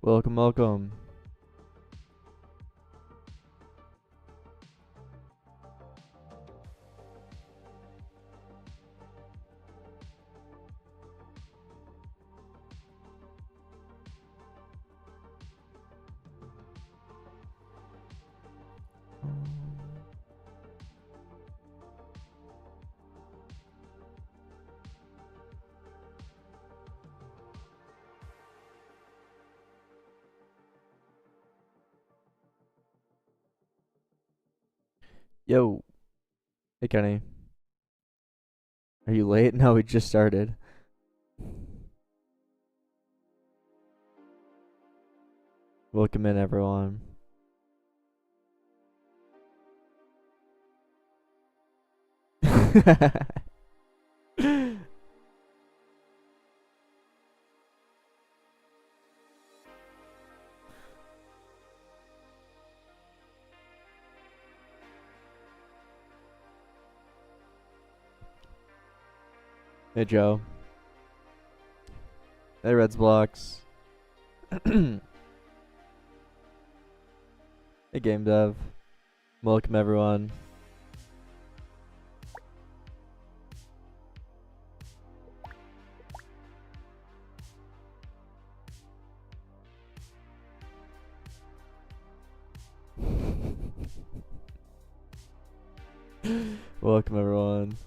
Welcome, welcome. Yo. Hey, Kenny. Are you late? No, we just started. Welcome in, everyone. Hey, Joe. Hey, Reds Blocks. Hey, Game Dev. Welcome, everyone. Welcome, everyone.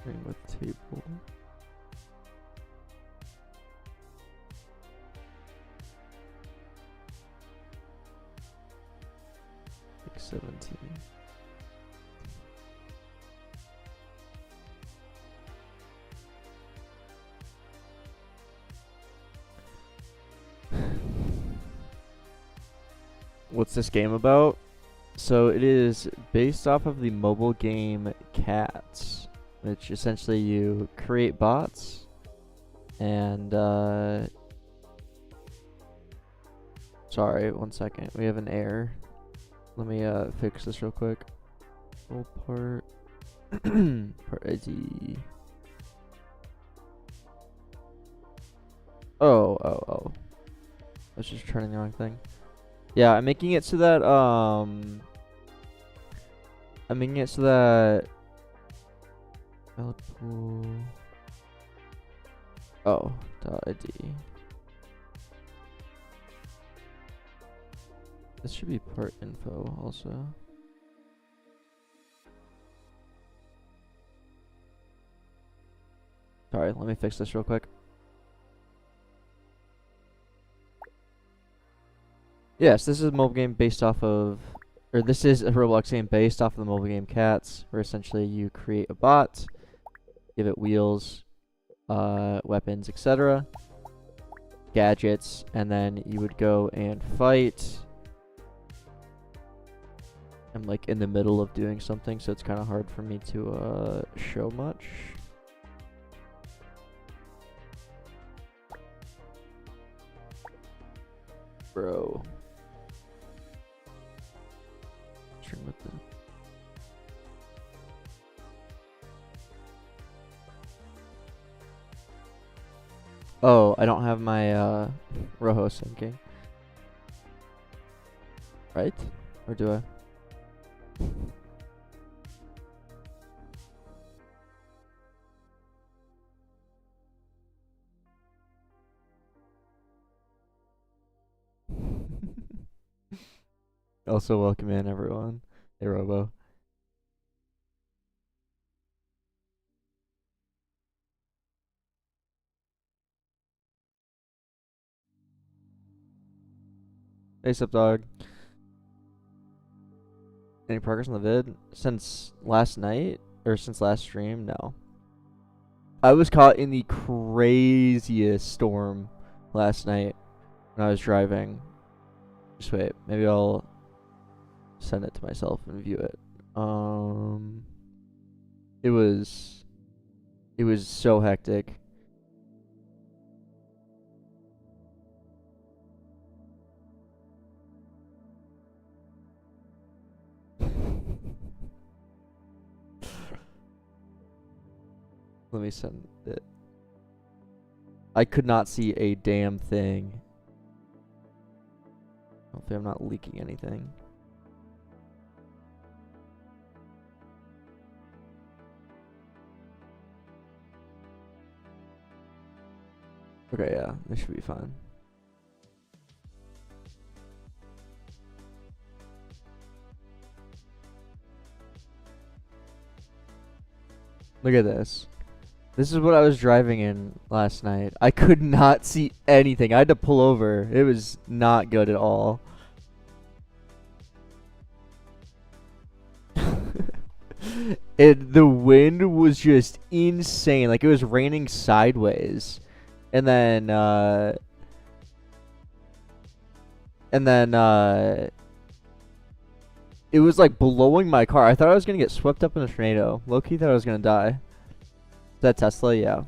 Ring with table. Like 17. What's this game about? So it is based off of the mobile game Cats, which essentially you create bots and sorry, 1 second. We have an error. Let me fix this real quick. Full part part ID. Oh. I was just turning the wrong thing. Yeah, I'm making it so that valid pool. Oh, .id. This should be part info also. Sorry, let me fix this real quick. Yes, this is a mobile game based off of, or this is a Roblox game based off of the mobile game Cats, where essentially you create a bot, give it wheels, weapons, etc., gadgets, and then you would go and fight. I'm like in the middle of doing something, so it's kind of hard for me to show much. Bro. With the oh, I don't have my Rojo syncing. Right? Or do I? Also, welcome in, everyone. Hey, Robo. Hey, sup, dog. Any progress on the vid? Since last night? Or since last stream? No. I was caught in the craziest storm last night when I was driving. Just wait. Maybe I'll send it to myself and view it. Um, it was so hectic. Let me send it. I could not see a damn thing. Hopefully I'm not leaking anything. Okay, yeah, this should be fine. Look at this. This is what I was driving in last night. I could not see anything. I had to pull over. It was not good at all. The wind was just insane. Like, it was raining sideways. And then it was like blowing my car. I thought I was gonna get swept up in a tornado. Low-key thought I was gonna die. Is that Tesla? Yeah.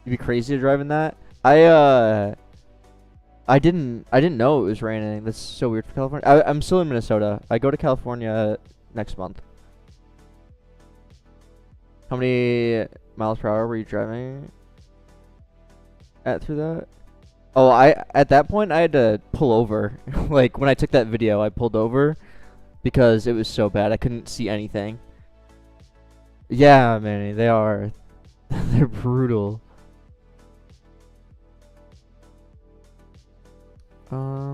You'd be crazy to drive in that. I didn't know it was raining. That's so weird for California. I'm still in Minnesota. I go to California next month. How many miles per hour were you driving at through that? Oh, at that point I had to pull over. Like, when I took that video, I pulled over because it was so bad. I couldn't see anything. Yeah, Manny, they are. They're brutal. 15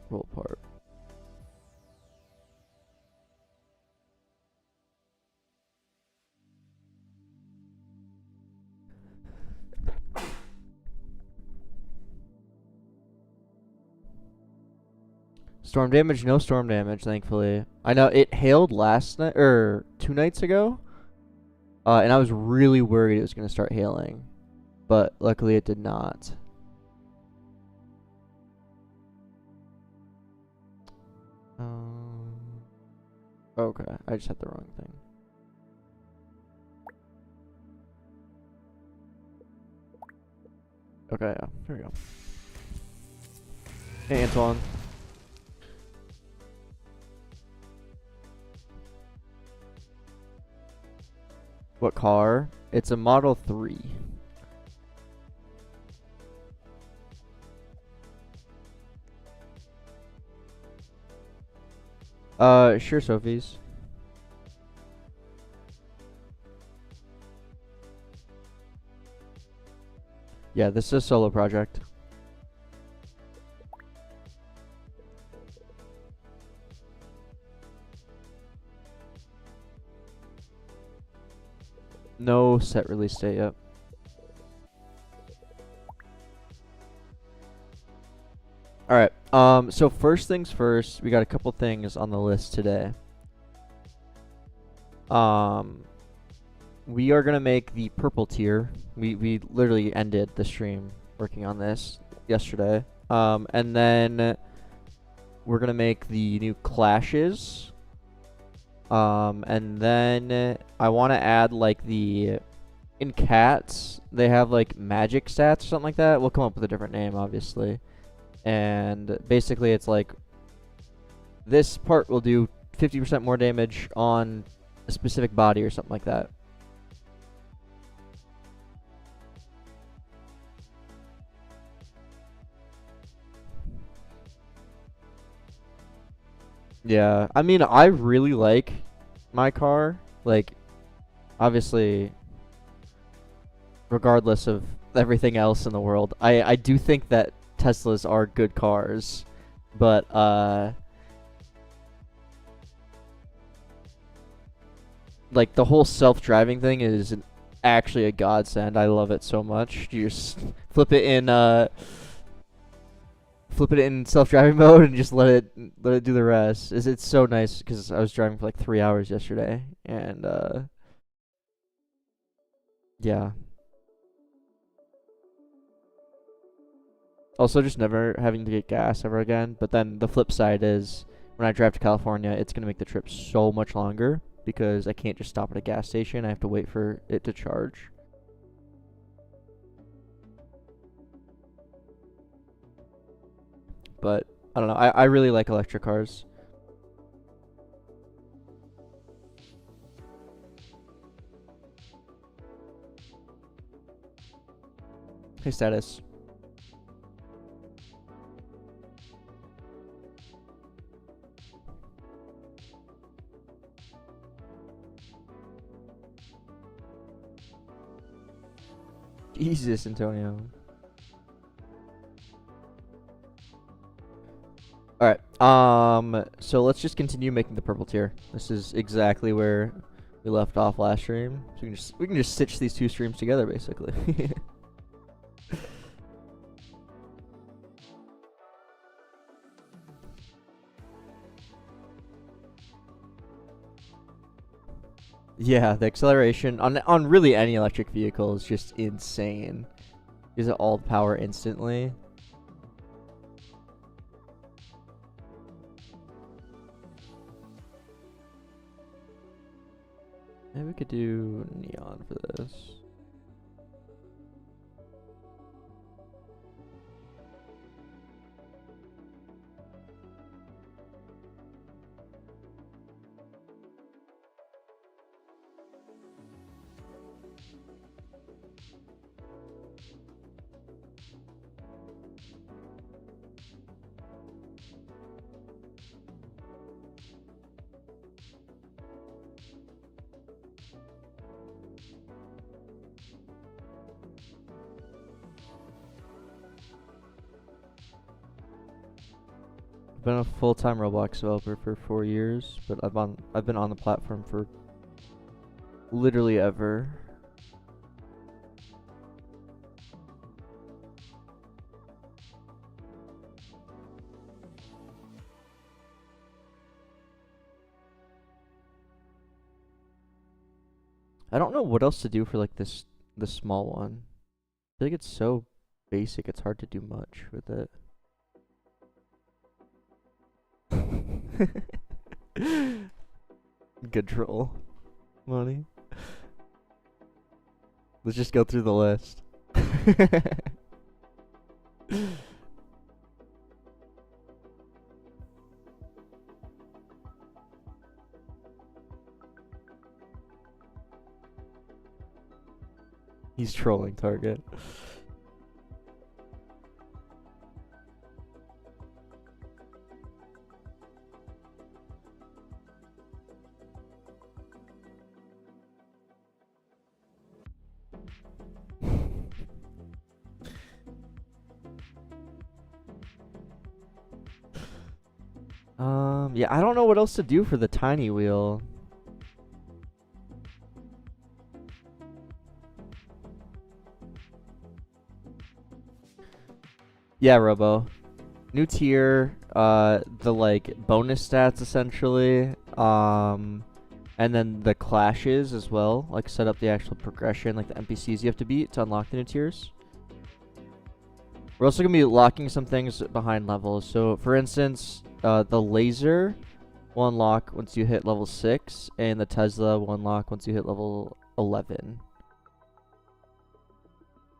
roll part. Storm damage, no storm damage, thankfully. I know it hailed last night, or 2 nights ago. And I was really worried it was going to start hailing. But luckily it did not. Okay, I just had the wrong thing. Okay, yeah, here we go. Hey, Antoine. What car? It's a Model 3. Sure, Sophie's. Yeah, this is a solo project. No set release date yet. Alright, so first things first, we got a couple things on the list today. We are gonna make the purple tier. We literally ended the stream working on this yesterday. And then we're gonna make the new clashes. And then I want to add like in cats, they have like magic stats or something like that. We'll come up with a different name, obviously. And basically it's like this part will do 50% more damage on a specific body or something like that. Yeah, I mean, I really like my car. Like, obviously, regardless of everything else in the world, I do think that Teslas are good cars. But, like, the whole self-driving thing is actually a godsend. I love it so much. You just flip it in self-driving mode and just let it do the rest. It's so nice because I was driving for like 3 hours yesterday, and yeah. Also, just never having to get gas ever again. But then the flip side is when I drive to California, it's gonna make the trip so much longer because I can't just stop at a gas station. I have to wait for it to charge. But I don't know. I really like electric cars. Hey, status. Jesus, Antonio. Alright, so let's just continue making the purple tier. This is exactly where we left off last stream. So we can just stitch these two streams together, basically. Yeah, the acceleration on really any electric vehicle is just insane. Gives it all the power instantly. Maybe we could do neon for this. I've been a full-time Roblox developer for 4 years, but I've been on the platform for literally ever. I don't know what else to do for like the small one. I feel like it's so basic, it's hard to do much with it. Good troll. Money. Let's just go through the list. He's trolling Target. Yeah, I don't know what else to do for the tiny wheel. Yeah, Robo. New tier, the like bonus stats essentially, and then the clashes as well, like set up the actual progression, like the NPCs you have to beat to unlock the new tiers. We're also gonna be locking some things behind levels. So for instance, the laser will unlock once you hit level 6, and the Tesla will unlock once you hit level 11.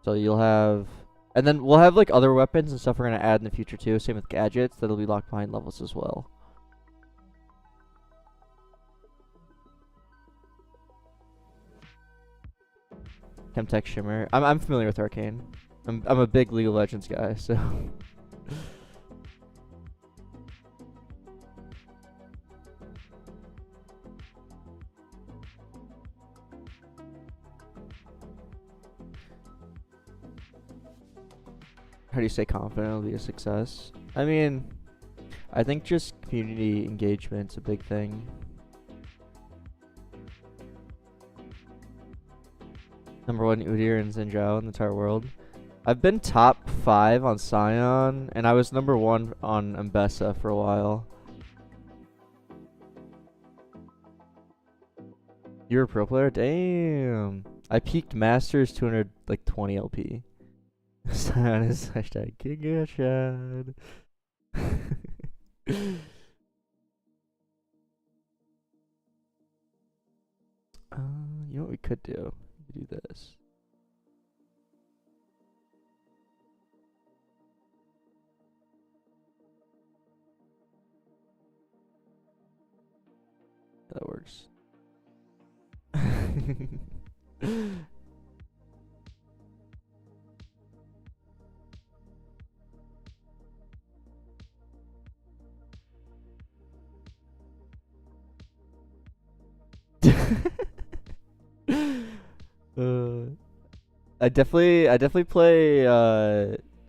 So you'll have, and then we'll have like other weapons and stuff we're gonna add in the future too. Same with gadgets that'll be locked behind levels as well. Chemtech Shimmer. I'm familiar with Arcane. I'm a big League of Legends guy, so. How do you say confident it'll be a success? I mean, I think just community engagement's a big thing. #1 Udyr and Zinjao in the entire world. I've been top 5 on Scion, and I was #1 on Mbessa for a while. You're a pro player? Damn. I peaked Masters 220 LP. Scion is hashtag King Shad. we could do. We could do this. That works. I definitely play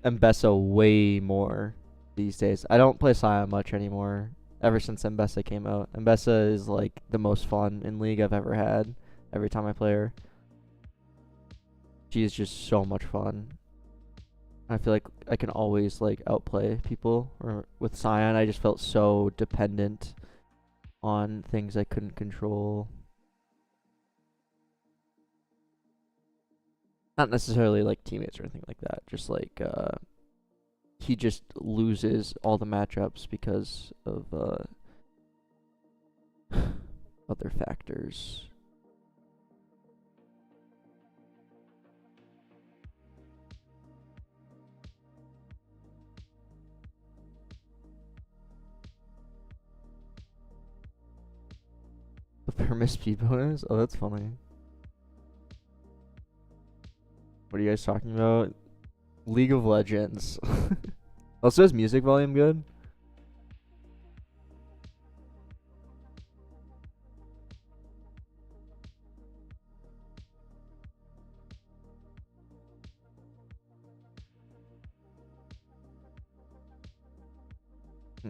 Mbessa way more these days. I don't play Sion much anymore. Ever since Mbessa came out, Mbessa is like the most fun in League I've ever had. Every time I play her, she is just so much fun. I feel like I can always like outplay people. Or with Sion, I just felt so dependent on things I couldn't control. Not necessarily like teammates or anything like that. Just like he just loses all the matchups because of other factors. The permit speed bonus? Oh, that's funny. What are you guys talking about? League of Legends. Also, is music volume good? Hmm.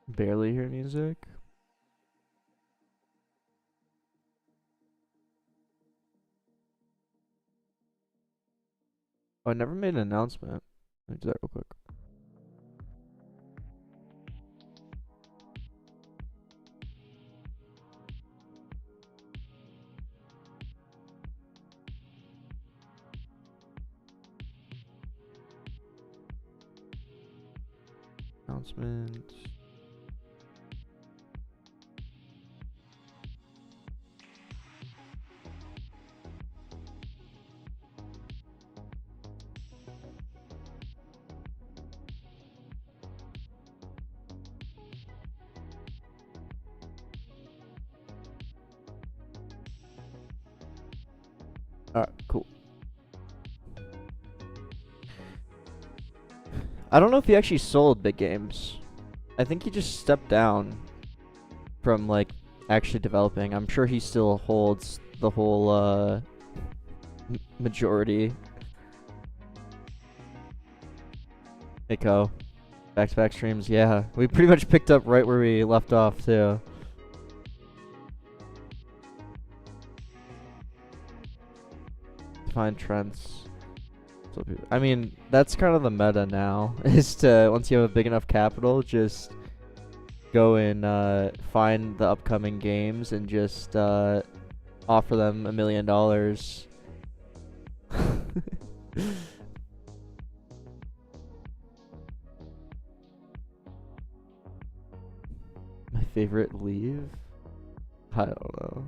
Barely hear music. Oh, I never made an announcement. Let me do that real quick. Announcement. Alright, cool. I don't know if he actually sold big games. I think he just stepped down from like actually developing. I'm sure he still holds the whole majority. Echo. Back-to-back streams, yeah. We pretty much picked up right where we left off too. Find trends. So I mean, that's kind of the meta now, is to, once you have a big enough capital, just go and find the upcoming games and just offer them $1 million. My favorite leave? I don't know.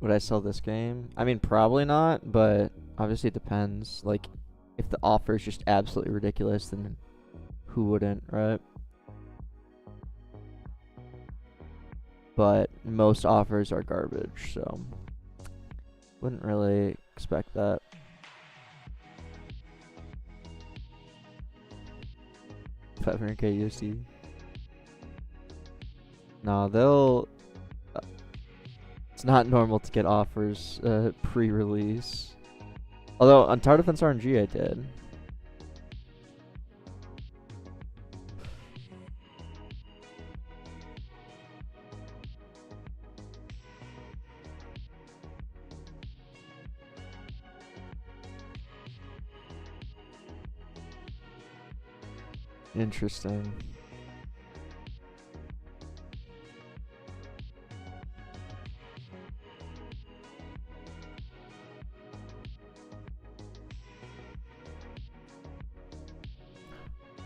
Would I sell this game? I mean, probably not, but obviously it depends. Like, if the offer is just absolutely ridiculous, then who wouldn't, right? But most offers are garbage, so wouldn't really expect that. $500K USD. No, they'll. It's not normal to get offers pre-release. Although on Tower Defense RNG I did. Interesting.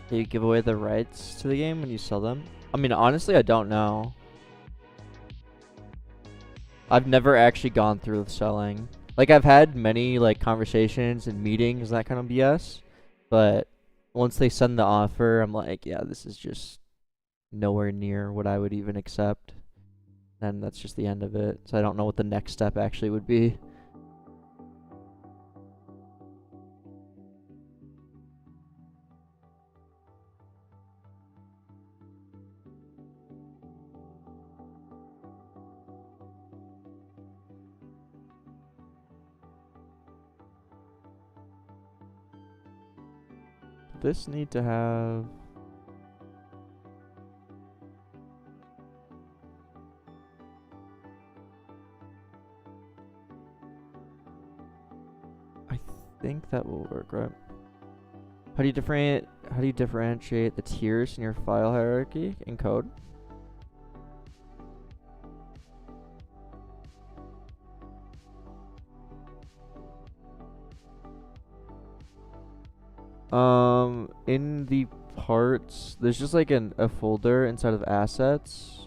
Do you give away the rights to the game when you sell them? I mean, honestly, I don't know. I've never actually gone through with selling. Like, I've had many, like, conversations and meetings and that kind of BS. But once they send the offer, I'm like, yeah, this is just nowhere near what I would even accept. And that's just the end of it. So I don't know what the next step actually would be. This need to have... I think that will work, right? How do you differentiate the tiers in your file hierarchy in code? In the parts, there's just like a folder inside of assets.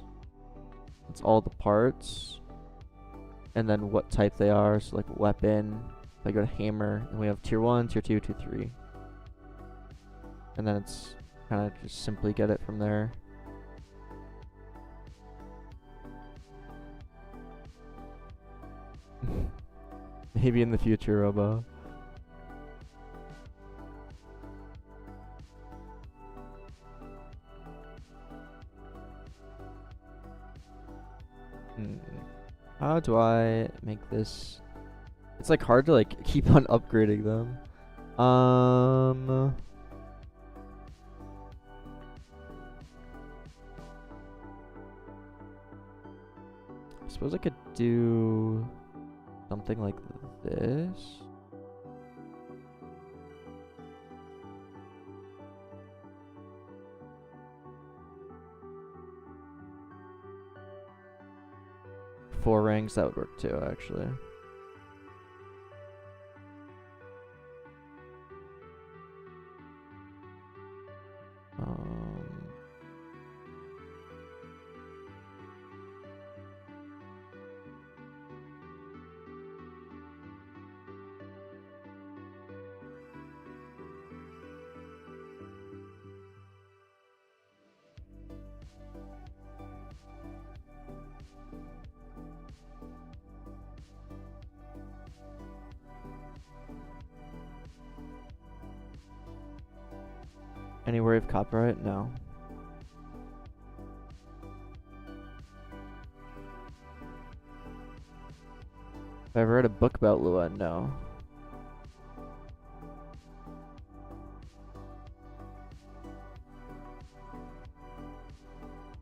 It's all the parts. And then what type they are, so like weapon. If I go to hammer, and we have tier 1, tier 2, tier 3. And then it's kind of just simply get it from there. Maybe in the future, Robo. How do I make this? It's like hard to like keep on upgrading them. I suppose I could do something like this. Four ranks, that would work too, actually. Any worry of copyright? No. Have I ever read a book about Lua? No.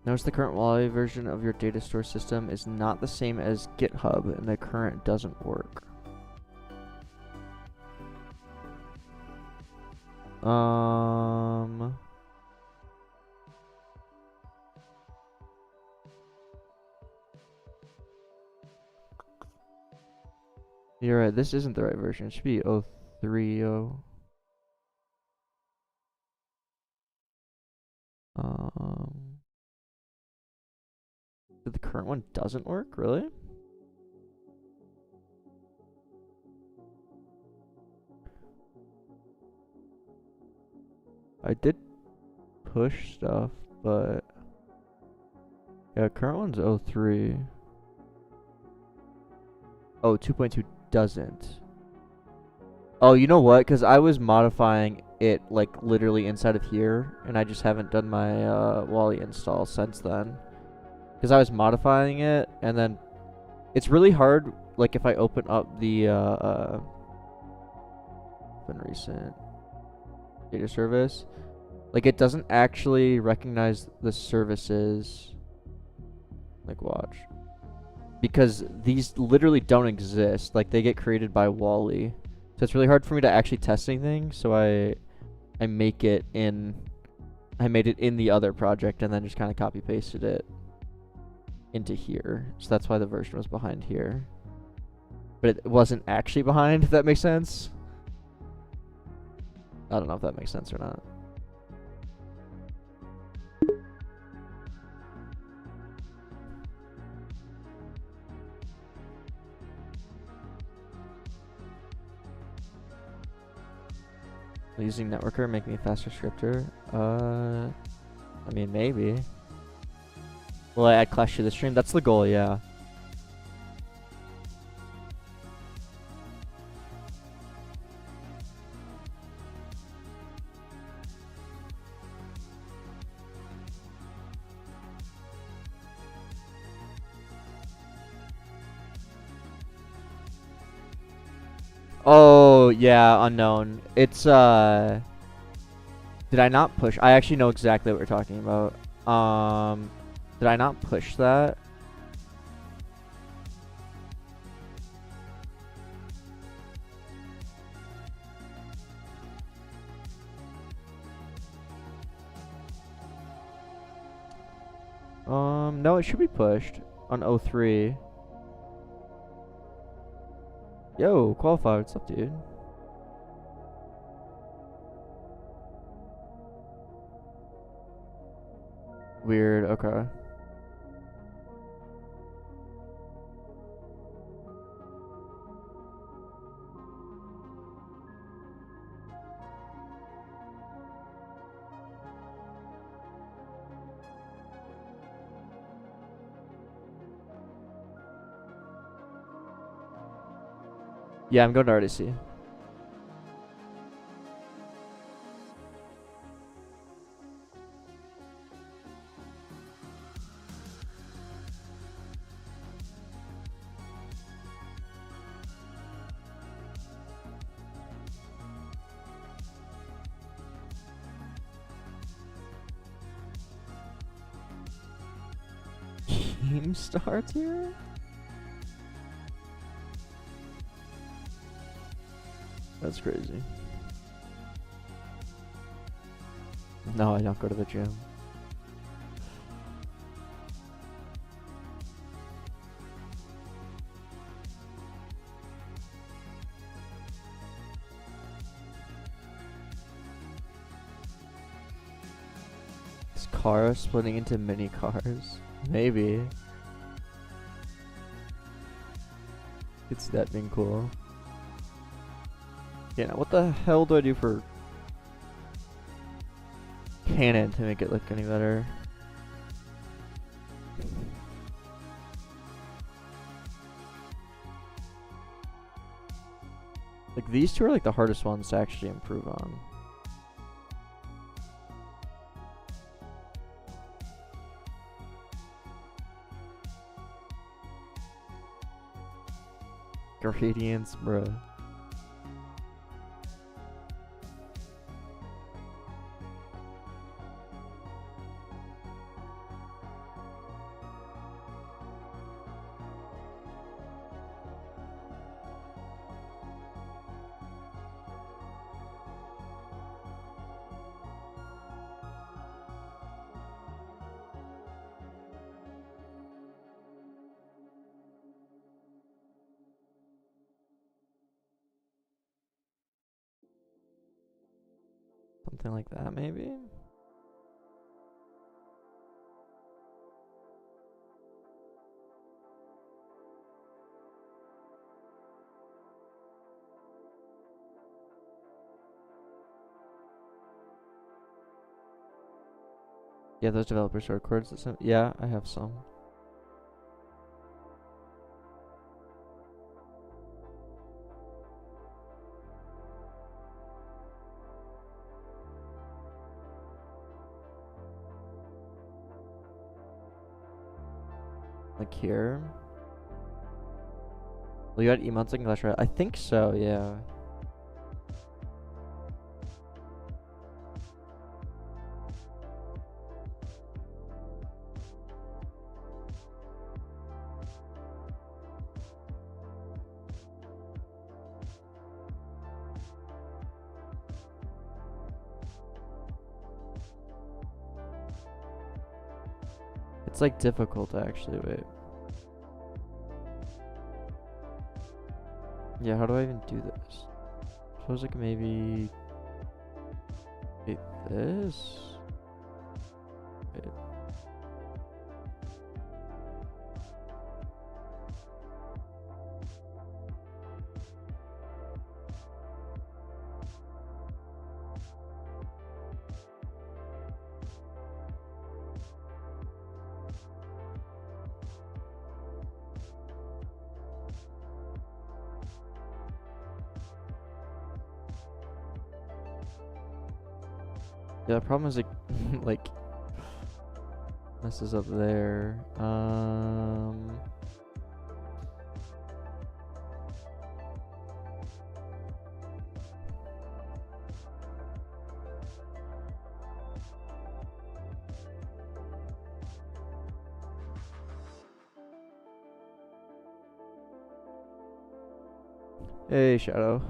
Notice the current Wally version of your data store system is not the same as GitHub, and the current doesn't work. You're right, this isn't the right version. It should be 030. The current one doesn't work, really? I did push stuff, but yeah, current one's 03. Oh, 2.2 doesn't. Oh, you know what? Because I was modifying it like literally inside of here, and I just haven't done my Wally install since then. Because I was modifying it, and then it's really hard. Like if I open up the open recent data service, like it doesn't actually recognize the services. Like watch. Because these literally don't exist. Like they get created by Wally. So it's really hard for me to actually test anything. So I made it in the other project and then just kind of copy pasted it into here. So that's why the version was behind here. But it wasn't actually behind, if that makes sense. I don't know if that makes sense or not. Using networker make me a faster scripter? I mean, maybe. Will I add Clash to the stream? That's the goal, yeah. Oh, yeah, unknown. It's, did I not push? I actually know exactly what we're talking about. Did I not push that? No, it should be pushed on 03. Yo, qualified. What's up, dude? Weird. Okay. Yeah, I'm going to RDC. Game starts here? That's crazy. No, I don't go to the gym. Is car splitting into mini cars? Maybe. It's that being cool. Yeah, now what the hell do I do for cannon to make it look any better? Like, these two are like the hardest ones to actually improve on. Gradients, bruh. Something like that, maybe? Yeah, those developer shortcodes. Yeah, I have some. Like here. Well, you had emotes like Clash Royale. I think so, yeah. It's like difficult to actually wait. Yeah, how do I even do this? Suppose like maybe wait, this. Wait. Yeah, the problem is it like messes up there. Hey, Shadow.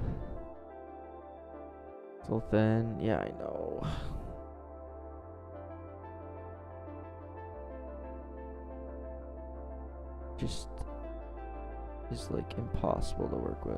So thin. Yeah, I know. Just is like impossible to work with.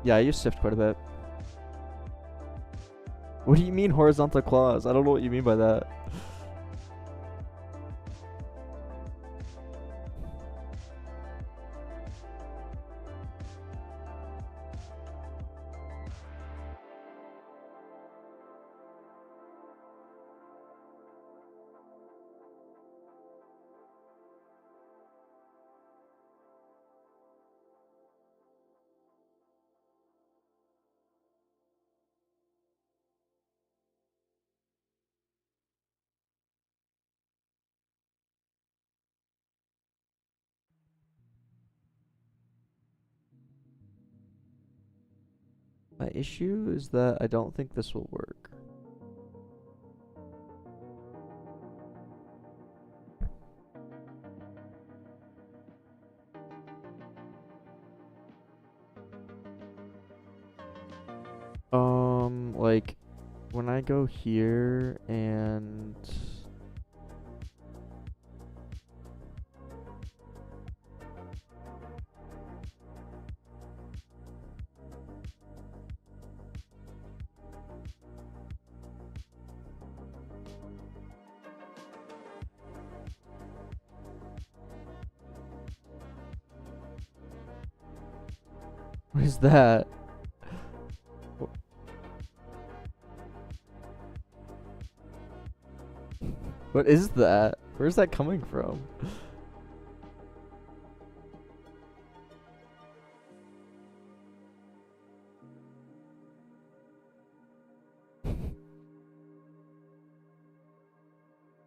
Yeah, I use Sift quite a bit. What do you mean horizontal claws? I don't know what you mean by that. My issue is that I don't think this will work. Like when I go here and what is that? What is that? Where's that coming from?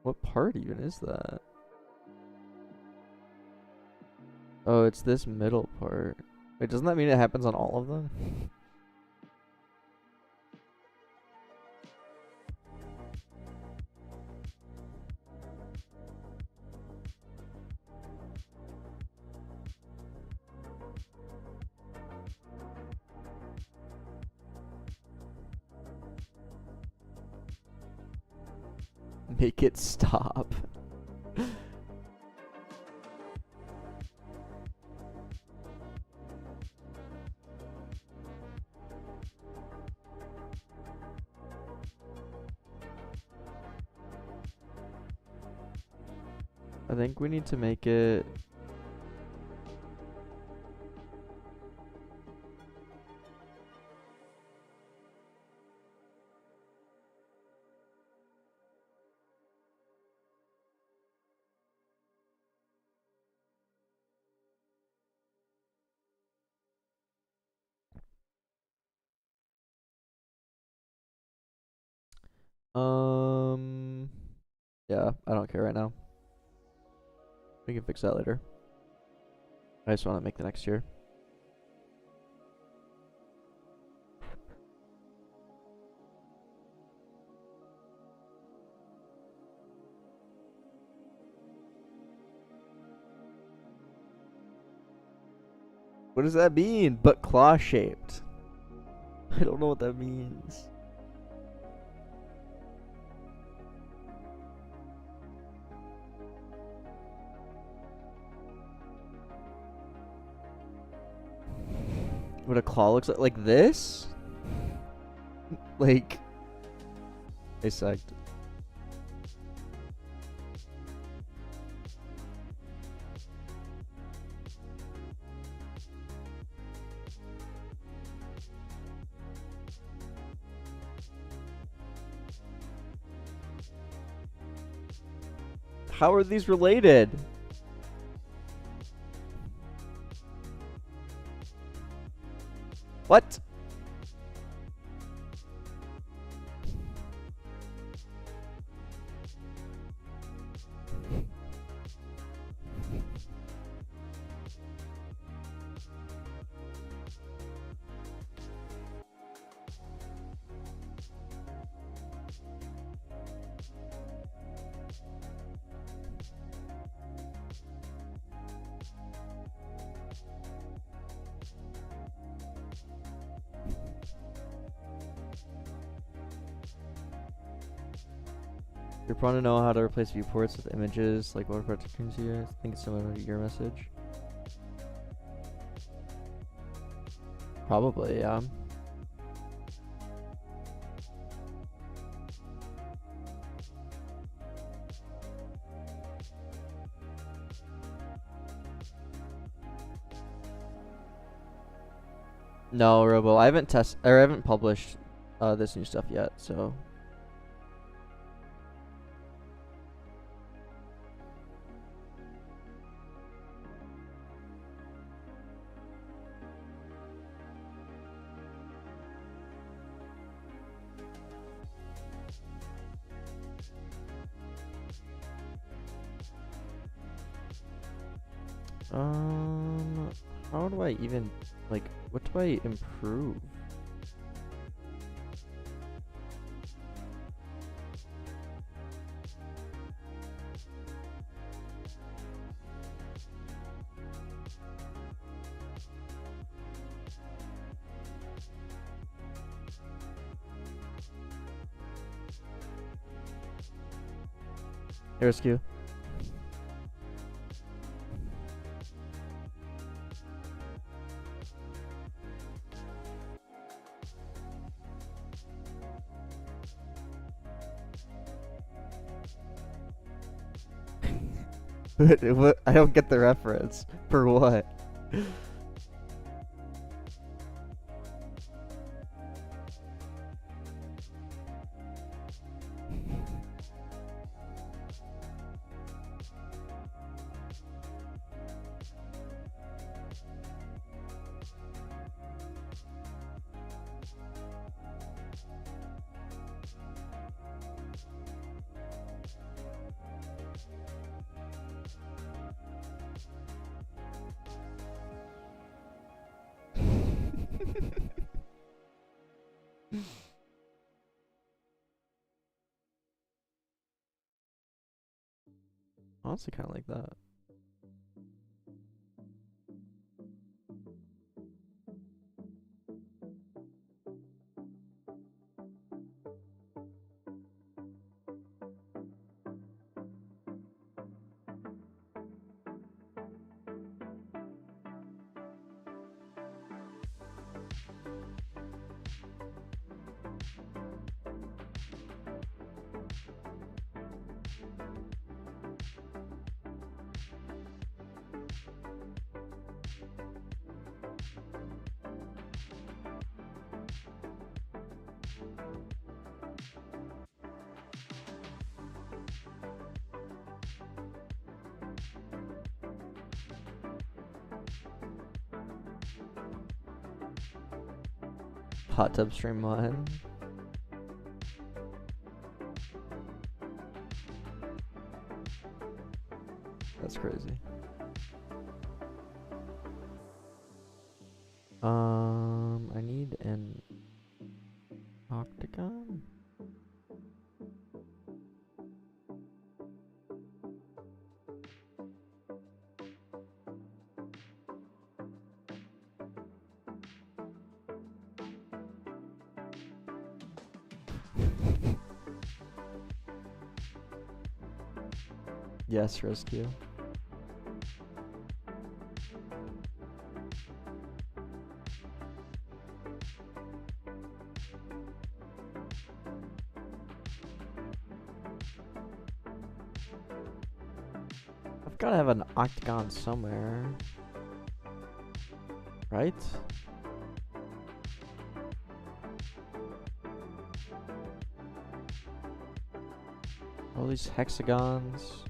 What part even is that? Oh, it's this middle part. Wait, doesn't that mean it happens on all of them? Make it stop. I think we need to make it yeah, I don't care right now. We can fix that later. I just want to make the next year. What does that mean? But claw shaped. I don't know what that means. What a claw looks like this? Like, I sucked. How are these related? What? You're prone to know how to replace viewports with images, like what cartoons here. I think it's similar to your message. Probably, yeah. No, Robo, I haven't published this new stuff yet, so. How do I even, like, what do I improve? Hey, Rescue. What? I don't get the reference. For what? Honestly, kind of like that. Hot tub streamline. That's crazy. I need an octagon. Yes, rescue. I've gotta have an octagon somewhere. Right? All these hexagons.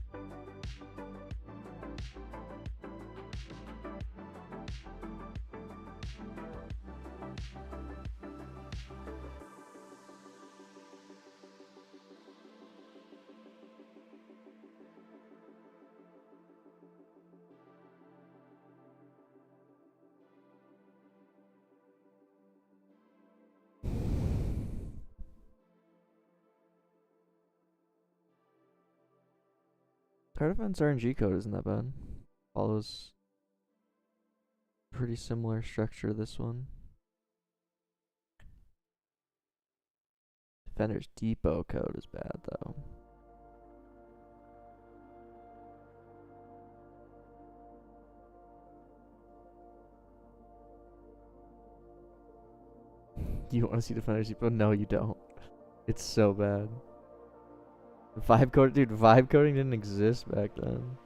Tower defense RNG code isn't that bad. Follows pretty similar structure to this one. Defender's depot code is bad though. Do you want to see Defender's depot? No, you don't. It's so bad. Vibe coding, dude. Vibe coding didn't exist back then.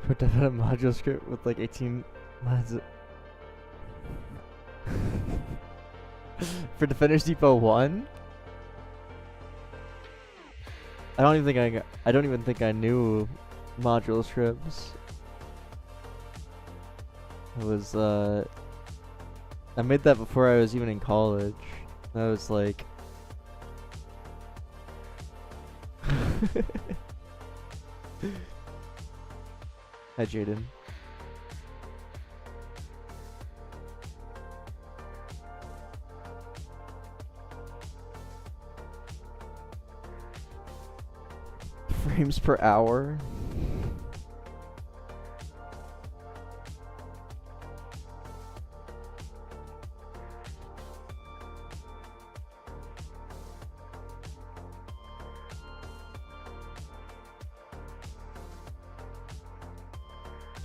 Put that in a module script with like 18 lines. For Defender's Depot 1? I don't even think I knew module scripts. It was I made that before I was even in college. I was like Hi Jaden. Frames per hour.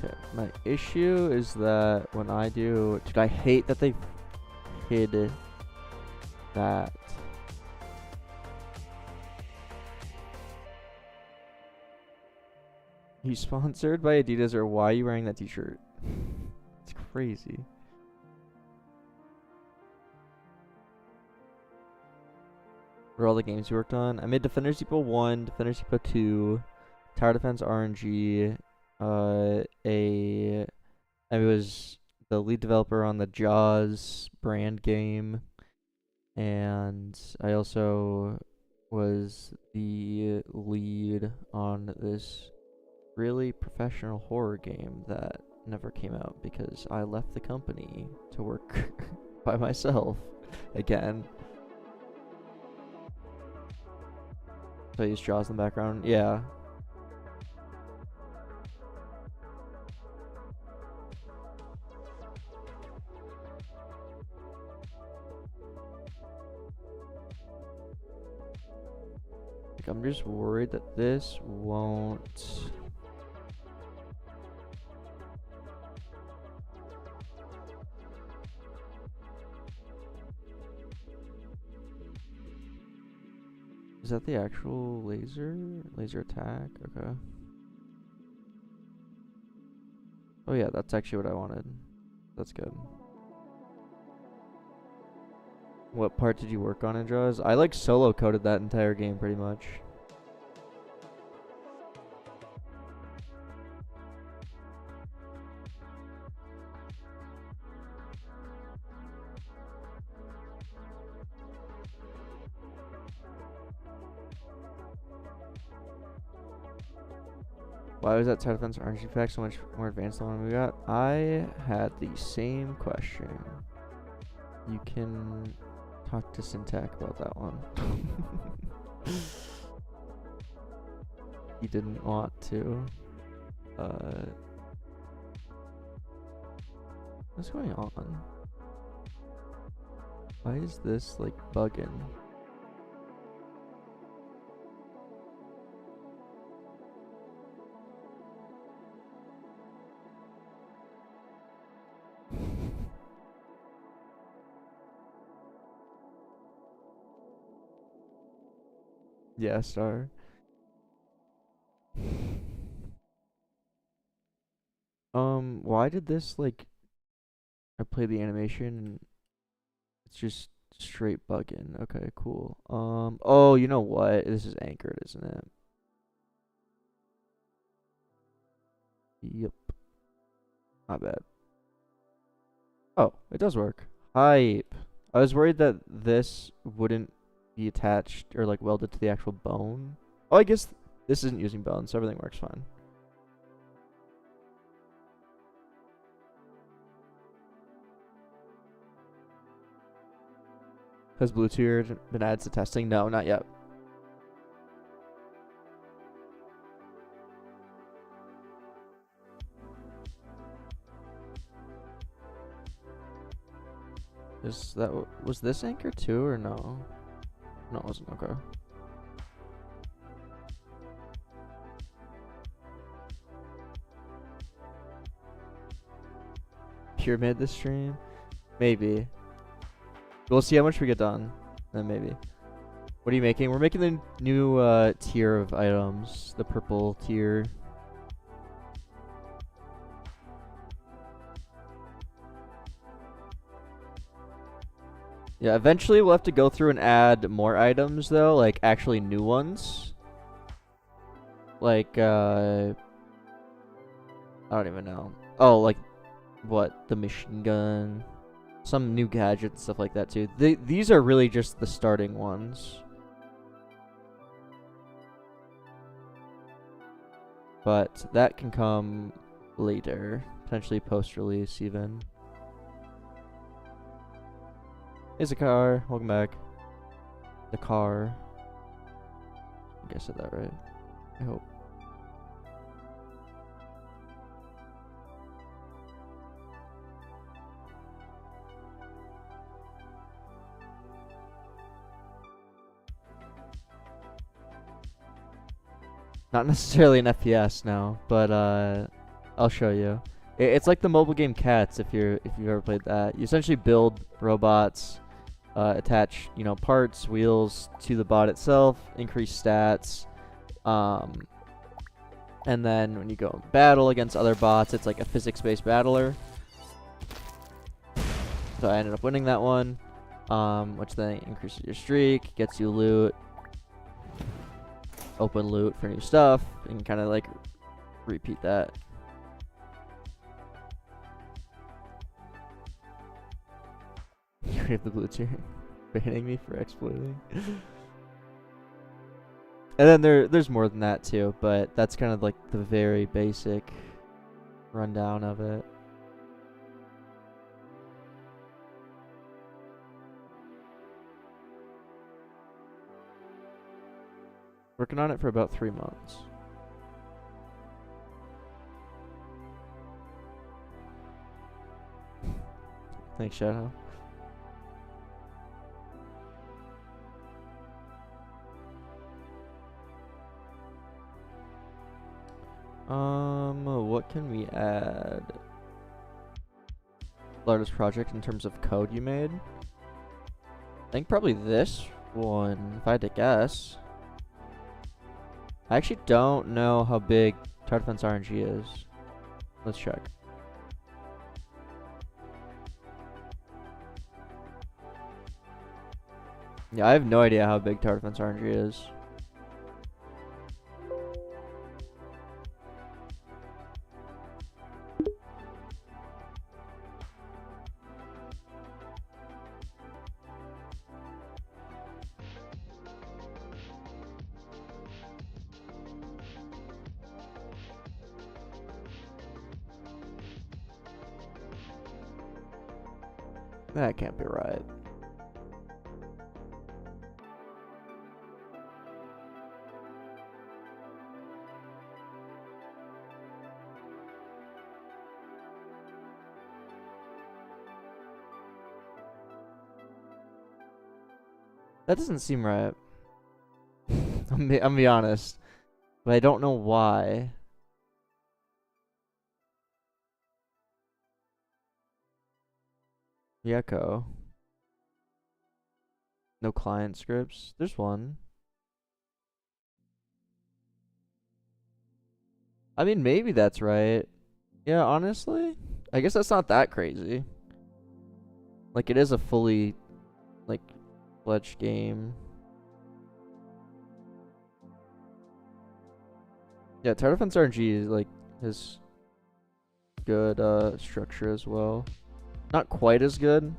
Okay, my issue is that when I do, dude, I hate that they hid that. You sponsored by Adidas, or why are you wearing that t-shirt? It's crazy. What are all the games you worked on? I made Defender's Depot 1, Defender's Depot 2, Tower Defense RNG, I was the lead developer on the Jaws brand game, and I also was the lead on this really professional horror game that never came out because I left the company to work by myself again. So I use Jaws in the background. Yeah. Like, I'm just worried that this won't. Is that the actual laser? Laser attack? Okay. Oh yeah, that's actually what I wanted. That's good. What part did you work on in Jaws? I like solo coded that entire game pretty much. Why was that Tower Defense RNG pack so much more advanced than the one we got? I had the same question. You can talk to Syntac about that one. He didn't want to. What's going on? Why is this like bugging? Yeah, star. Why did this like I play the animation and it's just straight bugging. Okay, cool. Oh, you know what? This is anchored, isn't it? Yep. Not bad. Oh, it does work. Hype. I was worried that this wouldn't be attached or like welded to the actual bone. Oh, I guess this isn't using bone, so everything works fine. Has blue tier been added to testing? No, not yet. Was this anchor too or no? No, it wasn't. Okay. Pyramid this stream? Maybe. We'll see how much we get done. Then maybe. What are you making? We're making the new tier of items. The purple tier. Yeah, eventually we'll have to go through and add more items though, like actually new ones. Like I don't even know. Oh, like what? The machine gun. Some new gadgets, stuff like that too. These are really just the starting ones. But that can come later. Potentially post-release even. Here's a car. Welcome back. The car. I think I said that right. I hope. Not necessarily an FPS now, but I'll show you. It's like the mobile game Cats if you've ever played that. You essentially build robots, attach parts, wheels to the bot itself, increase stats, and then when you go in battle against other bots, it's like a physics-based battler. So I ended up winning that one, which then increases your streak, gets you loot. Open loot for new stuff and kind of like repeat that. You have the blue tier banning me for exploiting. And then there's more than that too, but that's kind of like the very basic rundown of it. Working on it for about 3 months. Thanks, Shadow. What can we add? Largest project in terms of code you made? I think probably this one, if I had to guess. I actually don't know how big Tower Defense RNG is. Let's check. Yeah, I have no idea how big Tower Defense RNG is. That can't be right. That doesn't seem right. I'm gonna be honest, but I don't know why. Yeko. No client scripts. There's one. I mean, maybe that's right. Yeah, honestly, I guess that's not that crazy. Like, it is a fully, like, fledged game. Yeah, Tower Defense RNG, like, has good, structure as well. Not quite as good.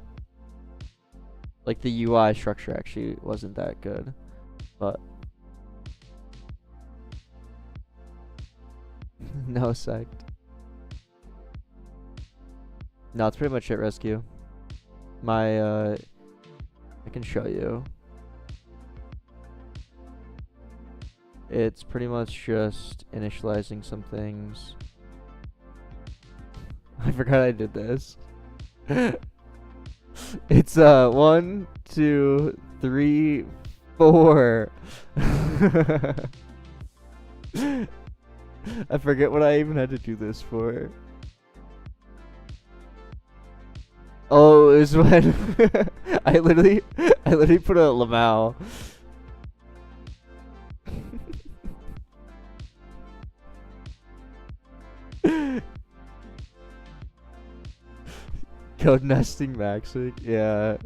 Like, the UI structure actually wasn't that good, but... No sect. No, it's pretty much it, Rescue. I can show you. It's pretty much just initializing some things. I forgot I did this. It's 1, 2, 3, 4. I forget what I even had to do this for. Oh, it was when I literally put a Lamau. Code nesting maxing, yeah.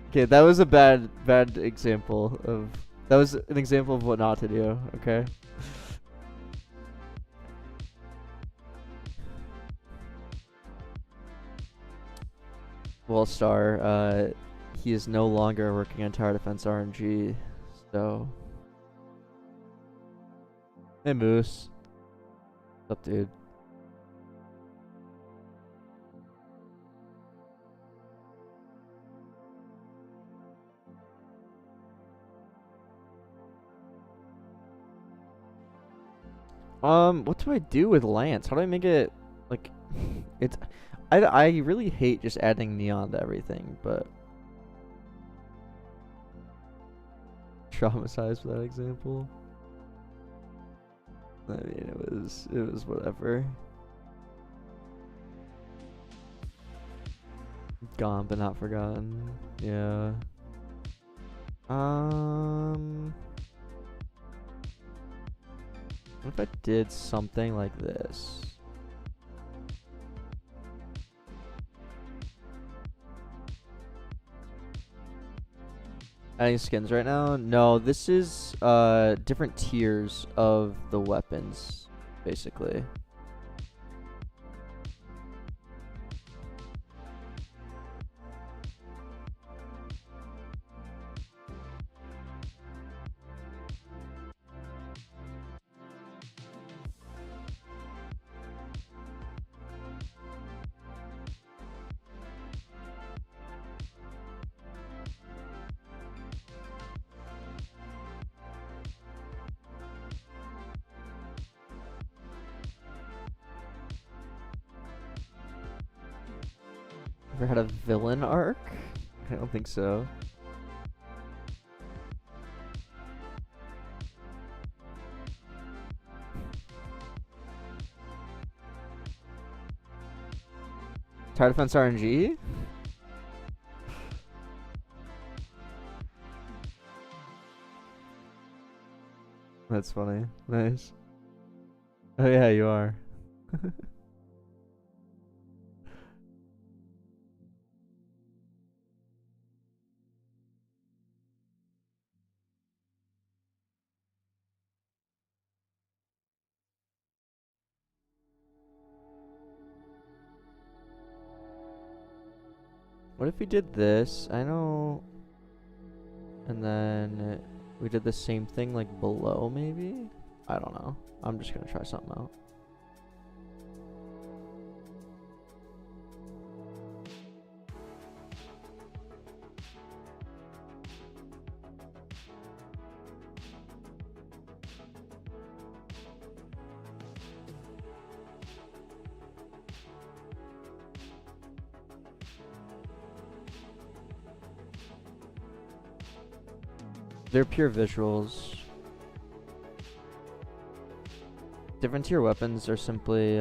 Okay, that was a bad example of. That was an example of what not to do. Okay. Well, Star, he is no longer working on Tower Defense RNG, so. Hey, Moose. What's up, dude? What do I do with Lance? How do I make it, like, it's, I really hate just adding neon to everything, but traumatized for that example. I mean, it was whatever. Gone but not forgotten. Yeah. What if I did something like this? Adding skins right now? No, this is different tiers of the weapons, basically. Ever had a villain arc? I don't think so. Tower Defense RNG? That's funny. Nice. Oh yeah, you are. What if we did this? I know. And then we did the same thing like below, maybe? I don't know. I'm just gonna try something out. They're pure visuals. Different tier weapons are simply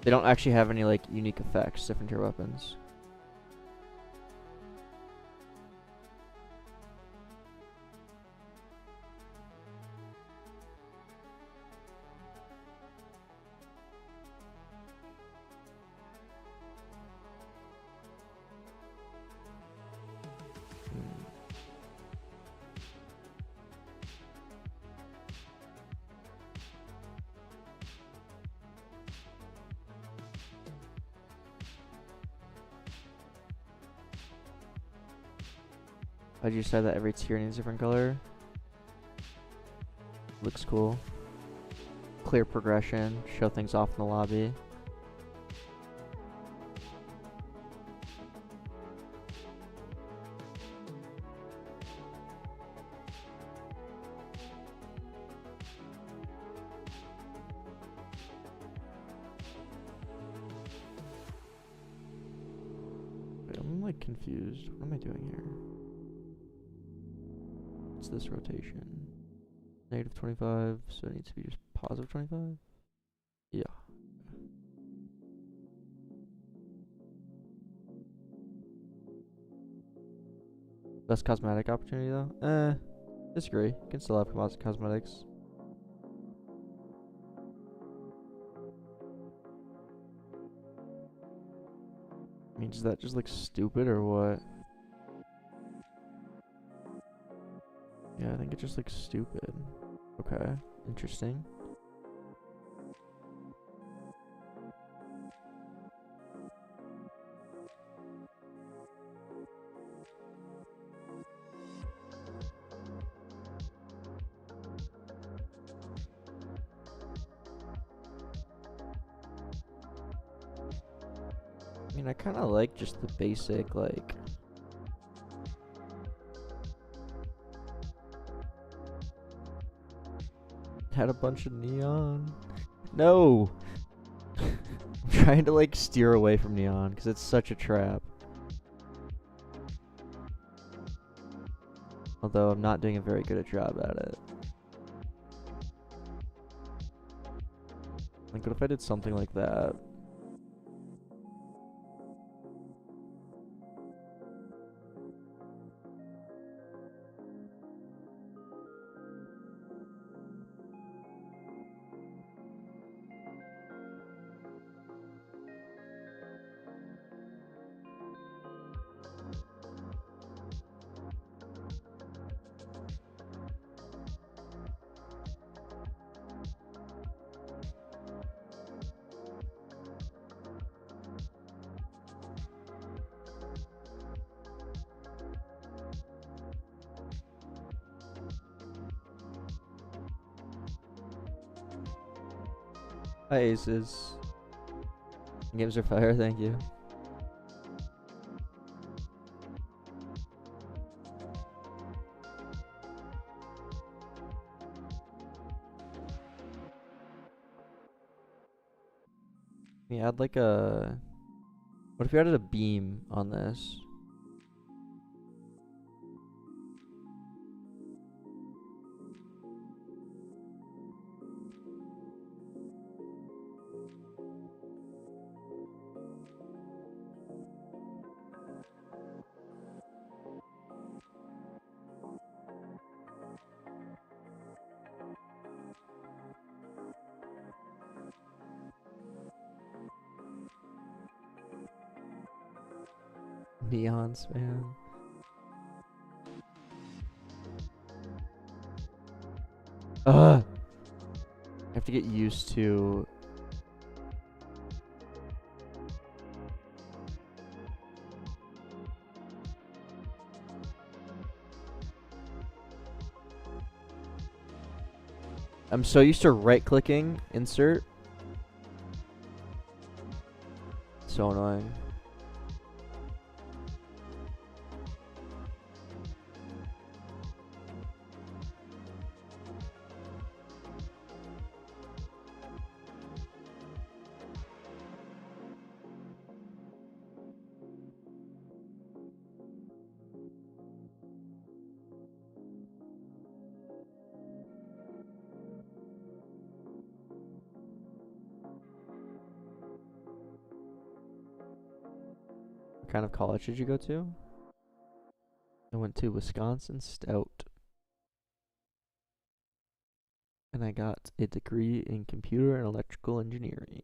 they don't actually have any like unique effects, different tier weapons. Why'd you decide that every tier needs a different color? Looks cool. Clear progression, show things off in the lobby. Wait, I'm like confused. What am I doing here? This rotation -25, so it needs to be just +25. Yeah. Best cosmetic opportunity though? Disagree. You can still have cosmetics. I mean, does that just look stupid or what? Yeah, I think it just looks stupid. Okay, interesting. I mean, I kind of like just the basic, like... Had a bunch of neon. No! I'm trying to like steer away from neon because it's such a trap. Although I'm not doing a very good a job at it. Like, what if I did something like that? Hi, Aces. Games are fire, thank you. Can you add like a... What if you added a beam on this? Neon spam. I have to get used to... I'm so used to right-clicking, insert. So annoying. kind of college did you go to? I went to Wisconsin Stout. And I got a degree in computer and electrical engineering.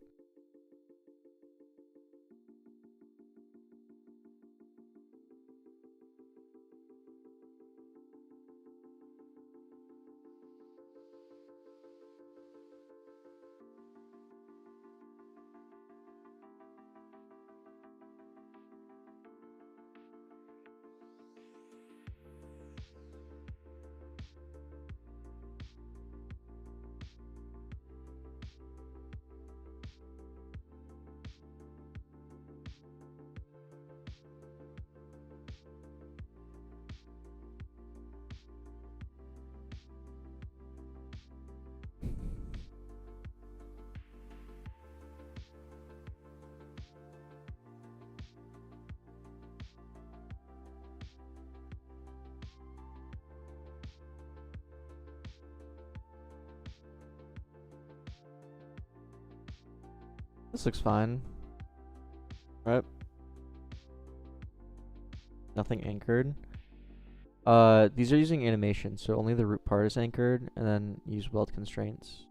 This looks fine. Right? Nothing anchored. These are using animation, so only the root part is anchored, and then use weld constraints.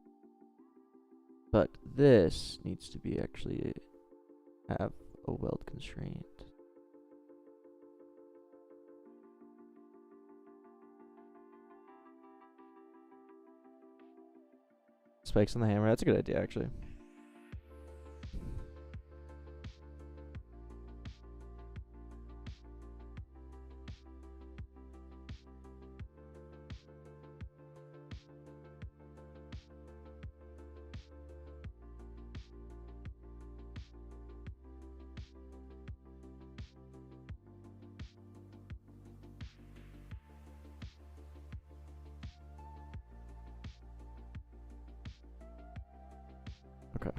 But this needs to be actually have a weld constraint. Spikes on the hammer, that's a good idea actually. Okay.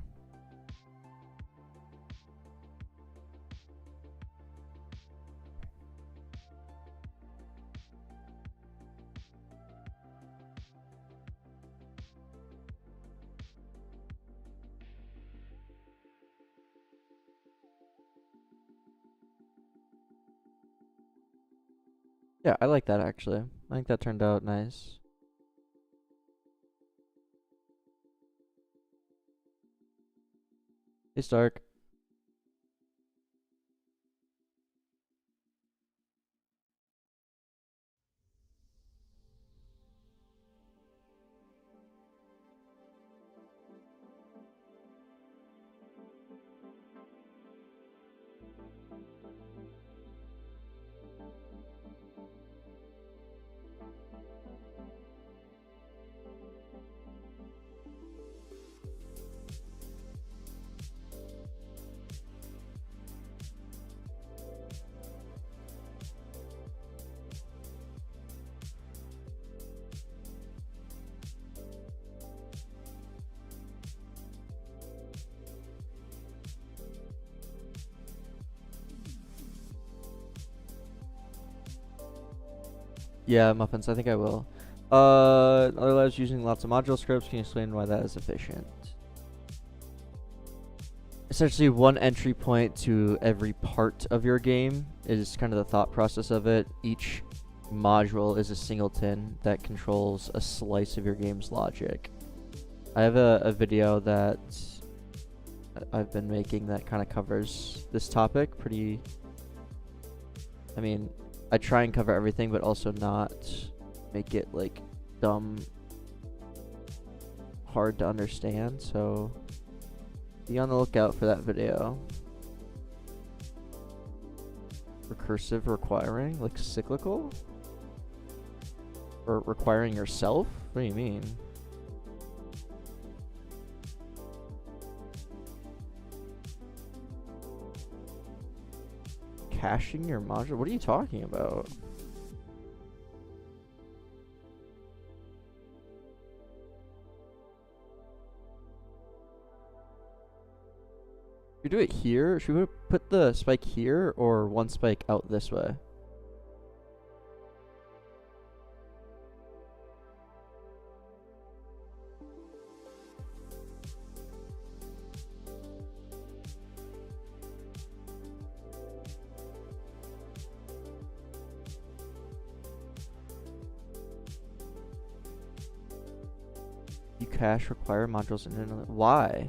Yeah, I like that actually. I think that turned out nice. Hey Stark. Yeah, muffins, I think I will. Otherwise using lots of module scripts, can you explain why that is efficient? Essentially one entry point to every part of your game is kind of the thought process of it. Each module is a singleton that controls a slice of your game's logic. I have a video that I've been making that kind of covers this topic pretty... I mean, I try and cover everything, but also not make it like dumb, hard to understand. So be on the lookout for that video. Recursive requiring, like cyclical? Or requiring yourself? What do you mean? Caching your module? What are you talking about? Should we do it here? Should we put the spike here or one spike out this way? cache require modules and why?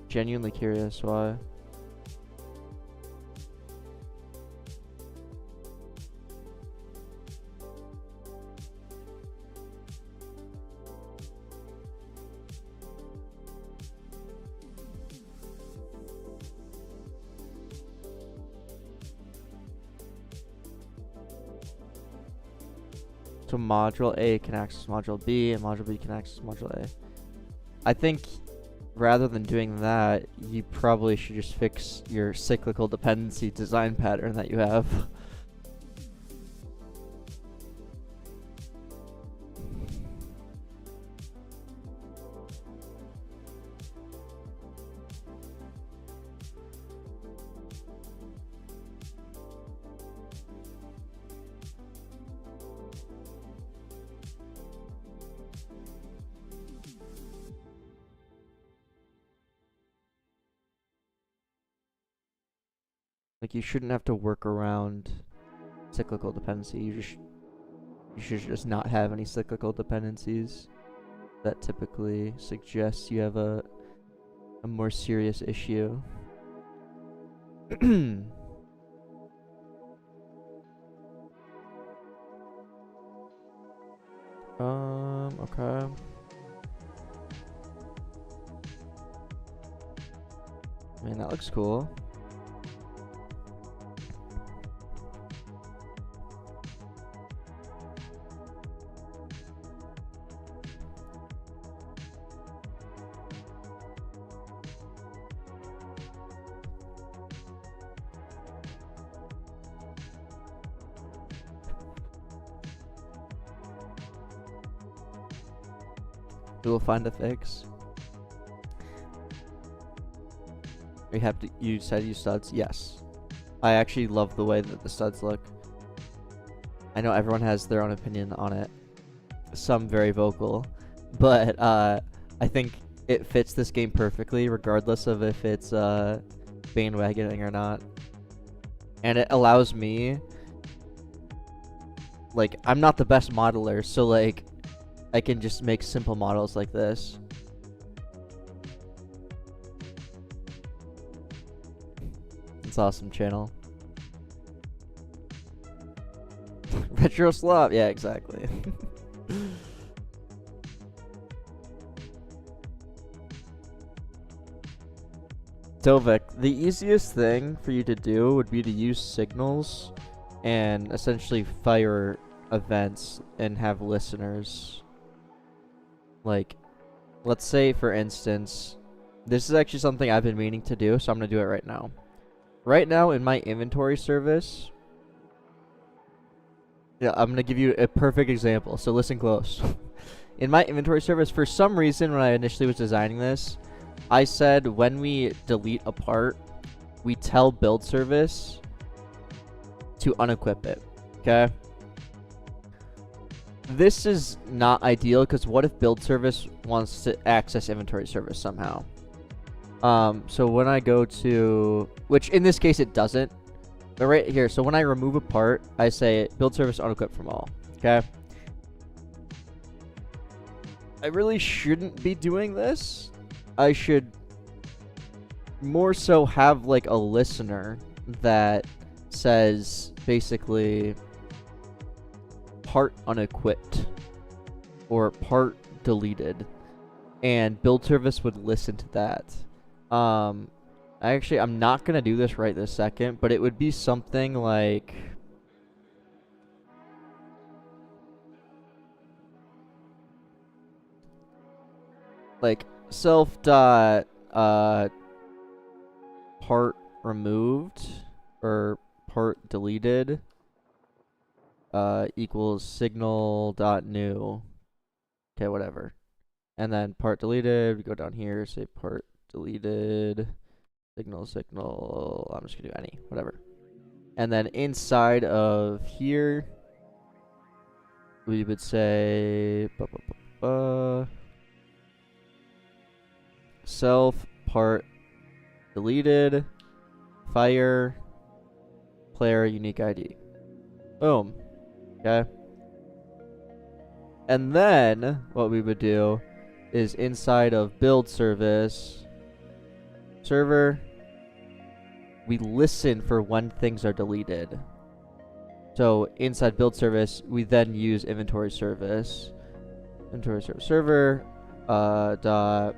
Genuinely curious why. So module A can access module B, and module B can access module A. I think rather than doing that, you probably should just fix your cyclical dependency design pattern that you have. Like, you shouldn't have to work around cyclical dependency. You should just not have any cyclical dependencies. That typically suggests you have a more serious issue. Okay. Man, that looks cool. We will find a fix. You said use studs? Yes. I actually love the way that the studs look. I know everyone has their own opinion on it. Some very vocal. But I think it fits this game perfectly, regardless of if it's bandwagoning or not. And it allows me, like, I'm not the best modeler, so like I can just make simple models like this. It's awesome, channel. Retro slop, yeah, exactly. Dovek, the easiest thing for you to do would be to use signals and essentially fire events and have listeners. Like, let's say, for instance, this is actually something I've been meaning to do, so I'm going to do it right now. Right now, in my inventory service, yeah, I'm going to give you a perfect example, so listen close. In my inventory service, for some reason, when I initially was designing this, I said when we delete a part, we tell build service to unequip it, okay? This is not ideal, because what if build service wants to access inventory service somehow? So when I go to, which in this case it doesn't, but right here, so when I remove a part, I say build service unequip from all, okay? I really shouldn't be doing this. I should more so have like a listener that says basically part unequipped or part deleted, and build service would listen to that. I'm not gonna do this right this second, but it would be something like self dot part removed or part deleted equals signal dot new. Okay, whatever. And then part deleted, we go down here, say part deleted, signal, I'm just gonna do any, whatever. And then inside of here, we would say self part deleted, fire player unique ID. Boom. Okay. And then what we would do is inside of build service server, we listen for when things are deleted. So inside build service, we then use inventory service. Inventory service server. Dot.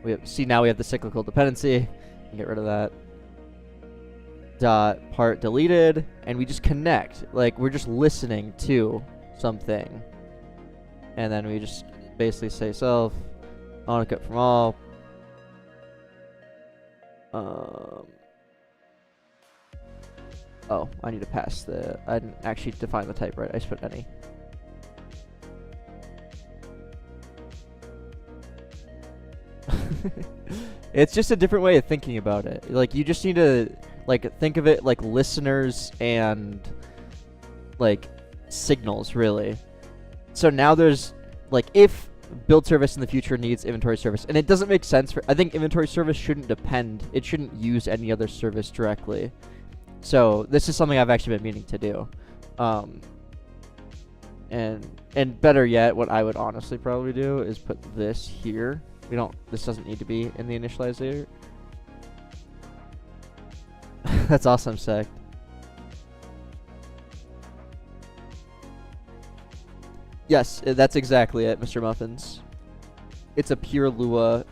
Now we have the cyclical dependency. Get rid of that. Dot part deleted, and we just connect. Like we're just listening to something, and then we just basically say self on cut from all. Oh, I need to pass the. I didn't actually define the type right. I just put any. It's just a different way of thinking about it. Like you just need to like think of it like listeners and like signals really. So now there's like if build service in the future needs inventory service, and it doesn't make sense for. I think inventory service shouldn't depend. It shouldn't use any other service directly. So this is something I've actually been meaning to do. And better yet, what I would honestly probably do is put this here. This doesn't need to be in the initializer. That's awesome, Sect. Yes, that's exactly it, Mr. Muffins. It's a pure Lua.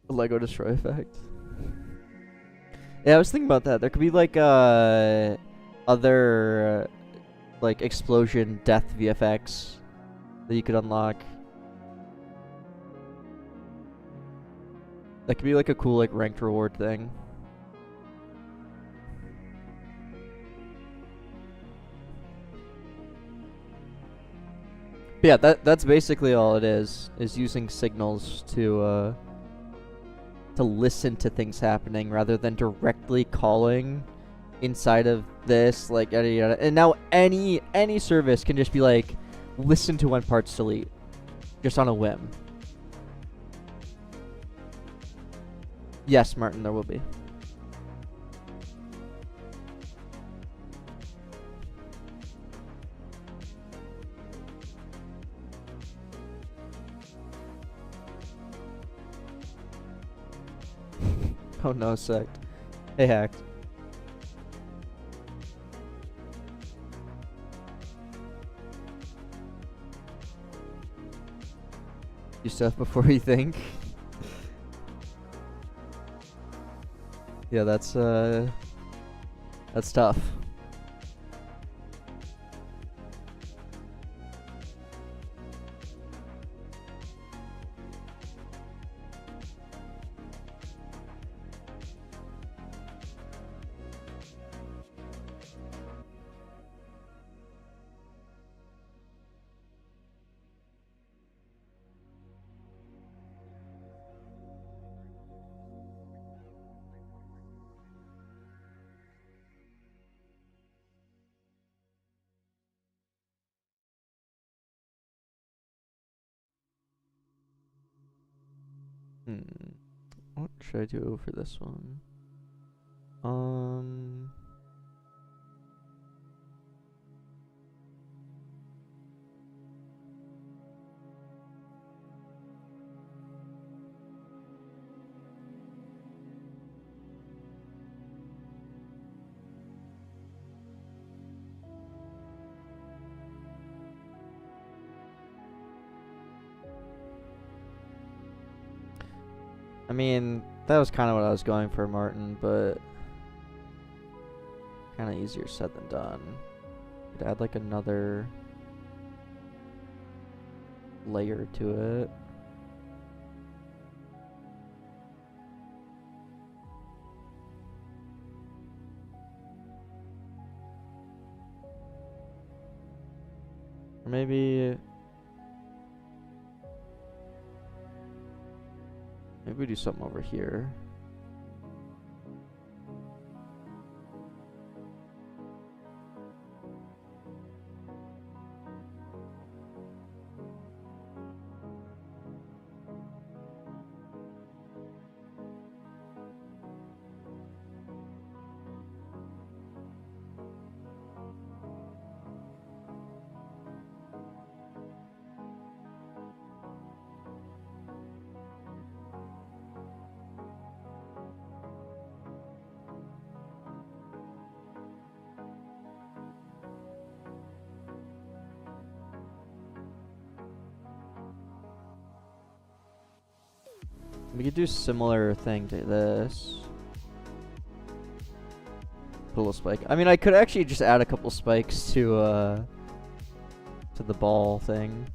Lego destroy effect. Yeah, I was thinking about that. There could be like other like explosion death VFX that you could unlock. That could be like a cool like ranked reward thing. But yeah, that's basically all it is using signals to listen to things happening rather than directly calling inside of this, like yada yada. And now any service can just be like, listen to when parts delete, just on a whim. Yes, Martin, there will be. Oh no, Sect. Hey, Hacked. Do stuff before you think. Yeah, that's tough. What should I do for this one? I mean, that was kind of what I was going for, Martin, but kind of easier said than done. Could add like another layer to it. Or maybe we do something over here. We could do similar thing to this. Put a little spike. I mean, I could actually just add a couple spikes to the ball thing,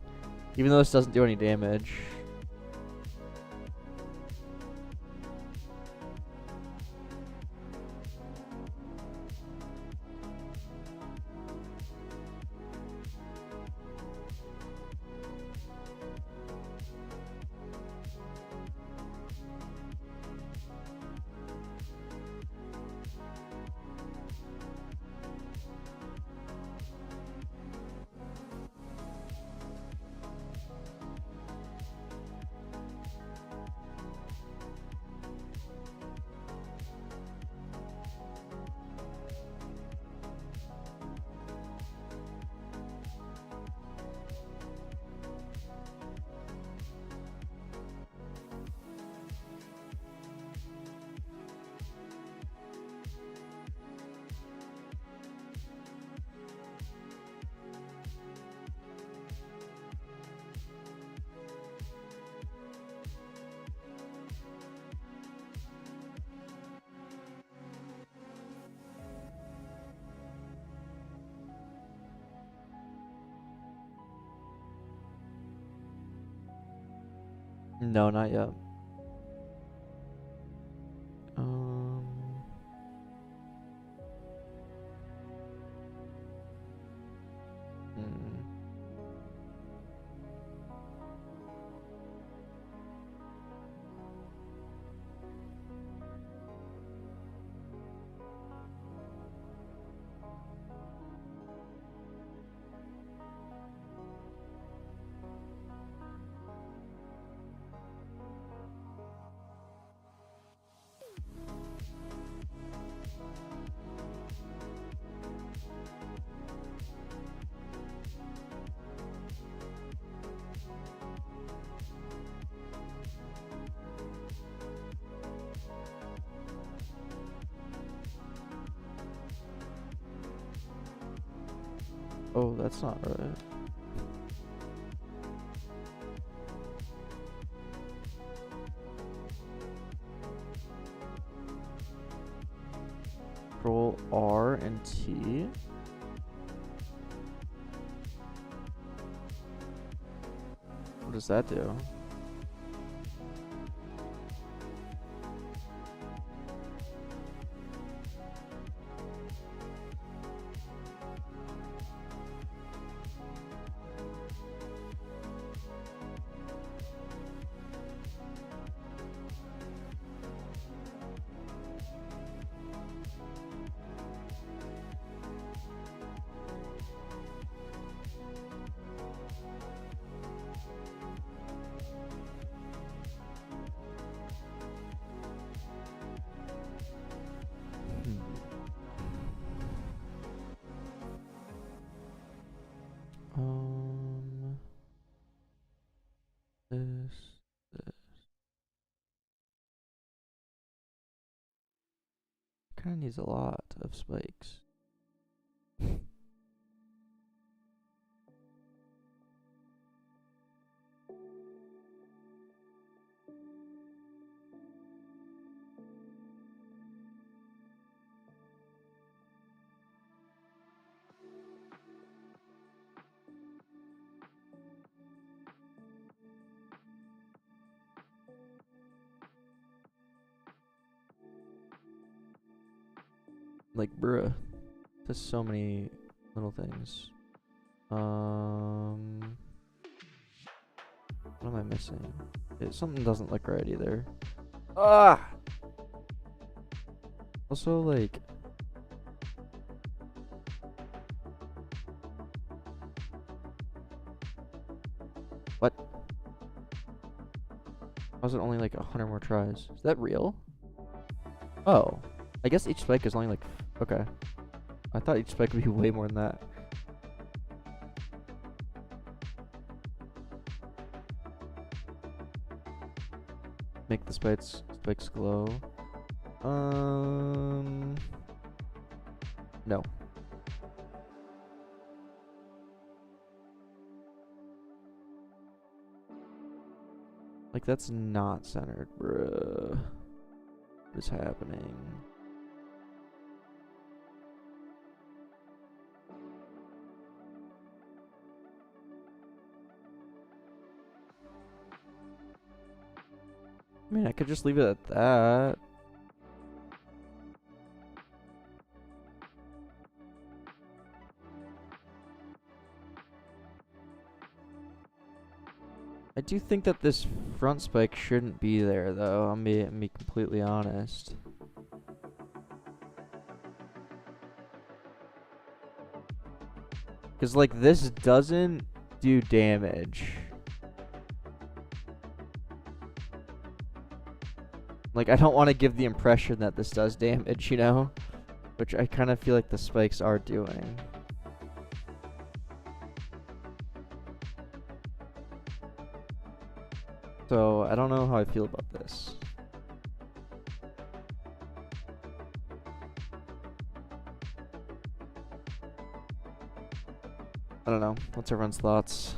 even though this doesn't do any damage. No, not yet. Hmm. Oh, that's not right. Control R and T. What does that do? This kind of needs a lot of spikes. Like, bruh. There's so many little things. What am I missing? Something doesn't look right either. Ah! Also, like... What? Why was it only like 100 more tries? Is that real? Oh. I guess each spike is only like... Okay. I thought each spike would be way more than that. Make the spikes glow. No. Like, that's not centered, bruh. What is happening? I mean, I could just leave it at that. I do think that this front spike shouldn't be there, though. I'm be completely honest. Because, like, this doesn't do damage. Like, I don't want to give the impression that this does damage, you know? Which I kind of feel like the spikes are doing. So, I don't know how I feel about this. I don't know. What's everyone's thoughts?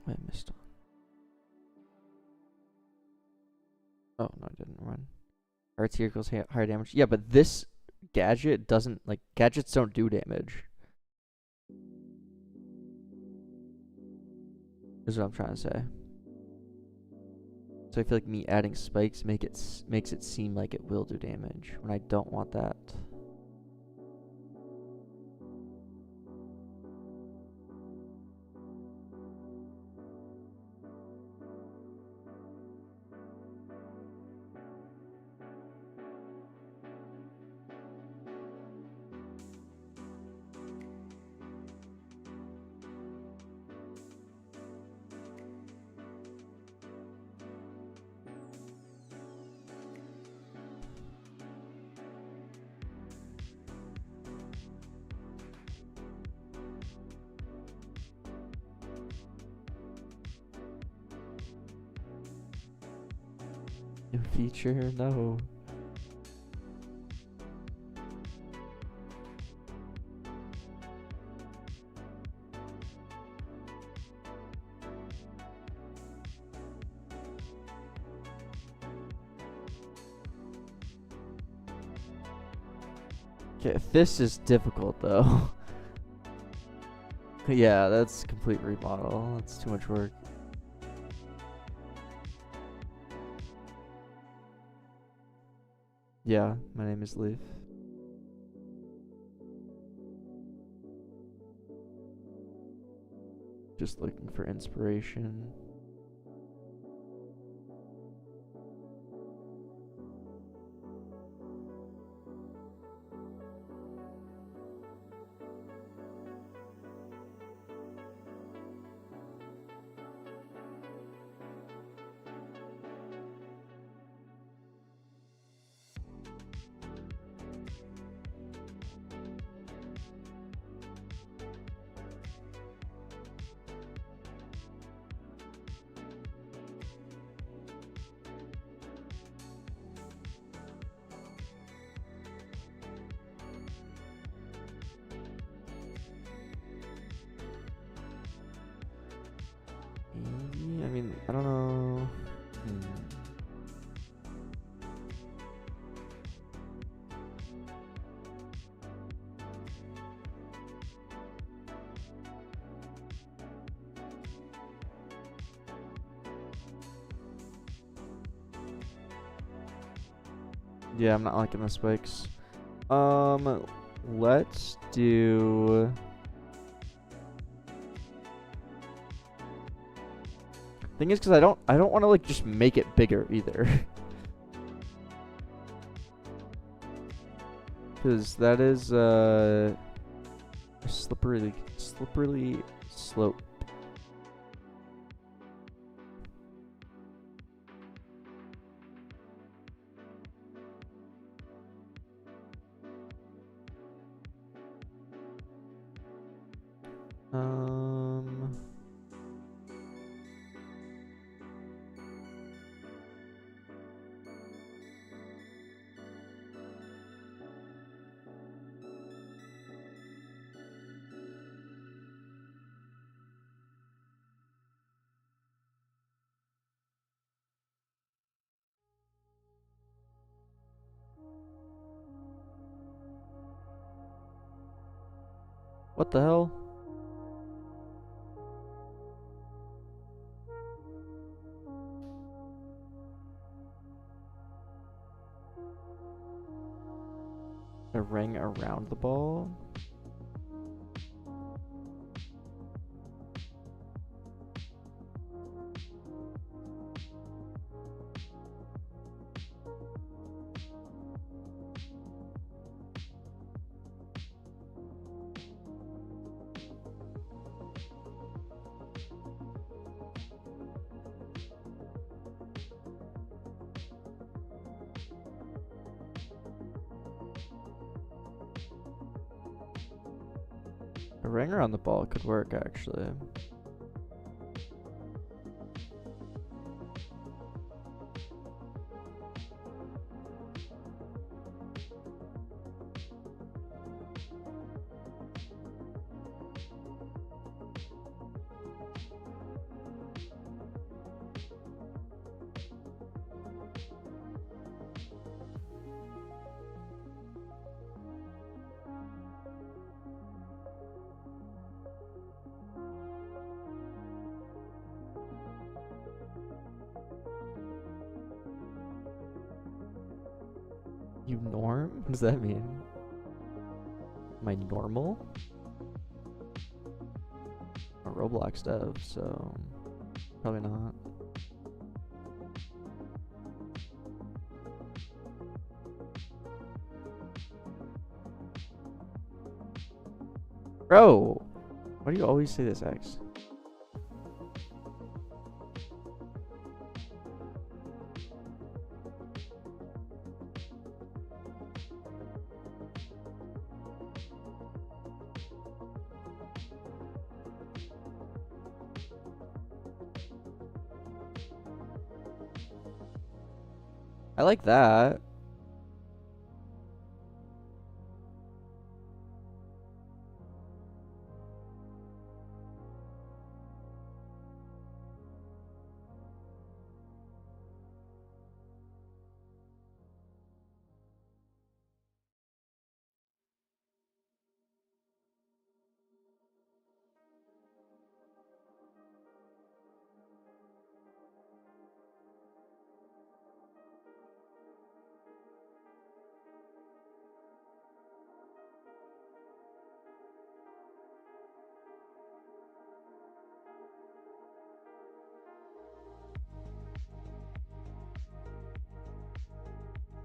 I missed one. Oh, no, I didn't run. RT equals higher damage. Yeah, but this gadget doesn't, like, gadgets don't do damage. Is what I'm trying to say. So I feel like me adding spikes makes it seem like it will do damage when I don't want that. New feature? No. Okay, this is difficult though. Yeah, that's complete remodel. That's too much work. Yeah, my name is Leaf. Just looking for inspiration. I mean, I don't know. Yeah, I'm not liking the spikes. Let's do. Thing is, because I don't want to like just make it bigger either. Because that is a slippery slope. What the hell? A ring around the ball? A ring around the ball could work, actually. You norm? What does that mean? Am I normal? I'm a Roblox dev, so probably not. Bro! Why do you always say this, X? I like that.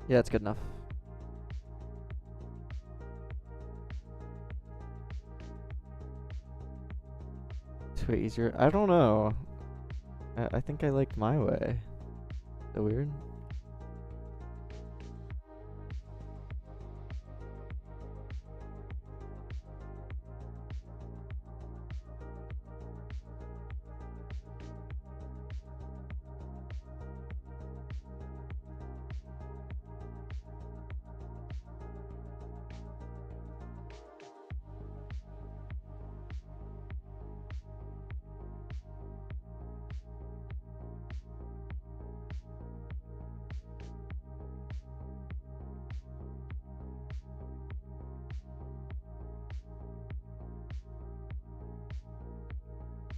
Yeah, it's good enough. It's way easier. I don't know. I think I like my way. Is that weird?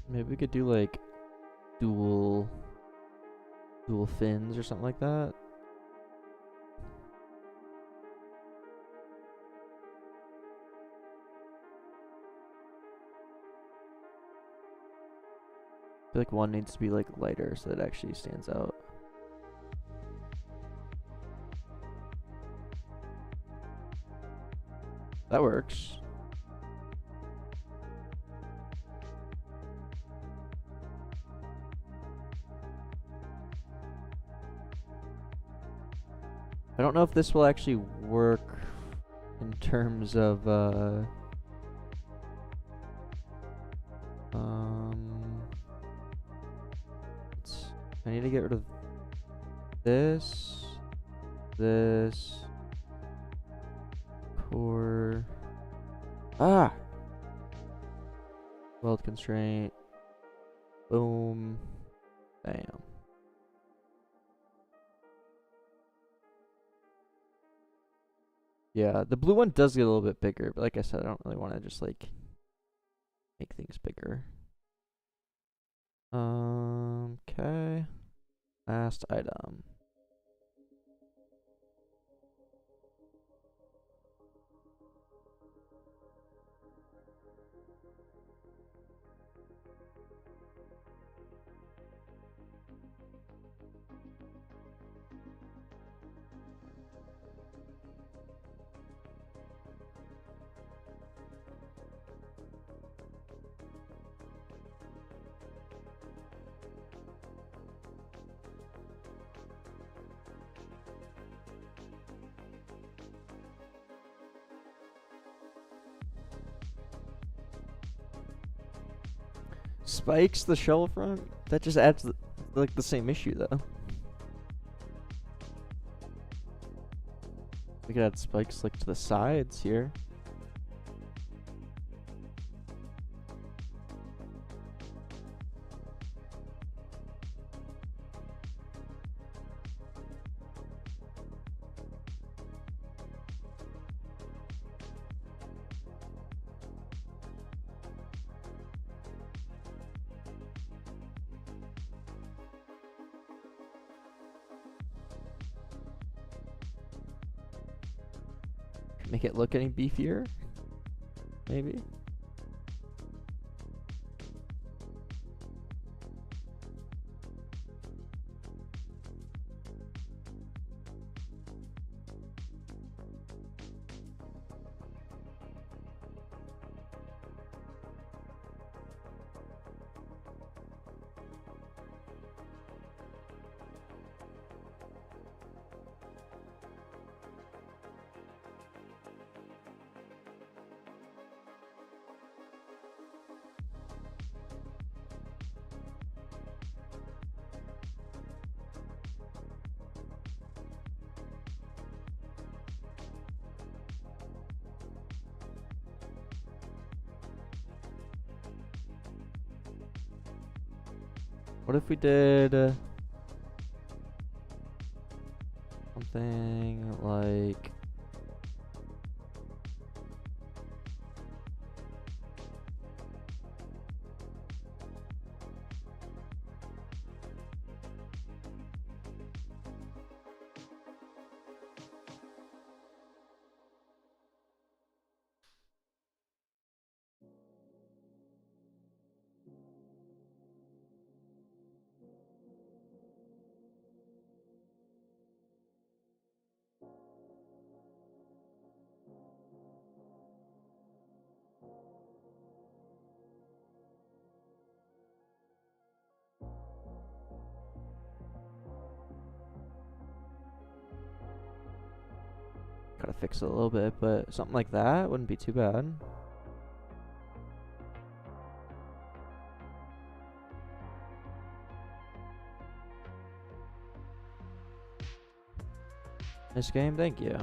Maybe we could do like dual fins or something like that. I feel like one needs to be like lighter so that it actually stands out. That works. I don't know if this will actually work in terms of I need to get rid of this, core, weld constraint, boom, bam. Yeah, the blue one does get a little bit bigger, but like I said, I don't really want to just like make things bigger. Okay. Last item. Spikes the shell front? That just adds like the same issue though. We could add spikes like to the sides here. Make it look any beefier? Maybe? What if we did something like gotta fix it a little bit, but something like that wouldn't be too bad. Nice game, thank you.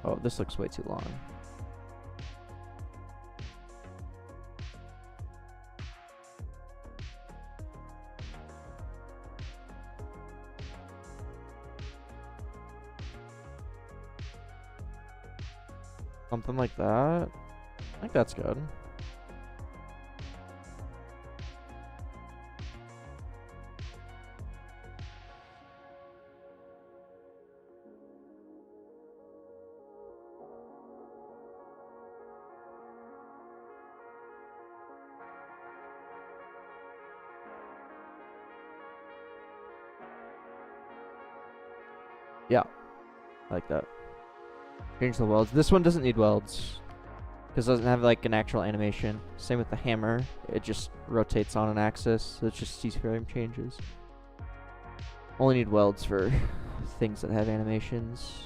Oh, this looks way too long. Something like that. I think that's good. Yeah, I like that. Change the welds. This one doesn't need welds because it doesn't have like an actual animation. Same with the hammer. It just rotates on an axis. So it's just C-frame changes. Only need welds for things that have animations.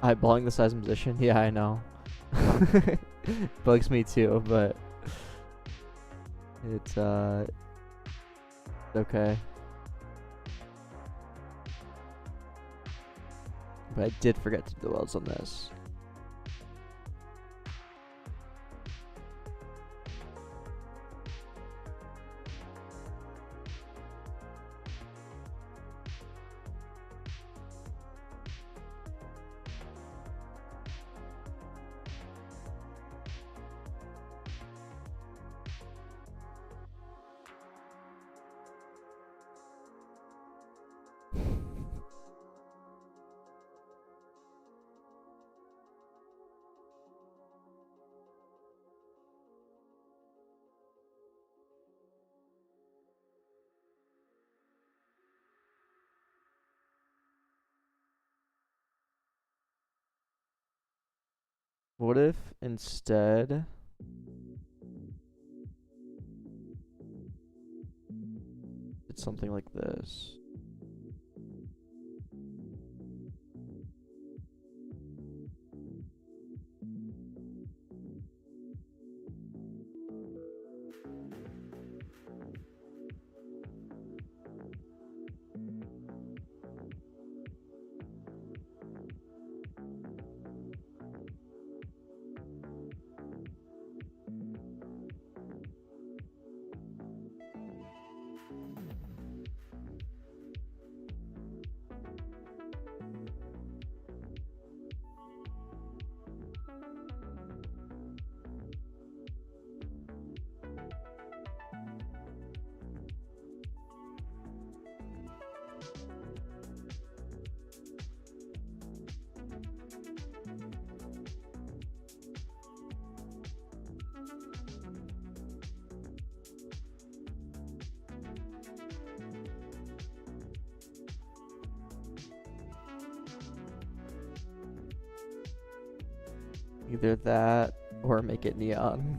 Eyeballing the size and position. Yeah, I know. Bugs me too, but it's okay. But I did forget to do the welds on this. What if instead it's something like this? Either that or make it neon.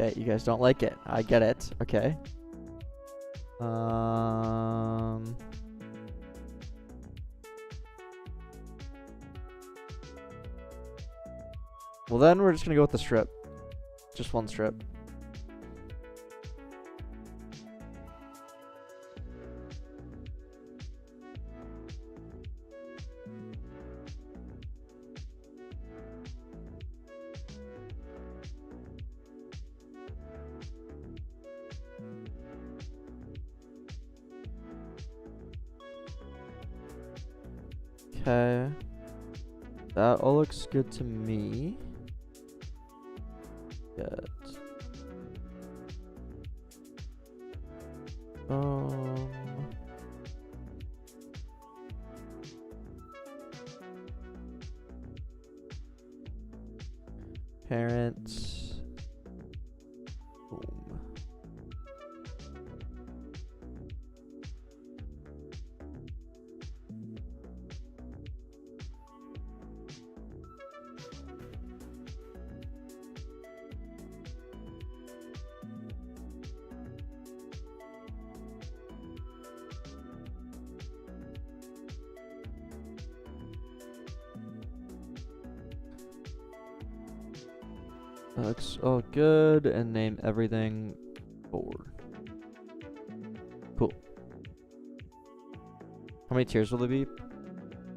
Okay, you guys don't like it. I get it. Okay. Well, then we're just gonna go with the strip. Just one strip. Okay. That all looks good to me. Good. Parents. Boom. That looks all good, and name everything 4. Cool. How many tiers will there be?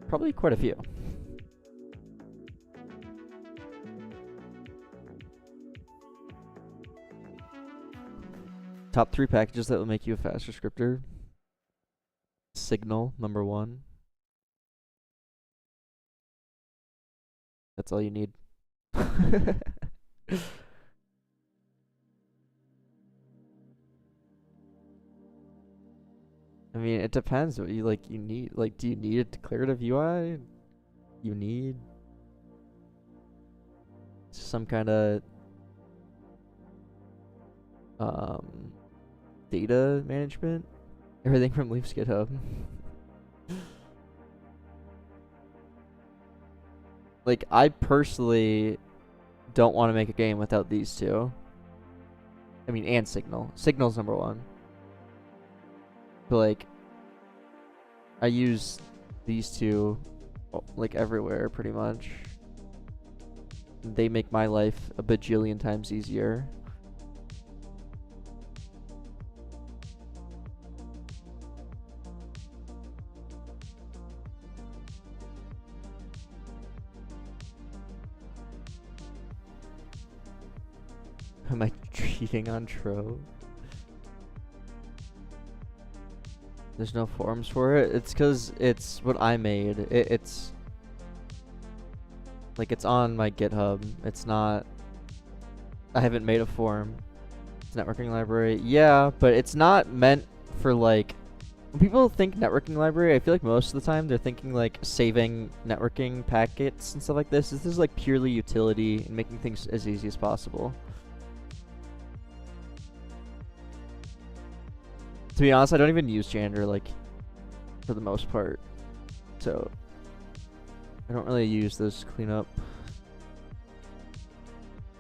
Probably quite a few. Top 3 packages that will make you a faster scripter. Signal, number 1. That's all you need. I mean, it depends what you like. You need, like, do you need a declarative UI? You need some kind of data management. Everything from Leaf's GitHub. Like, I personally don't want to make a game without these two. I mean, and Signal. Signal's number 1. But like, I use these two like everywhere pretty much. They make my life a bajillion times easier. Am I cheating on Trove? There's no forums for it? It's because it's what I made. It's like it's on my GitHub. It's not... I haven't made a forum. It's a networking library. Yeah, but it's not meant for like... When people think networking library, I feel like most of the time they're thinking like saving networking packets and stuff like this. This is like purely utility and making things as easy as possible. To be honest, I don't even use Jander, like, for the most part. So, I don't really use this cleanup.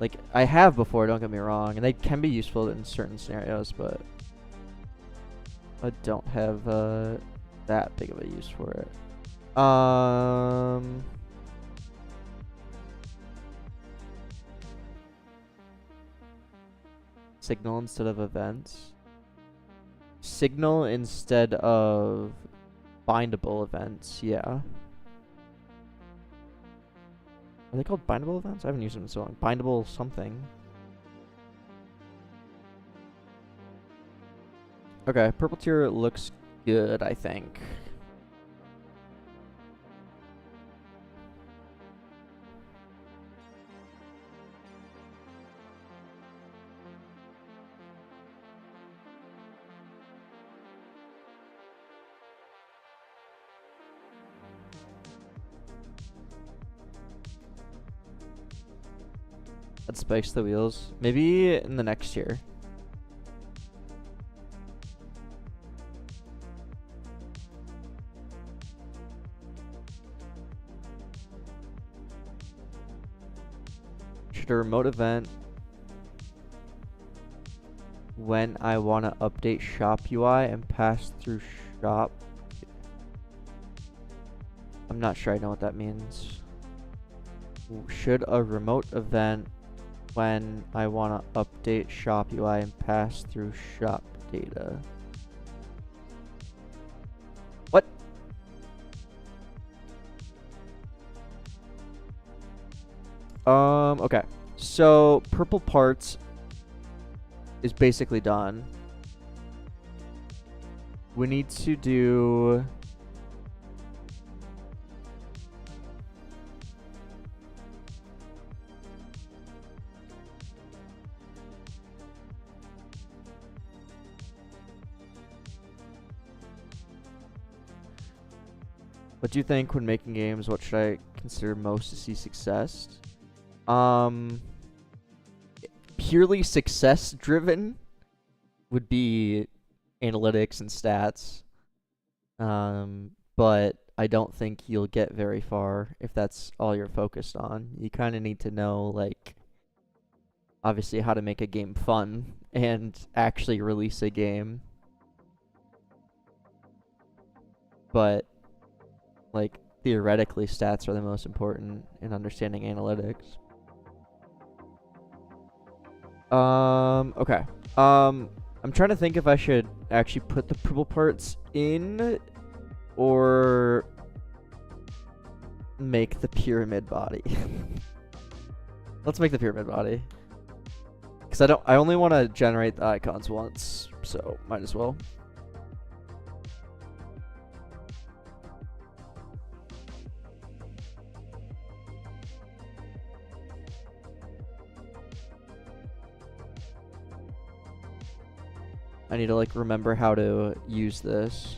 Like, I have before, don't get me wrong, and they can be useful in certain scenarios, but I don't have that big of a use for it. Signal instead of events. Signal instead of bindable events, yeah. Are they called bindable events? I haven't used them in so long. Bindable something. Okay, purple tier looks good, I think. Let's spice the wheels. Maybe in the next year. Should a remote event when I want to update shop UI and pass through shop? I'm not sure I know what that means. Should a remote event when I want to update shop UI and pass through shop data? What? Okay. So purple parts is basically done. We need to do what do you think when making games? What should I consider most to see success? Purely success driven would be analytics and stats. But I don't think you'll get very far if that's all you're focused on. You kind of need to know, like, obviously how to make a game fun and actually release a game. But like, theoretically, stats are the most important in understanding analytics. Okay. I'm trying to think if I should actually put the purple parts in or make the pyramid body. Let's make the pyramid body. Because I only want to generate the icons once, so might as well. I need to like remember how to use this.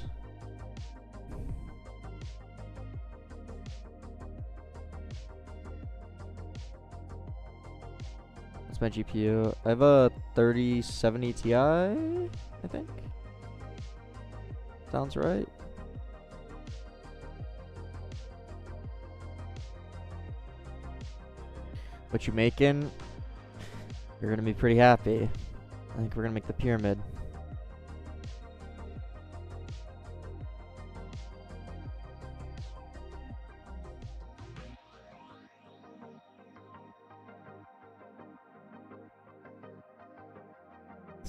That's my GPU. I have a 3070 Ti, I think. Sounds right. What you making? You're gonna be pretty happy. I think we're gonna make the pyramid.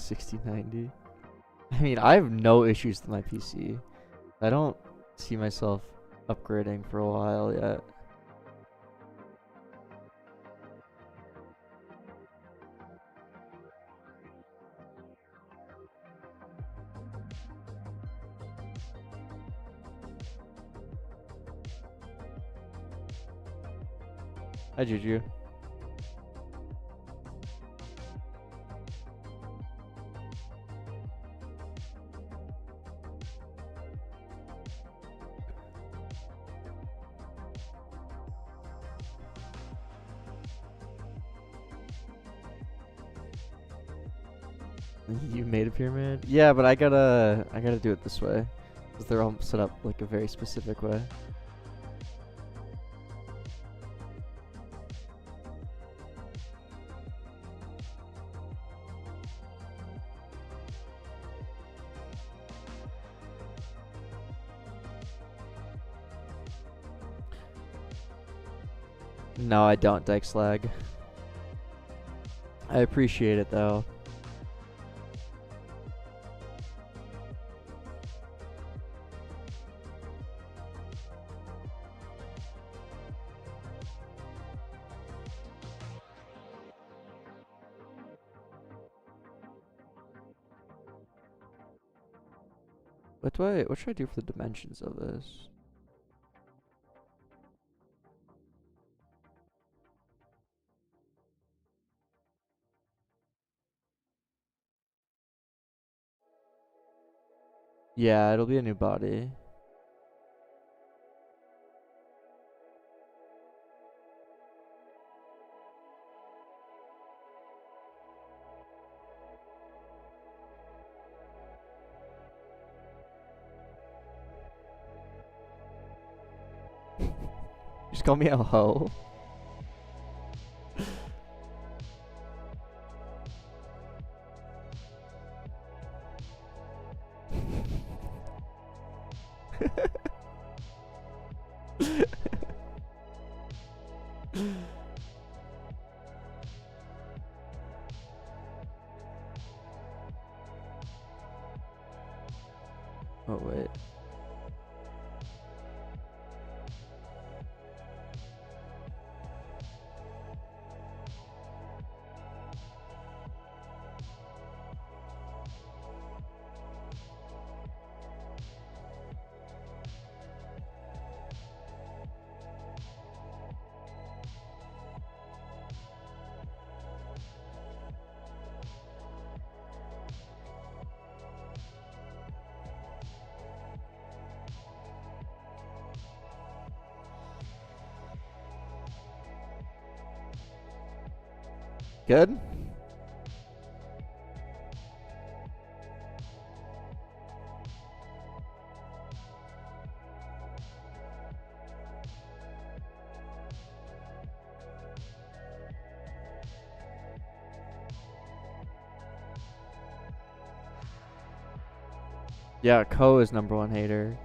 6090. I mean, I have no issues with my PC. I don't see myself upgrading for a while yet. Hi, Juju. You made a pyramid? Yeah, but I gotta do it this way, because they're all set up like a very specific way. No, I don't, Dyke Slag. I appreciate it though. What should I do for the dimensions of this? Yeah, it'll be a new body. Just call me a hoe. Oh wait. Good? Yeah, Ko is #1 hater.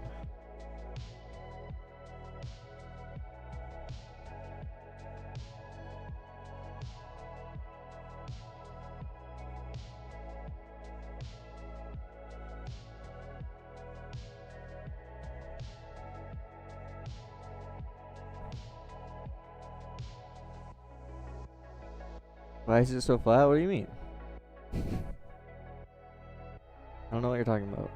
Why is it so flat? What do you mean? I don't know what you're talking about.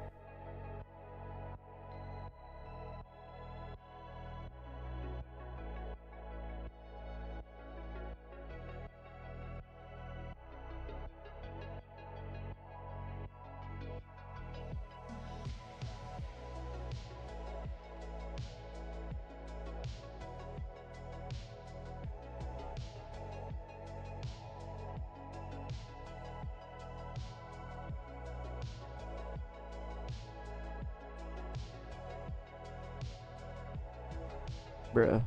Bruh.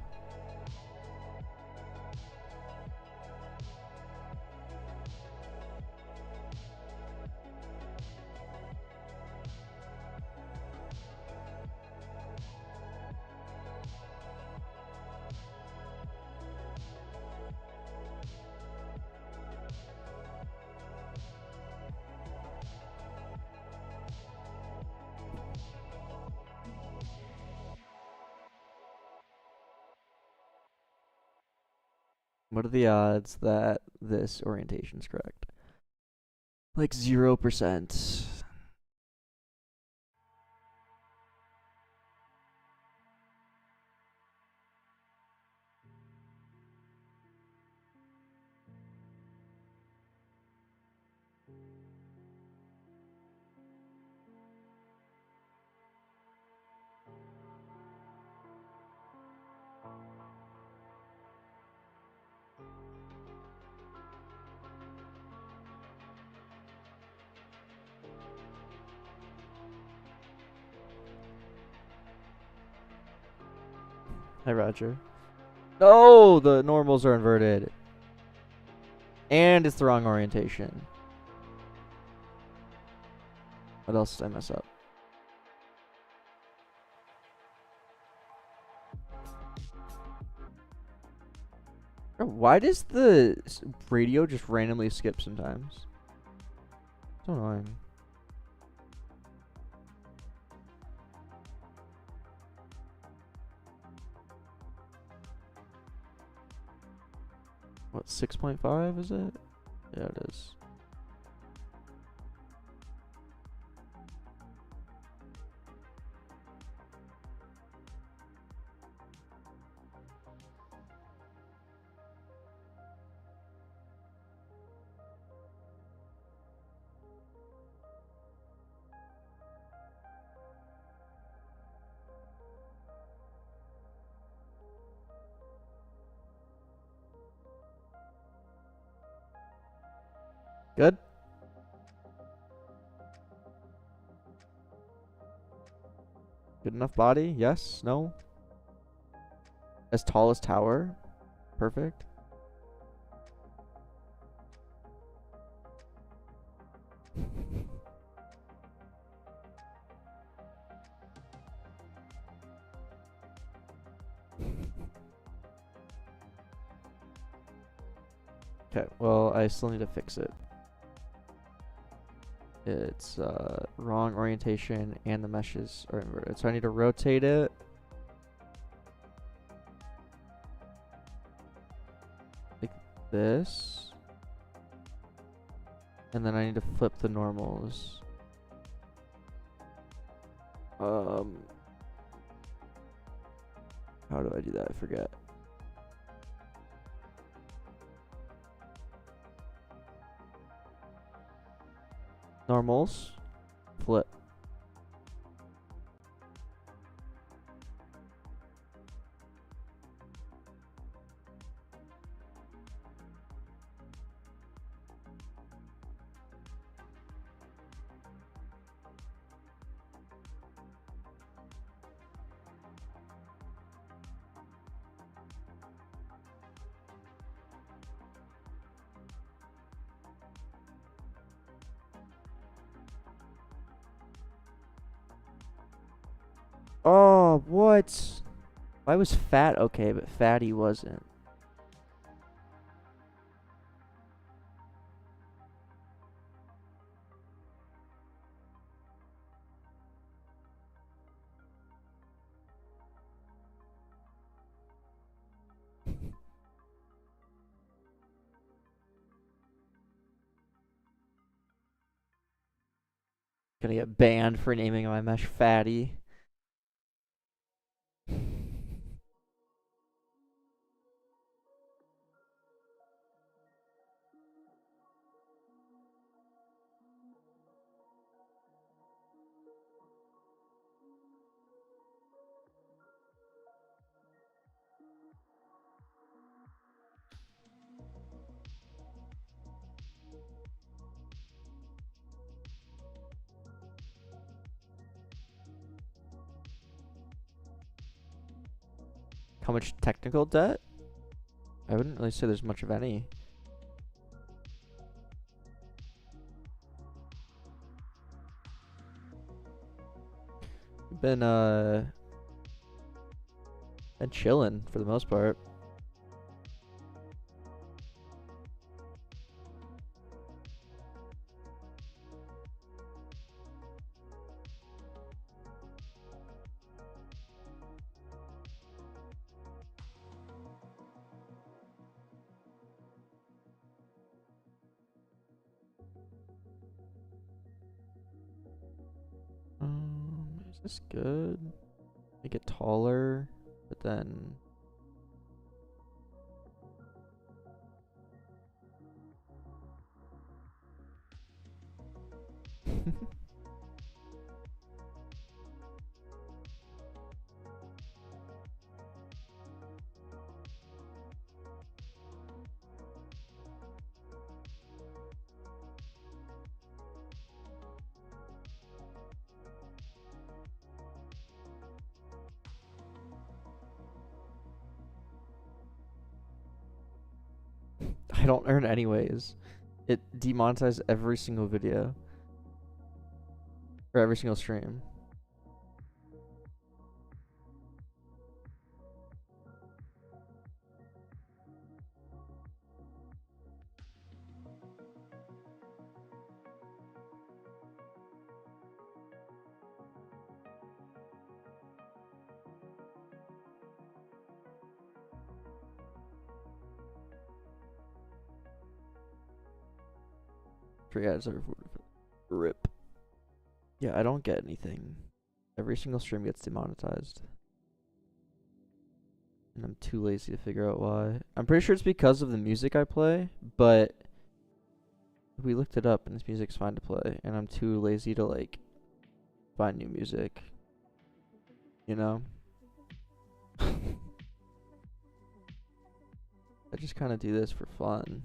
What are the odds that this orientation is correct? Like 0%. Hi, Roger. No, the normals are inverted. And it's the wrong orientation. What else did I mess up? Bro, why does the radio just randomly skip sometimes? So annoying. What, 6.5 is it? Yeah, it is. Good? Good enough body? Yes? No? As tall as tower? Perfect. Okay, well, I still need to fix it. It's wrong orientation and the meshes are inverted. So I need to rotate it. Like this. And then I need to flip the normals. How do I do that? I forget. Normals. Flip. Oh, what? Why was fat okay, but fatty wasn't? Gonna get banned for naming my mesh fatty. How much technical debt? I wouldn't really say there's much of any. Been chilling for the most part. Is this good? Make it taller, but then I don't earn anyways. It demonetized every single video. Or every single stream. Free ads are rip. Yeah, I don't get anything. Every single stream gets demonetized. And I'm too lazy to figure out why. I'm pretty sure it's because of the music I play, but we looked it up and this music's fine to play, and I'm too lazy to like find new music. You know? I just kind of do this for fun.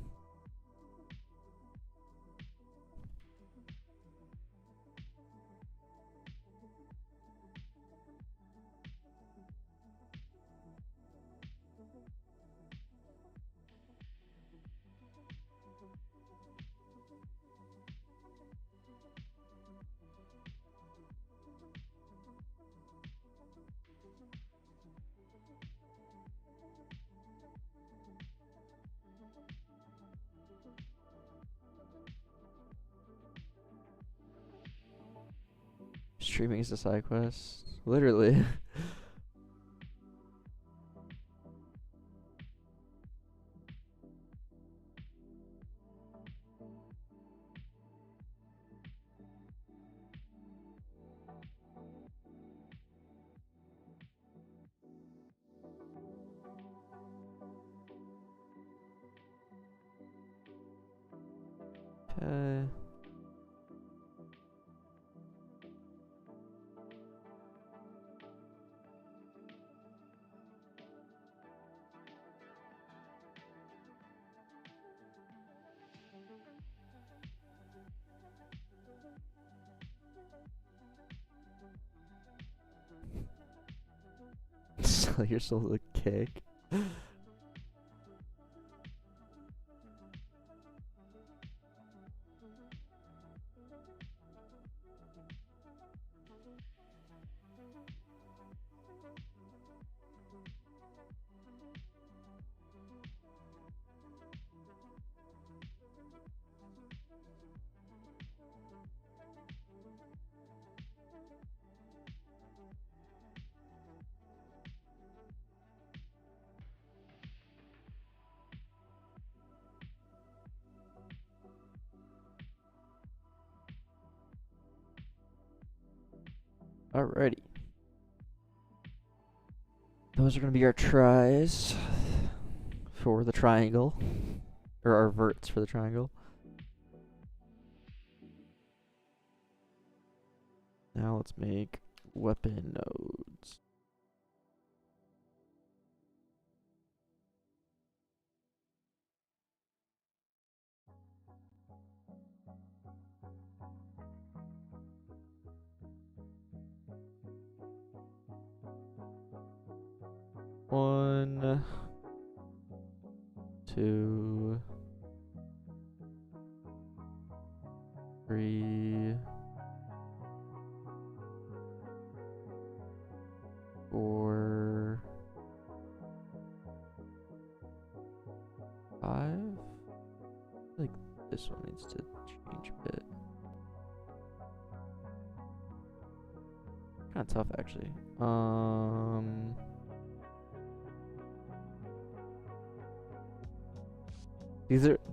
Streaming is a side quest. Literally. Okay. Sell your soul to a cake. Alrighty. Those are going to be our tries for the triangle. Or our verts for the triangle. Now let's make weapon nodes. One, two, three, four, five. I feel like this one needs to change a bit. Kind of tough, actually.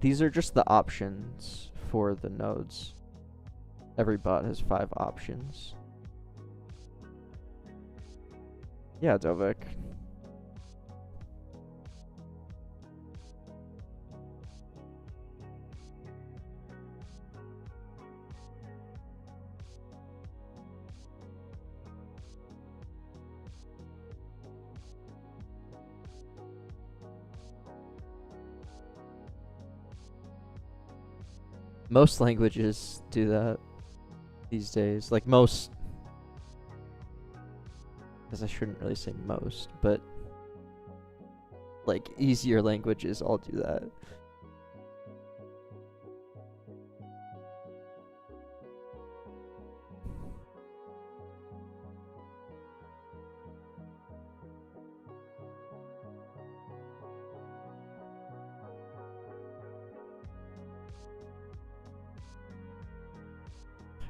These are just the options for the nodes. Every bot has 5 options. Yeah, Dovik. Most languages do that these days. Like most, because I shouldn't really say most, but like easier languages all do that.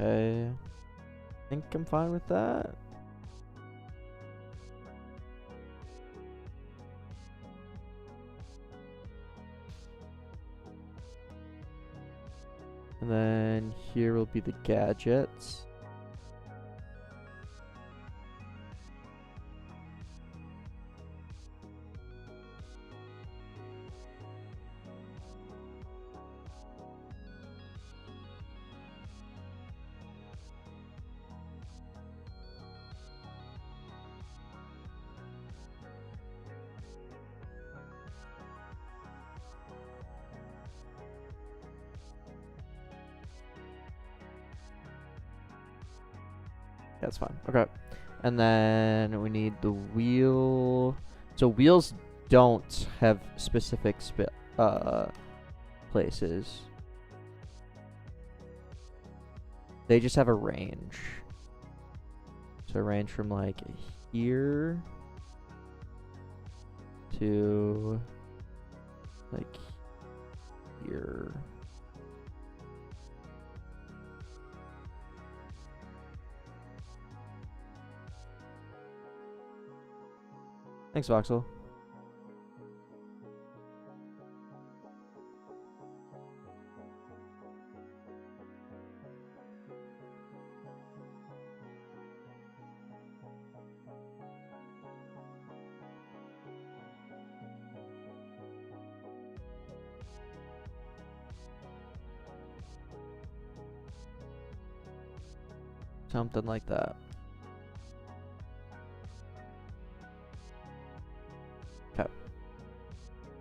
Okay, I think I'm fine with that. And then here will be the gadgets. That's fine. Okay. And then we need the wheel. So wheels don't have specific places. They just have a range. So a range from like here to like here. Thanks, Voxel. Something like that. Okay.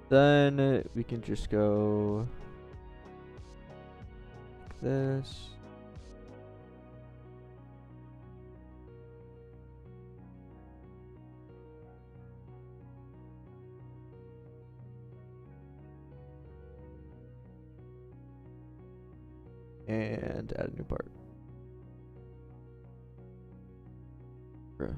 Then we can just go like this. And add a new part. Bruh.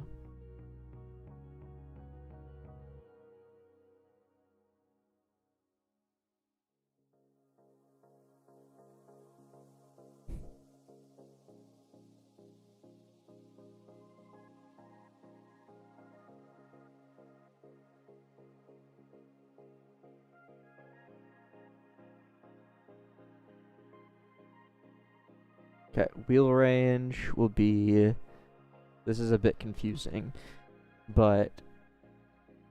Okay, wheel range will be, this is a bit confusing, but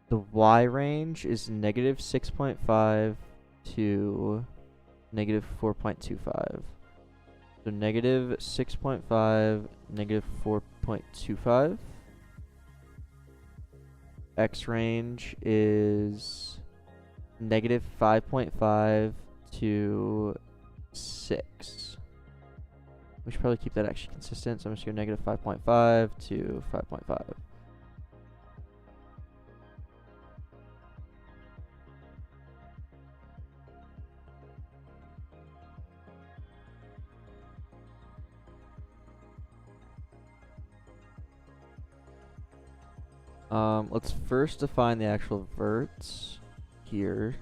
the Y range is -6.5 to -4.25. So -6.5, -4.25. X range is -5.5 to 6. We should probably keep that actually consistent, so I'm just going to go -5.5 to 5.5. Let's first define the actual verts here.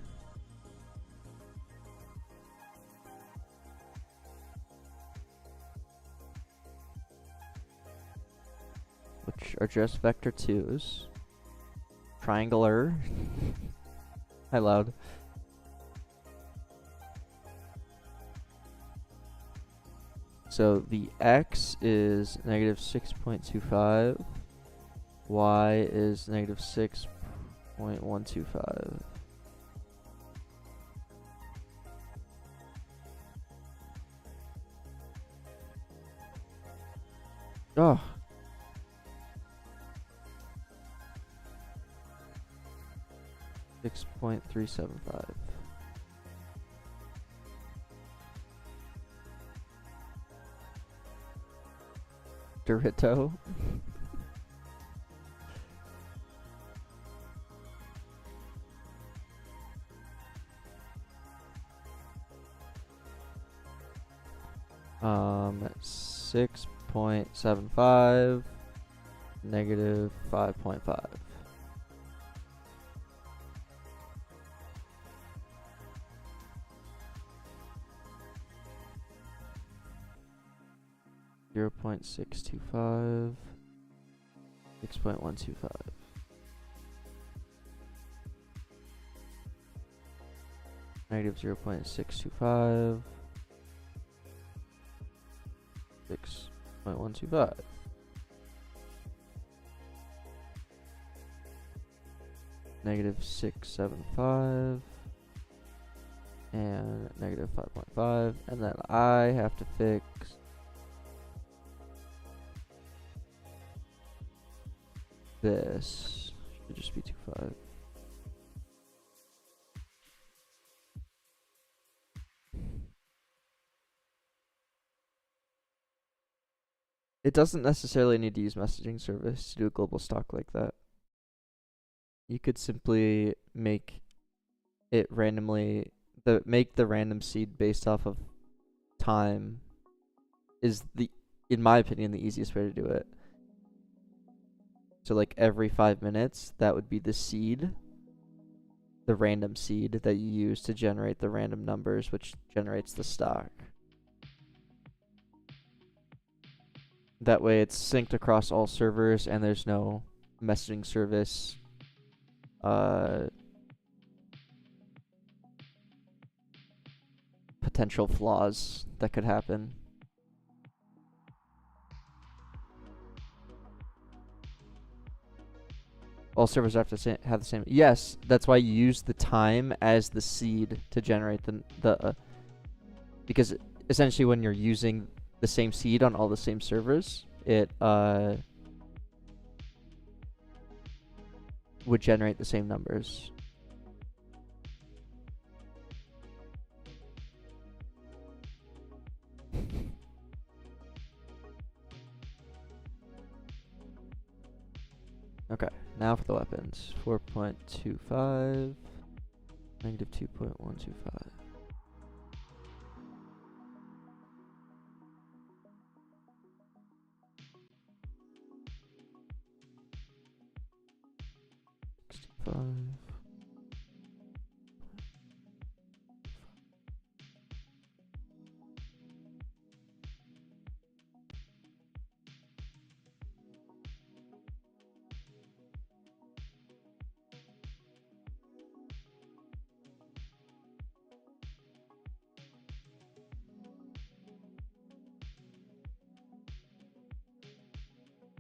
Which are just vector 2s. Triangular. Hi, loud. So the x is -6.25. y is negative 6.125. Oh. $6.375. Dorito. Um, 6.75 negative 5.5. $0.625, 6.125. Negative 0.625, 6.125. Negative 675 and negative 5.5, and then I have to fix this. Should just be 2.5. It doesn't necessarily need to use messaging service to do a global stock like that. You could simply make it randomly, make the random seed based off of time is in my opinion, the easiest way to do it. So like every 5 minutes, that would be the seed, the random seed that you use to generate the random numbers, which generates the stock. That way it's synced across all servers and there's no messaging service potential flaws that could happen. All servers have to have the same. Yes, that's why you use the time as the seed to generate the because essentially when you're using the same seed on all the same servers, it would generate the same numbers. Okay, now for the weapons. 4.25, negative 2.125.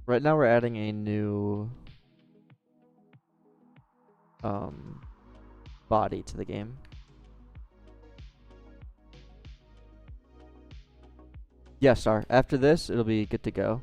Right now we're adding a new body to the game. Yeah, Star. After this, it'll be good to go.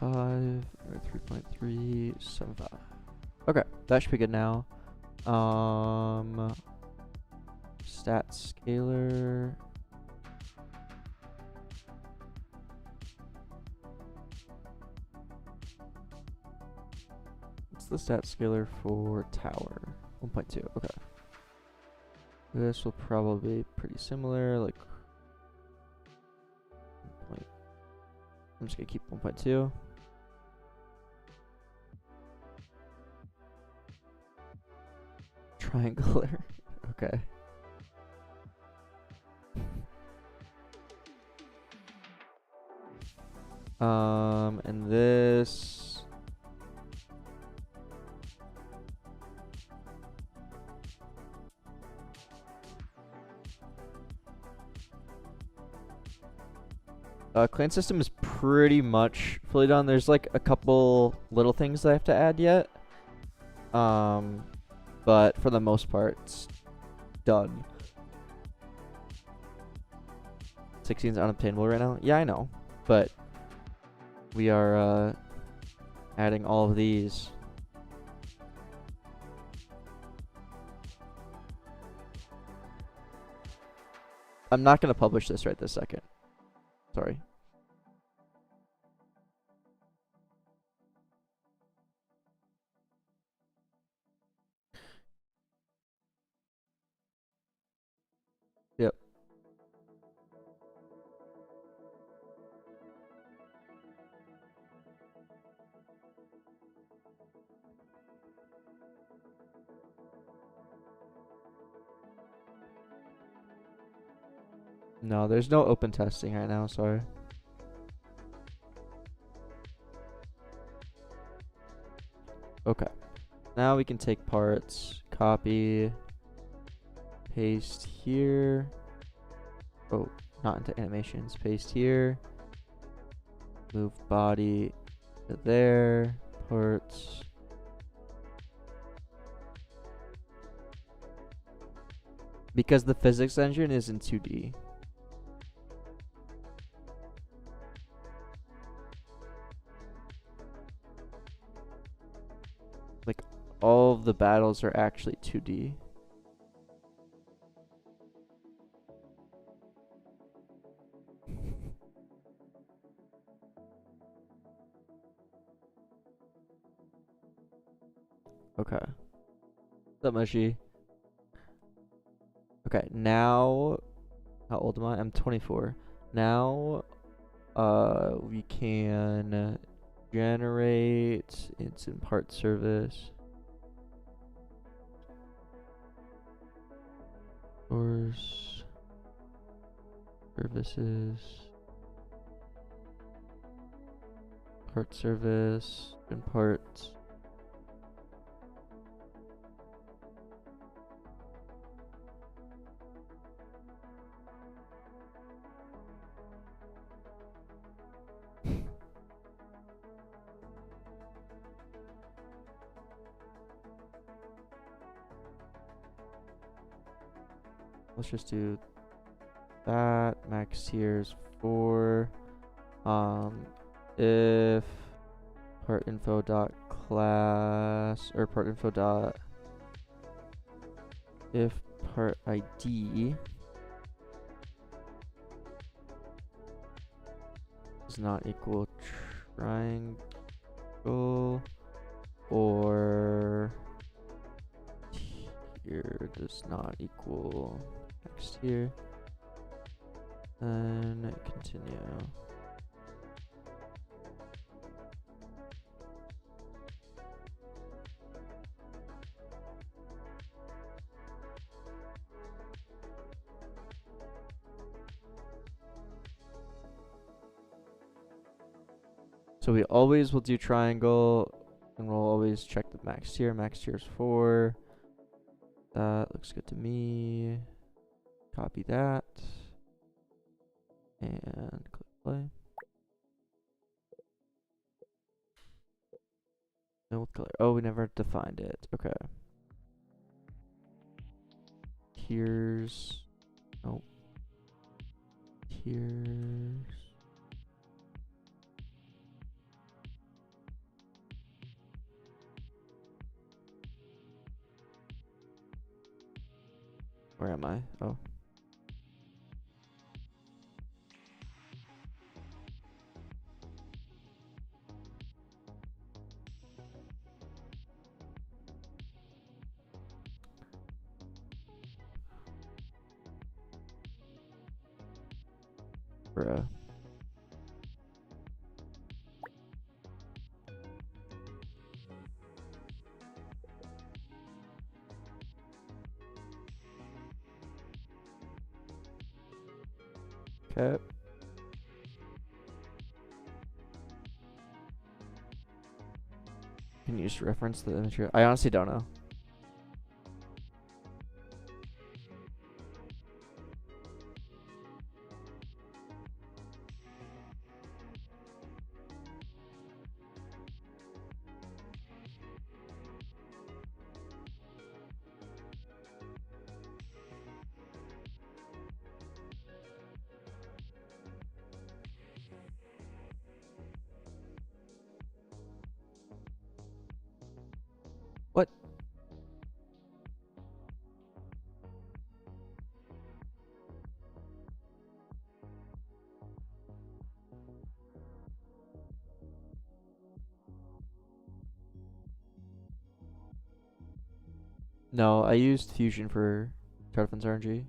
3.5 or 3.375. Okay, that should be good now. Stat scalar. What's the stat scalar for tower? 1.2. Okay. This will probably be pretty similar. Like, I'm just gonna keep 1.2. Triangular. Okay. And this. Clan system is pretty much fully done. There's like a couple little things that I have to add yet. But for the most part, it's done. 16 is unobtainable right now. Yeah, I know, but we are adding all of these. I'm not gonna publish this right this second. Sorry. Yep. No, there's no open testing right now, sorry. Okay. Now we can take parts, copy, paste here. Oh, not into animations. Paste here. Move body to there. Parts. Because the physics engine is in 2D. Like, all of the battles are actually 2D. Okay. What's up, Mushy? Okay, now, how old am I? I'm 24. Now, we can generate, it's in part service. Source, services, part service, and parts. Let's just do that. Max tiers 4. If part info dot class or part info dot if part ID is not equal triangle or tier does not equal next tier, then continue. So we always will do triangle, and we'll always check the max tier. Max tier is 4. That looks good to me. Copy that. And click play. No with color. Oh, we never defined it. Okay. Tiers. Nope. Tiers. Where am I? Oh. Bruh. Okay. Can you just reference the image here? I honestly don't know. What? No, I used Fusion for Tarleton's RNG.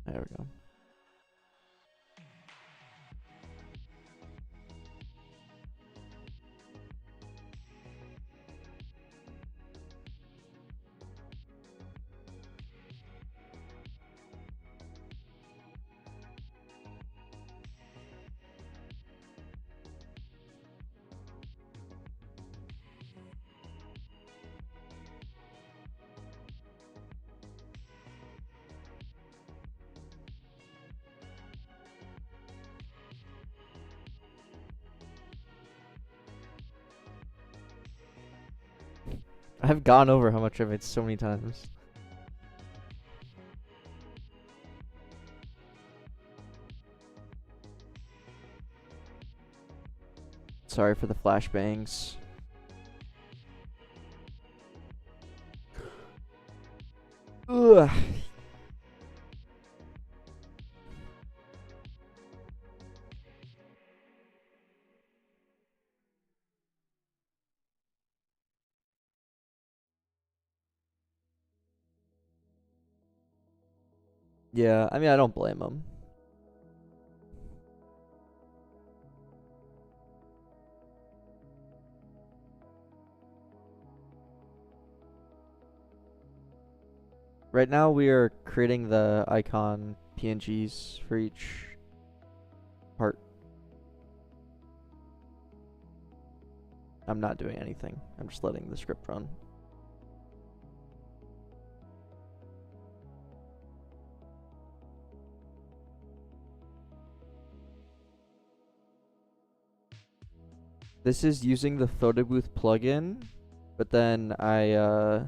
There we go. I've gone over how much of it so many times. Sorry for the flashbangs. Ugh. Yeah, I mean, I don't blame him. Right now we are creating the icon PNGs for each part. I'm not doing anything. I'm just letting the script run. This is using the photo booth plugin, but then I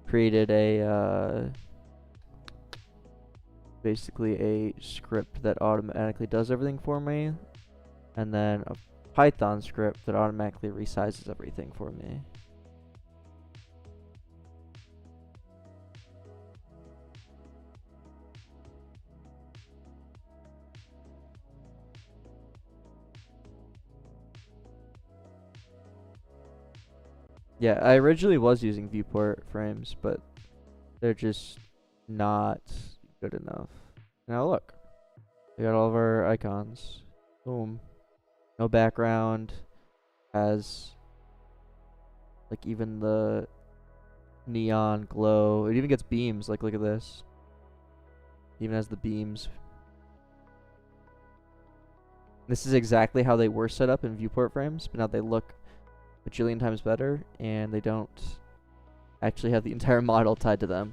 created a basically a script that automatically does everything for me, and then a Python script that automatically resizes everything for me. Yeah, I originally was using viewport frames, but they're just not good enough. Now look, we got all of our icons. Boom. No background. Has like even the neon glow. It even gets beams. Like look at this. Even has the beams. This is exactly how they were set up in viewport frames, but now they look a bajillion times better, and they don't actually have the entire model tied to them.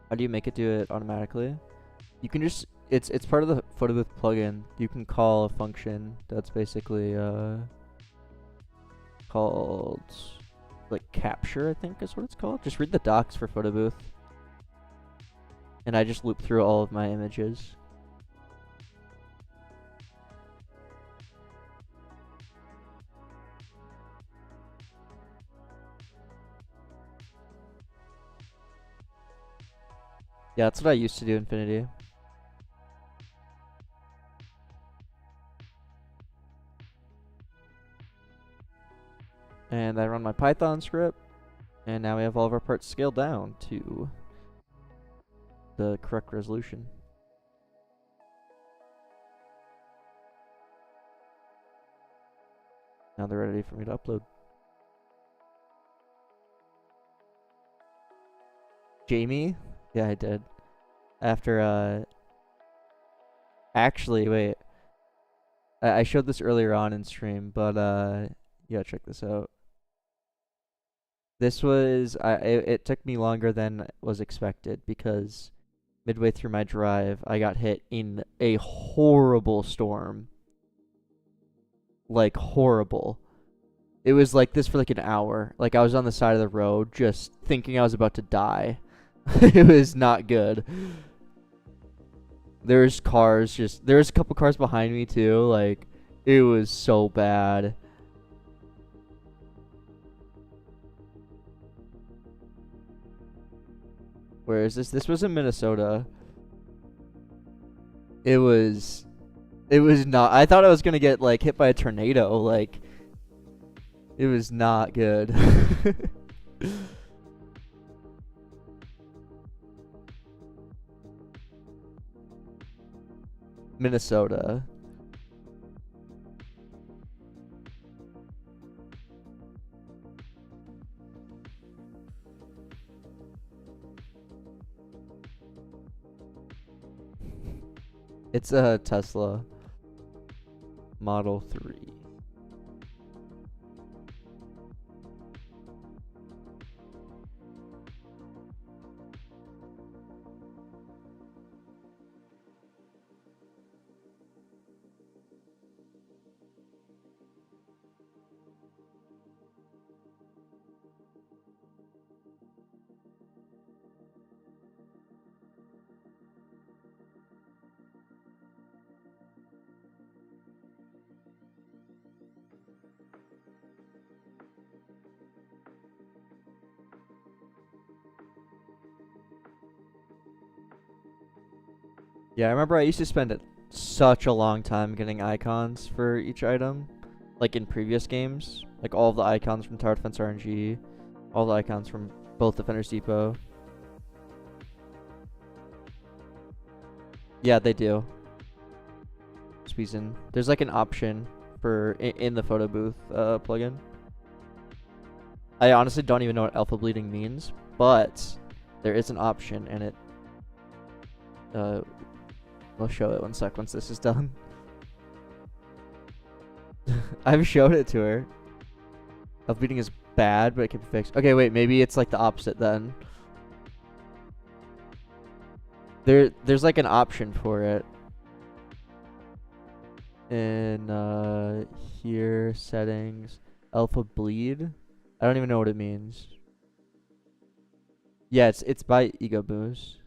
How do you make it do it automatically? You can just it's part of the photo booth plugin. You can call a function that's basically called like capture, I think is what it's called. Just read the docs for photo booth. And I just loop through all of my images. Yeah, that's what I used to do in Infinity. And I run my Python script, and now we have all of our parts scaled down to the correct resolution. Now they're ready for me to upload. Jamie? Yeah, I did. After, actually, wait. I showed this earlier on in stream, but, yeah, check this out. This was, it took me longer than was expected because midway through my drive, I got hit in a horrible storm. Like, horrible. It was like this for like an hour. Like, I was on the side of the road just thinking I was about to die. It was not good. There's cars just, there's a couple cars behind me too. Like, it was so bad. Where is this? This was in Minnesota. It was not, I thought I was gonna get like hit by a tornado. Like, it was not good. Minnesota. It's a Tesla Model 3. Yeah, I remember I used to spend such a long time getting icons for each item. Like in previous games. Like all of the icons from Tower Defense RNG. All the icons from both Defender's Depot. Yeah, they do. Squeeze in. There's like an option for in the photo booth plugin. I honestly don't even know what alpha bleeding means, but there is an option, and it I'll show it one sec once this is done. I've showed it to her. Alpha bleeding is bad, but it can be fixed. Okay, wait, maybe it's like the opposite then. There's like an option for it. In here, settings, alpha bleed. I don't even know what it means. Yeah, it's by Ego Boost.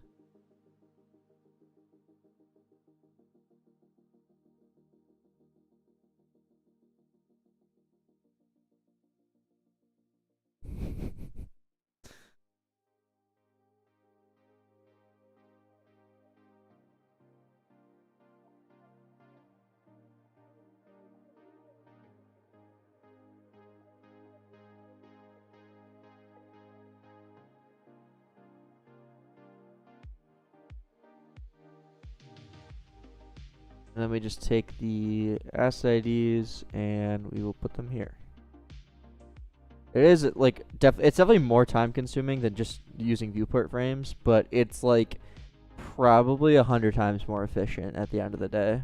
And then we just take the asset IDs and we will put them here. It is like it's definitely more time consuming than just using viewport frames, but it's like probably 100 times more efficient at the end of the day.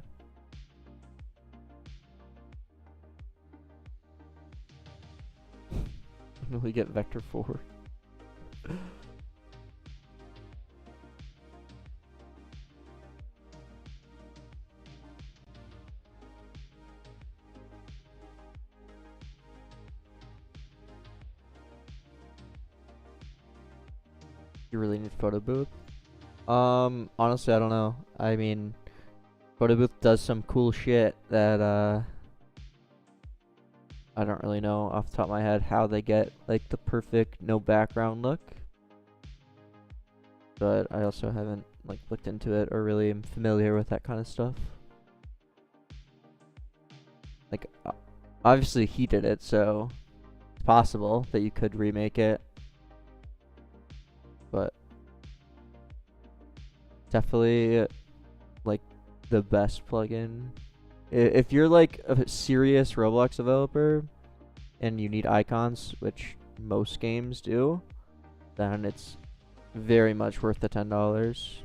We get vector 4. You really need photo booth? Honestly, I don't know. I mean, photo booth does some cool shit that I don't really know off the top of my head how they get like the perfect no background look. But I also haven't like looked into it or really am familiar with that kind of stuff. Like, obviously he did it, so it's possible that you could remake it. But definitely like the best plugin. If you're like a serious Roblox developer and you need icons, which most games do, then it's very much worth the $10.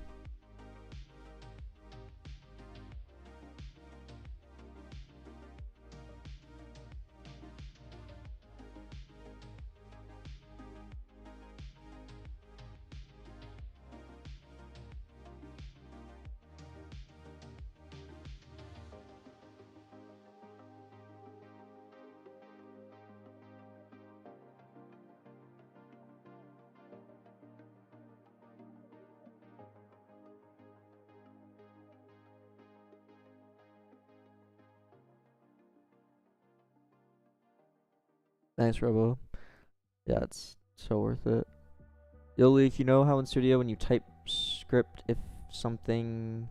Thanks, Robo. Yeah, it's so worth it. Leaf, you know how in Studio when you type script if something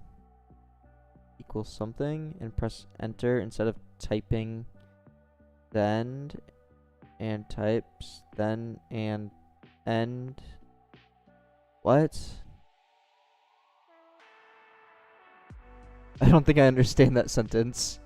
equals something and press enter instead of typing then and types then and end? What? I don't think I understand that sentence.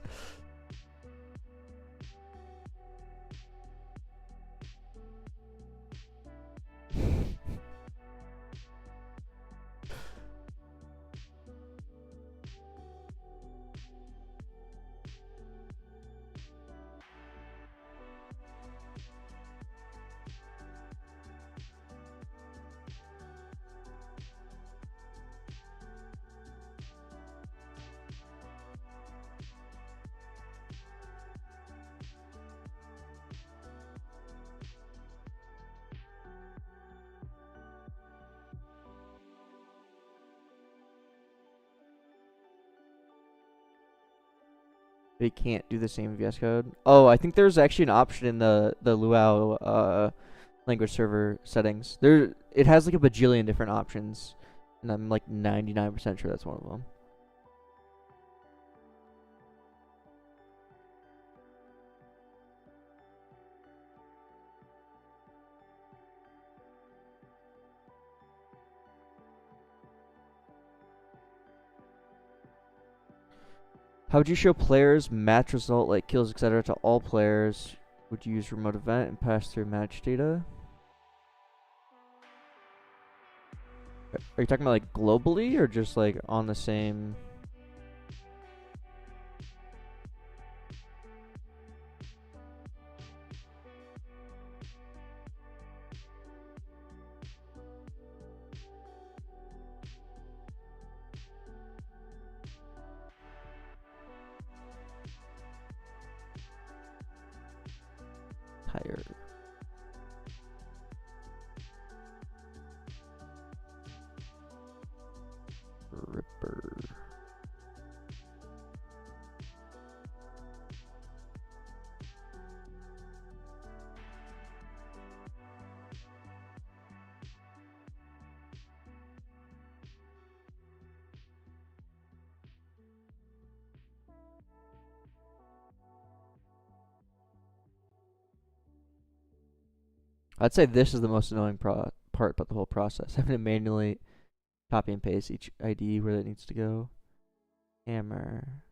They can't do the same VS Code. Oh, I think there's actually an option in the Lua language server settings. It has like a bajillion different options, and I'm like 99% sure that's one of them. How would you show players match result like kills, etc. to all players? Would you use remote event and pass through match data? Are you talking about like globally or just like on the same? Tire. Ripper. I'd say this is the most annoying part about the whole process. Having to manually copy and paste each ID where it needs to go. Hammer.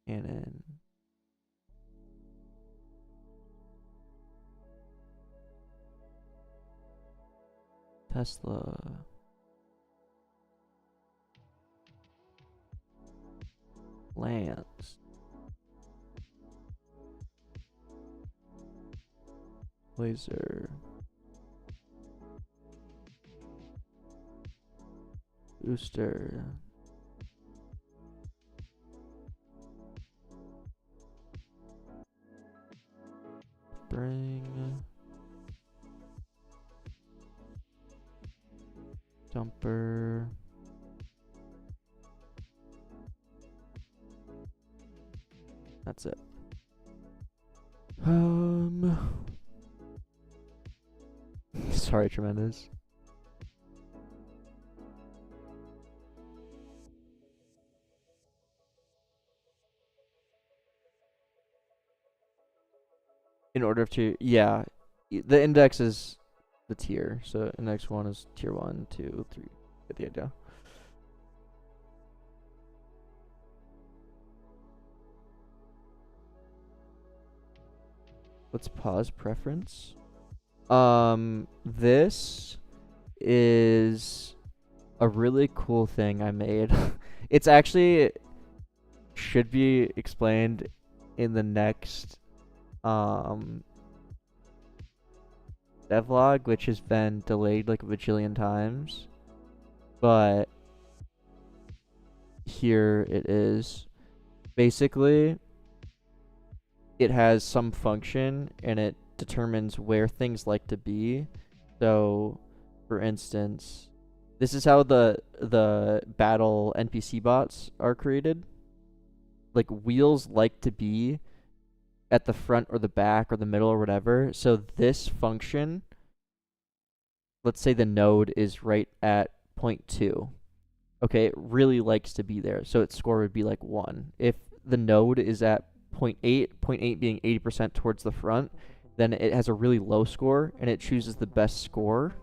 Cannon. Tesla. Lance. Laser. Booster. string. Dumper. That's it. Sorry, Tremendous. In order to, yeah, the index is the tier. So index 1 is tier 1, 2, 3. Get the idea. Let's pause preference. This is a really cool thing I made. It's actually should be explained in the next devlog, which has been delayed like a bajillion times. But here it is. Basically, it has some function and it determines where things like to be. So, for instance, this is how the battle NPC bots are created. Like, wheels like to be at the front or the back or the middle or whatever. So this function, let's say the node is right at 0.2. Okay, it really likes to be there. So its score would be like 1. If the node is at 0.8, 0.8 being 80% towards the front, then it has a really low score, and it chooses the best score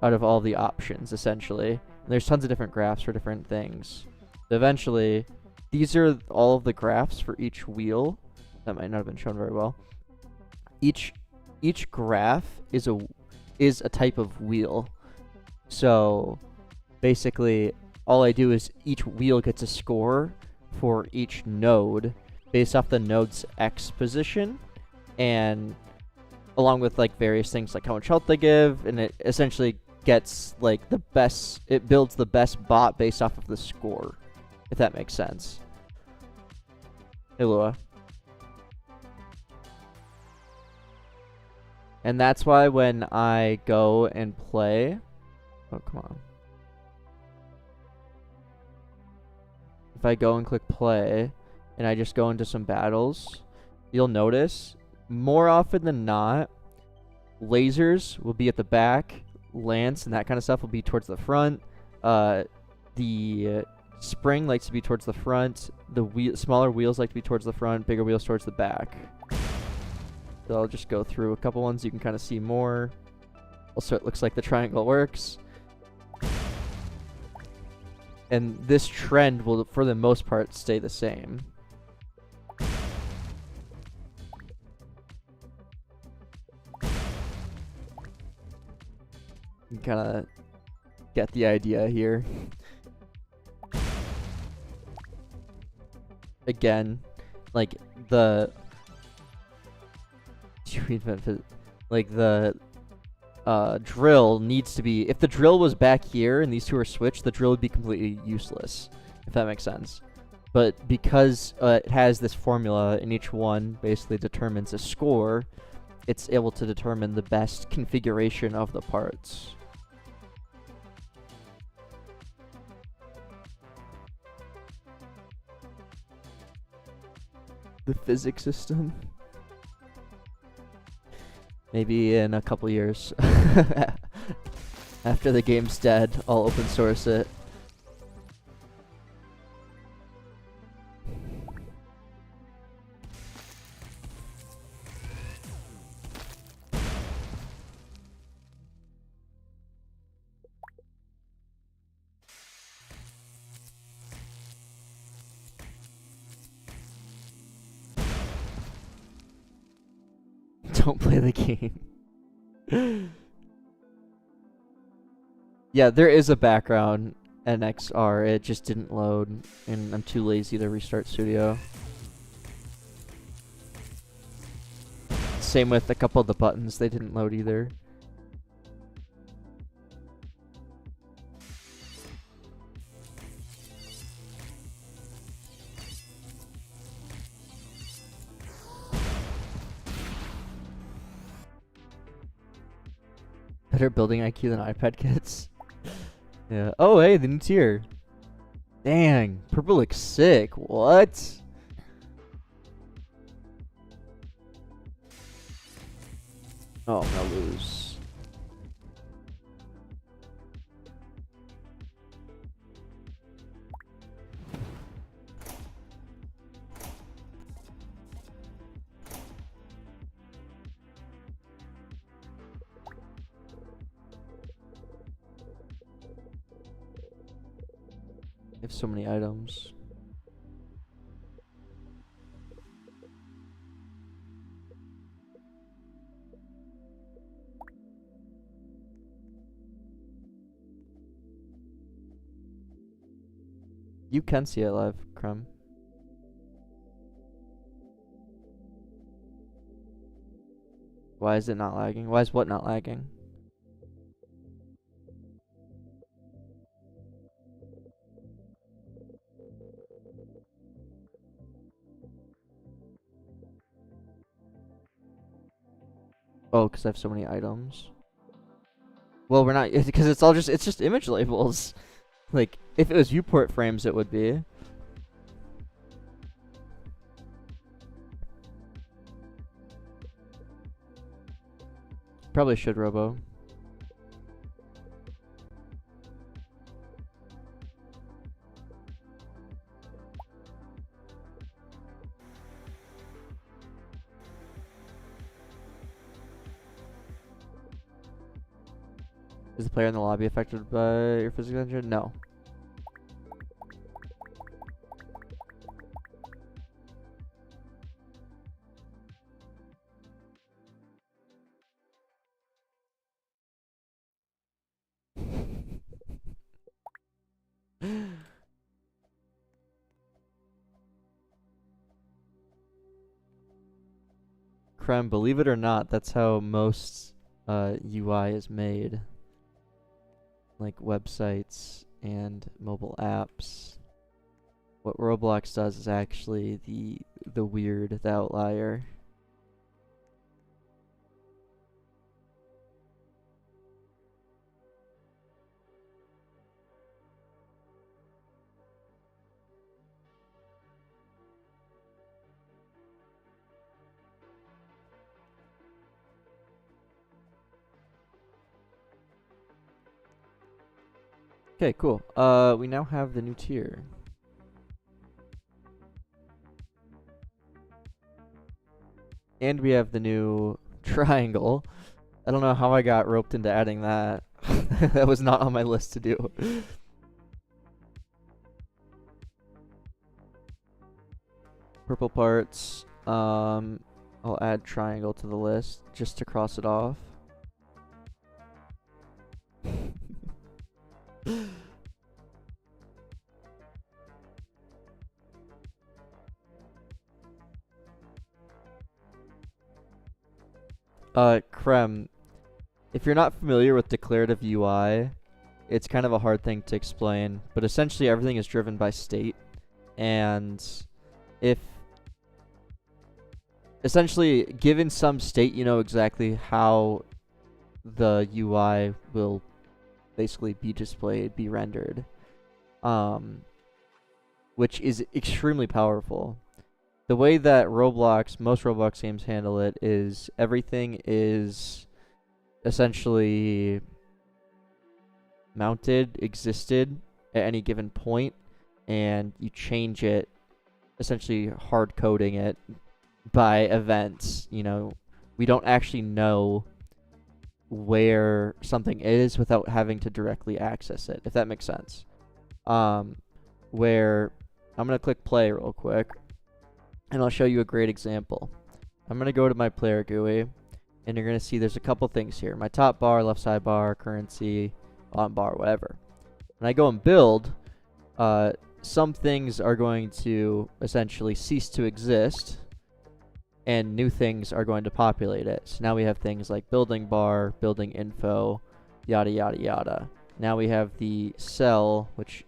out of all the options, essentially. And there's tons of different graphs for different things. So eventually, these are all of the graphs for each wheel. That might not have been shown very well. Each graph is a type of wheel. So basically, all I do is each wheel gets a score for each node based off the node's X position, and along with like various things like how much health they give, and it essentially gets like the best, it builds the best bot based off of the score, if that makes sense. Hey, Lua. And that's why when I go and play, oh, come on. If I go and click play, and I just go into some battles, you'll notice, more often than not, lasers will be at the back, lance and that kind of stuff will be towards the front, the spring likes to be towards the front, the smaller wheels like to be towards the front, bigger wheels towards the back. So I'll just go through a couple ones you can kind of see more. Also, it looks like the triangle works. And this trend will, for the most part, stay the same. You kind of get the idea here. Again, like the drill needs to be, if the drill was back here and these two are switched, the drill would be completely useless, if that makes sense. But because it has this formula and each one basically determines a score, it's able to determine the best configuration of the parts. The physics system. Maybe in a couple years. After the game's dead, I'll open source it. Don't play the game. Yeah, there is a background NXR. It just didn't load, and I'm too lazy to restart Studio. Same with a couple of the buttons. They didn't load either. Better building IQ than iPad kids. Yeah. Oh, hey, the new tier. Dang, purple looks sick. What? Oh, I'm gonna lose. I have so many items. You can see it live, Crumb. Why is it not lagging? Why is what not lagging? Oh, because I have so many items. Well, we're not, because it's just image labels. Like, if it was viewport frames, it would be. Probably should, Robo. Is the player in the lobby affected by your physical engine? No. Creme, believe it or not, that's how most UI is made. Like websites and mobile apps. What Roblox does is actually the weird, the outlier. Okay, cool. We now have the new tier. And we have the new triangle. I don't know how I got roped into adding that. That was not on my list to do. Purple parts. I'll add triangle to the list just to cross it off. Creme, if you're not familiar with declarative UI, it's kind of a hard thing to explain, but essentially everything is driven by state. And if essentially given some state, you know exactly how the UI will basically be displayed, be rendered, which is extremely powerful. The way that most Roblox games handle it is everything is essentially existed at any given point, and you change it, essentially hard coding it by events. You know, we don't actually know where something is without having to directly access it, if that makes sense. Where I'm going to click play real quick, and I'll show you a great example. I'm going to go to my player GUI, and you're going to see there's a couple things here. My top bar, left side bar, currency, bottom bar, whatever. When I go and build, some things are going to essentially cease to exist, and new things are going to populate it. So now we have things like building bar, building info, yada, yada, yada. Now we have the cell, which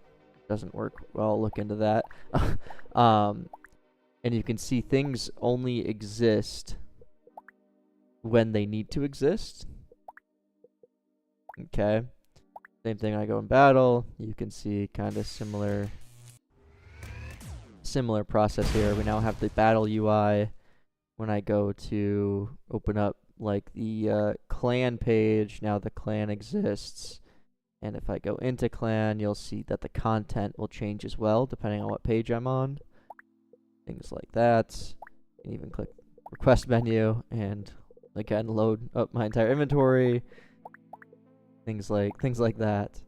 doesn't work well. I'll look into that. And you can see things only exist when they need to exist. Okay. Same thing, I go in battle. You can see kind of similar process here. We now have the battle UI. When I go to open up like the clan page, now the clan exists. And if I go into clan, you'll see that the content will change as well, depending on what page I'm on. Things like that. You can even click request menu and again load up my entire inventory. Things like that.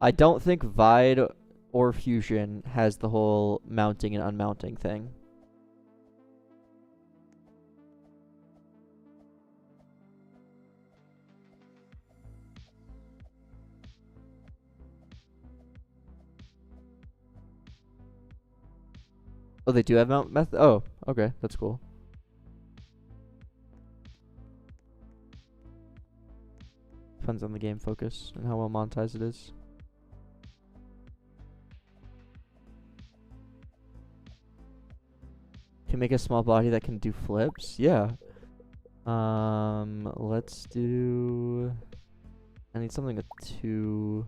I don't think Vide or Fusion has the whole mounting and unmounting thing. Oh, they do have mount method? Oh, okay, that's cool. Depends on the game focus and how well monetized it is. Can make a small body that can do flips? Yeah. Let's do... I need something with 2...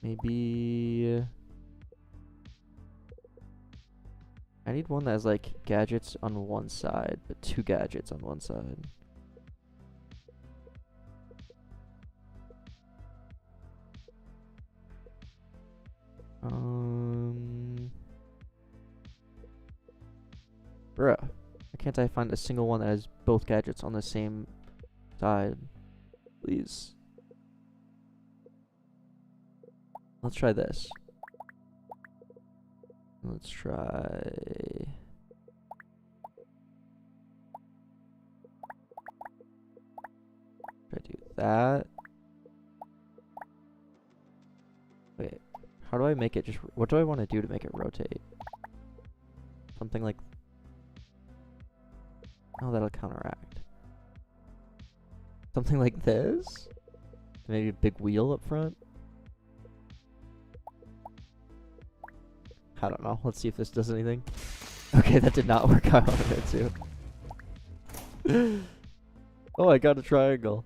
Maybe... I need one that has like gadgets on one side, but 2 gadgets on one side. Bruh. Why can't I find a single one that has both gadgets on the same side? Please. Let's try this. Let's try... Try to do that. Wait. How do I make it just... What do I want to do to make it rotate? Something like... Oh, that'll counteract. Something like this? Maybe a big wheel up front? I don't know. Let's see if this does anything. Okay, that did not work out on it too. Oh, I got a triangle.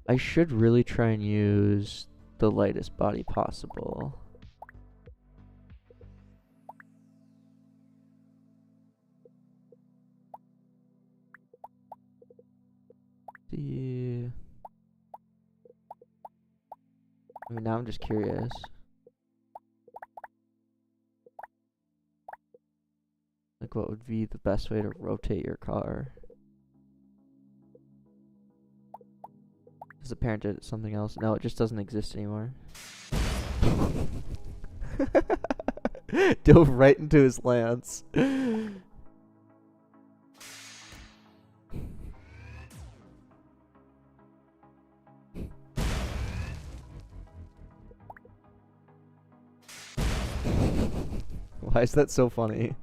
I should really try and use the lightest body possible. See. I mean, now I'm just curious. Like, what would be the best way to rotate your car? Does the parent did something else? No, it just doesn't exist anymore. Dove right into his lance. Why is that so funny?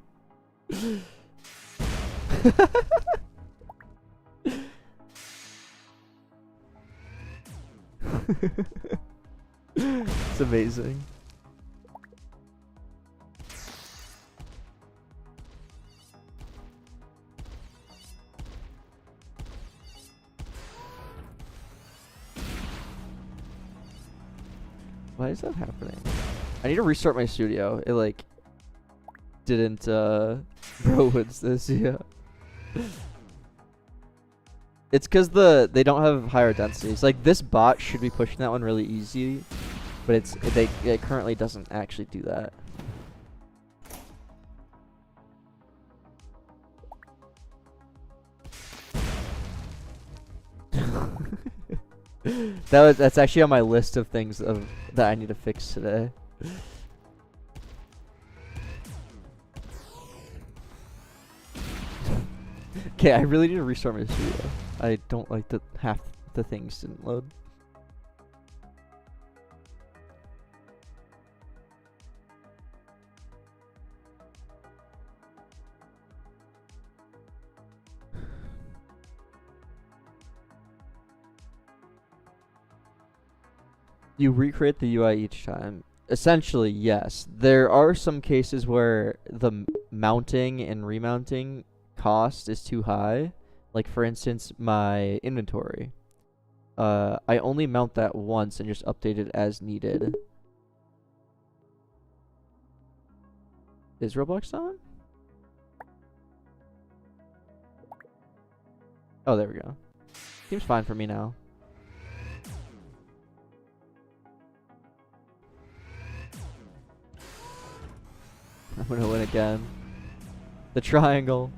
It's amazing. Why is that happening? I need to restart my studio. It like didn't bro what's this? Yeah. It's because they don't have higher densities. Like this bot should be pushing that one really easy, but it currently doesn't actually do that. That's actually on my list of things that I need to fix today. Okay, I really need to restart my studio. I don't like that half the things didn't load. You recreate the UI each time. Essentially, yes. There are some cases where the mounting and remounting cost is too high. Like for instance, my inventory. I only mount that once and just update it as needed. Is Roblox on? Oh, there we go. Seems fine for me now. I'm gonna win again. The triangle.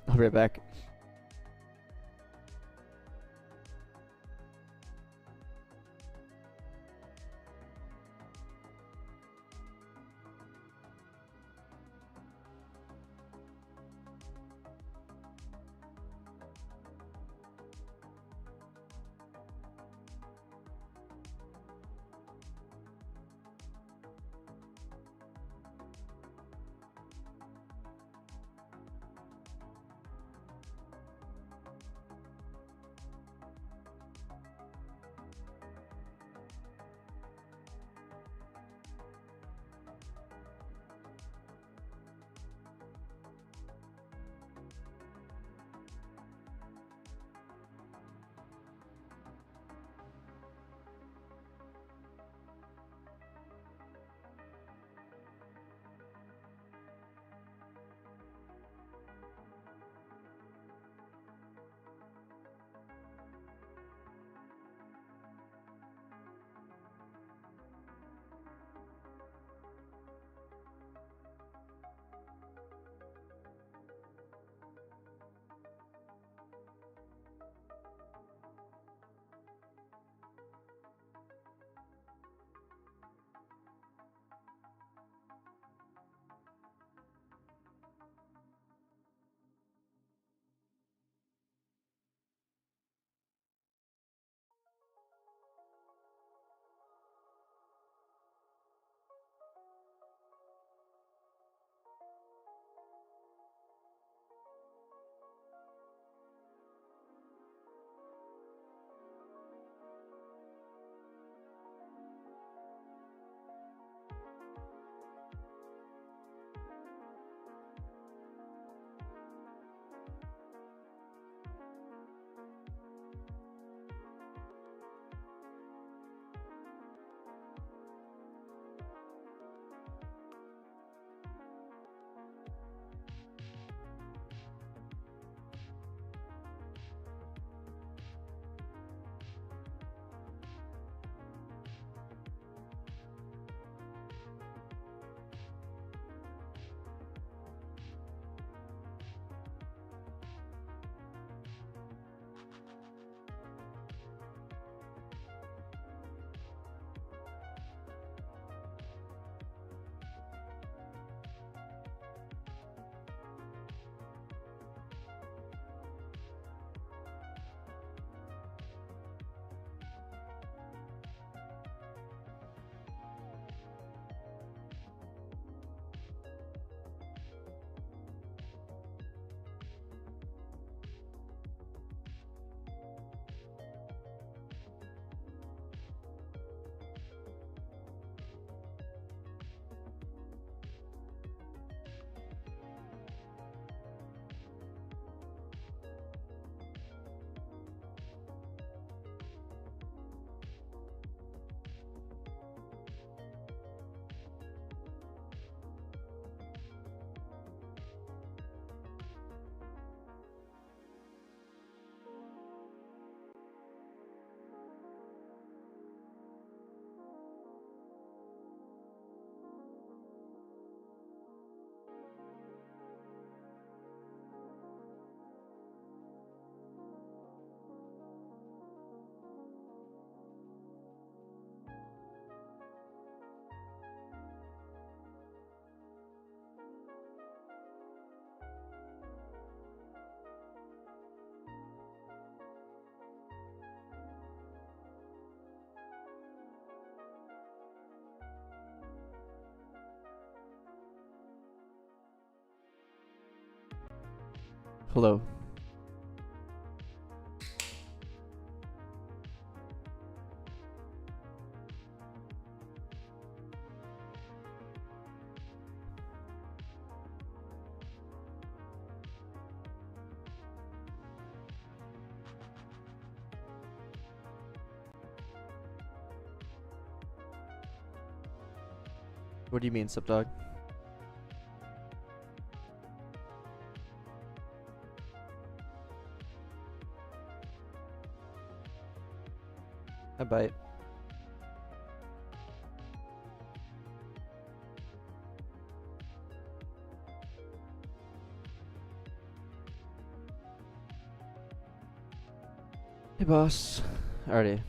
I'll be right back. Hello. What do you mean, subdog? I bite. Hey, boss. Alrighty.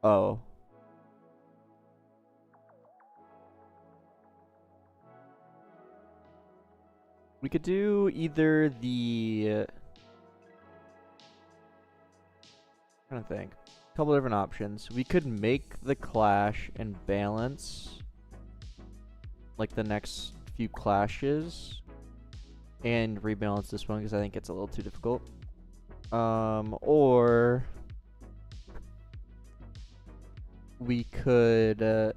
Oh. We could do either the... trying to think. A couple different options. We could make the clash and balance like the next few clashes and rebalance this one because I think it's a little too difficult. Or we could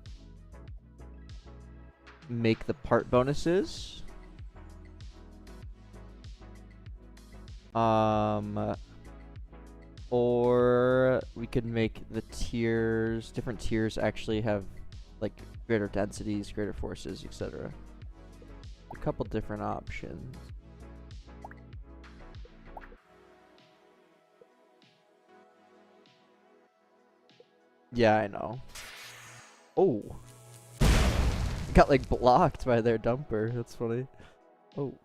make the part bonuses. Or we could make the tiers, different tiers actually have like greater densities, greater forces, etc. A couple different options. Yeah, I know. Oh. Got like blocked by their dumper. That's funny. Oh.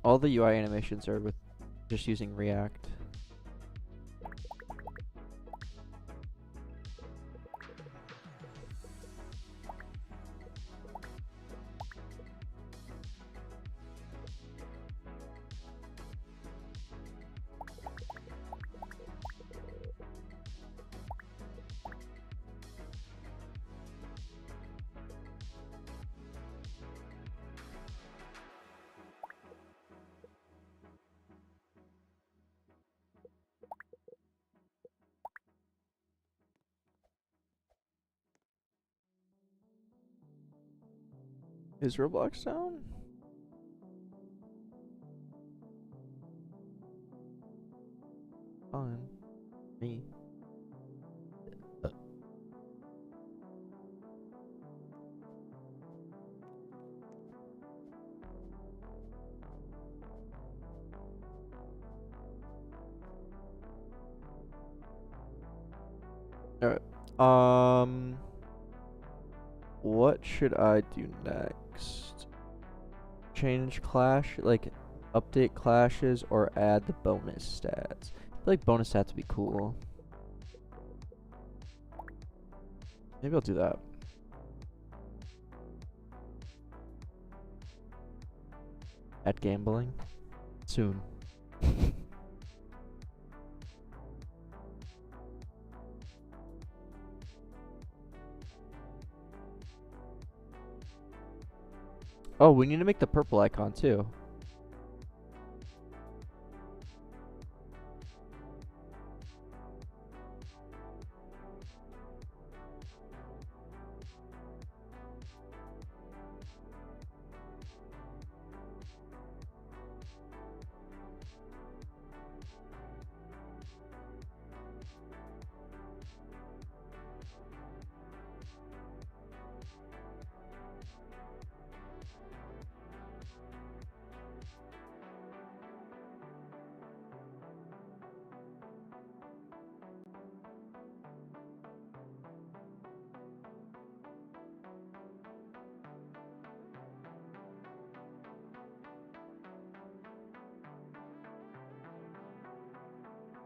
All the UI animations are with just using React. Is Roblox down? Fine. Me. Alright. What should I do next? Change clash, like update clashes or add the bonus stats? I feel like bonus stats would be cool. Maybe I'll do that. Add gambling? Soon. Oh, we need to make the purple icon too.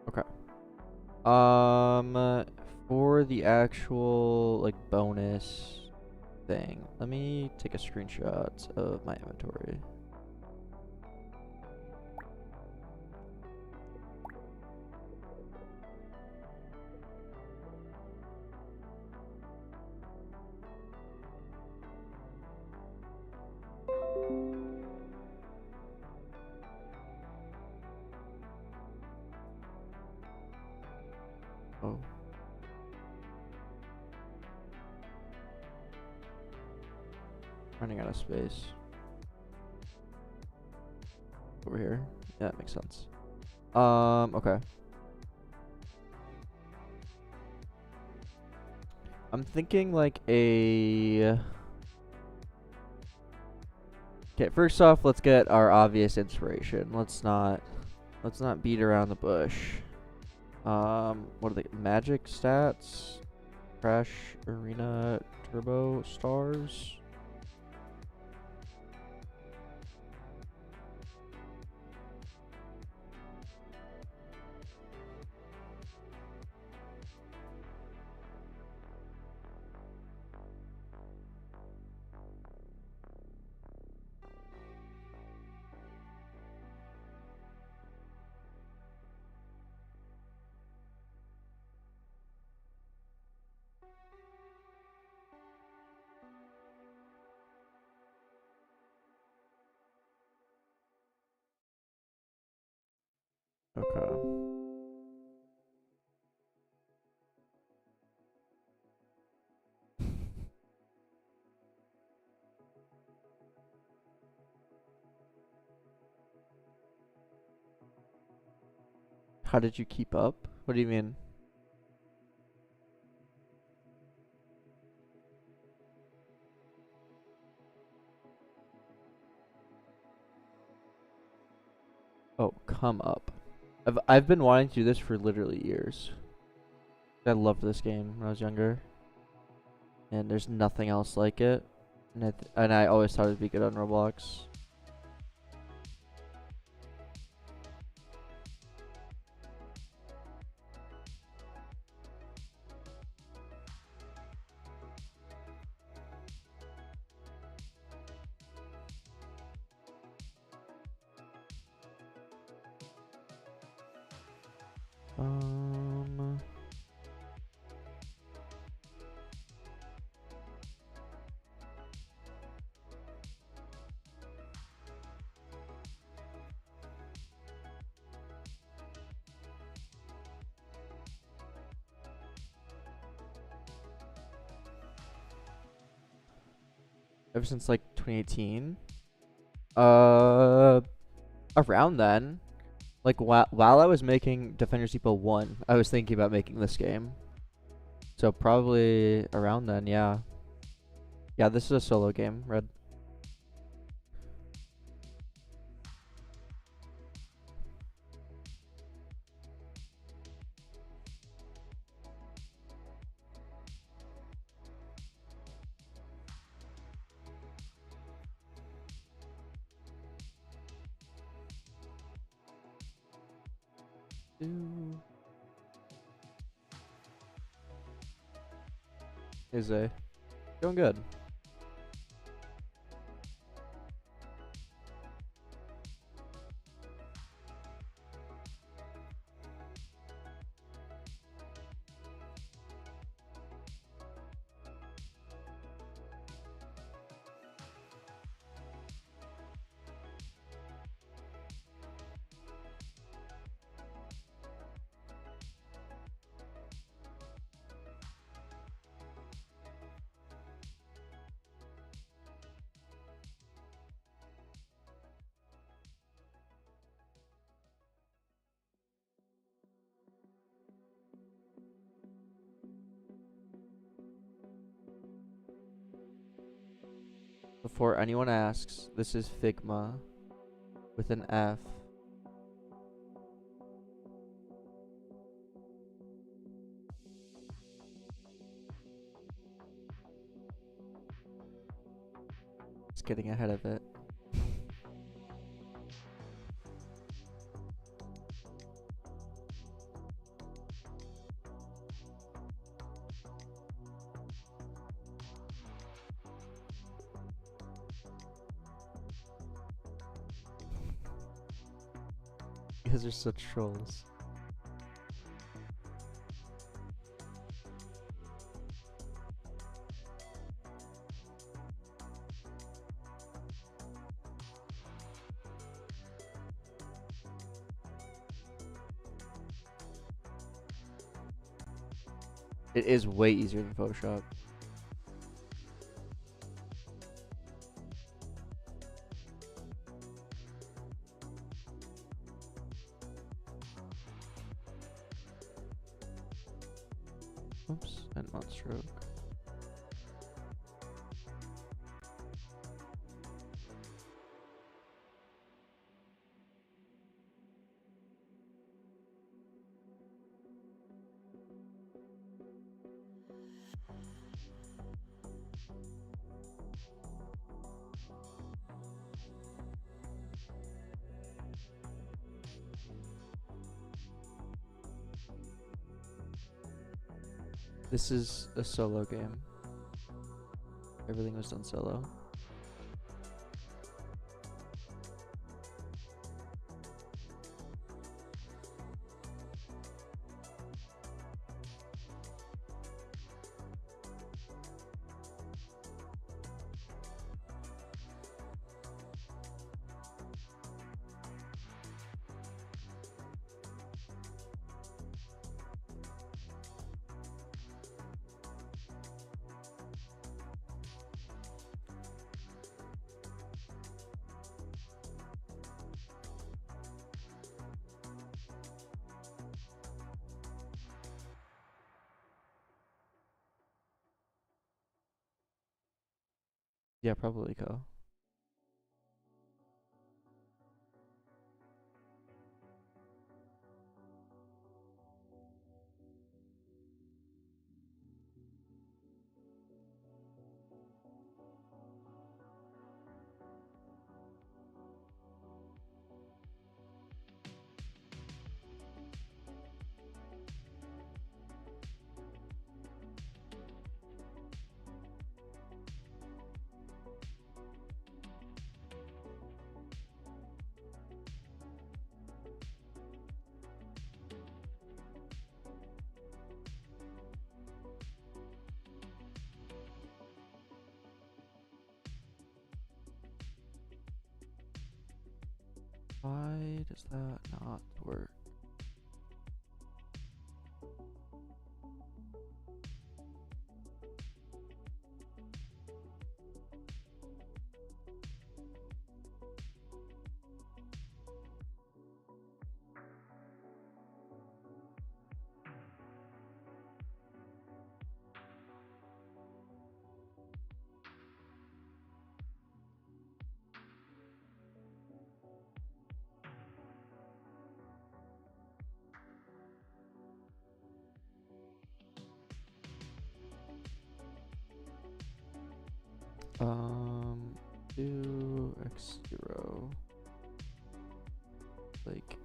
Okay. For the actual like bonus thing, let me take a screenshot of my inventory. Oh. Running out of space. Over here. Yeah, that makes sense. Okay. I'm thinking like a... Okay, first off, let's get our obvious inspiration. Let's not beat around the bush. What are the magic stats? Crash Arena Turbo Stars. Okay. How did you keep up? What do you mean? Oh, come up. I've been wanting to do this for literally years. I loved this game when I was younger, and there's nothing else like it. And I always thought it'd be good on Roblox. Um, Ever since like 2018. Uh, Around then, like while I was making Defenders Depot 1, I was thinking about making this game. So probably around then, yeah. Yeah, this is a solo game, Red. Ooh. Is a going good. Before anyone asks, this is Figma with an F. Just getting ahead of it. Because they're such trolls. It is way easier than Photoshop. Oops, and not stroke. This is a solo game. Everything was done solo. Yeah, probably go. Why does that not work? Do x0 like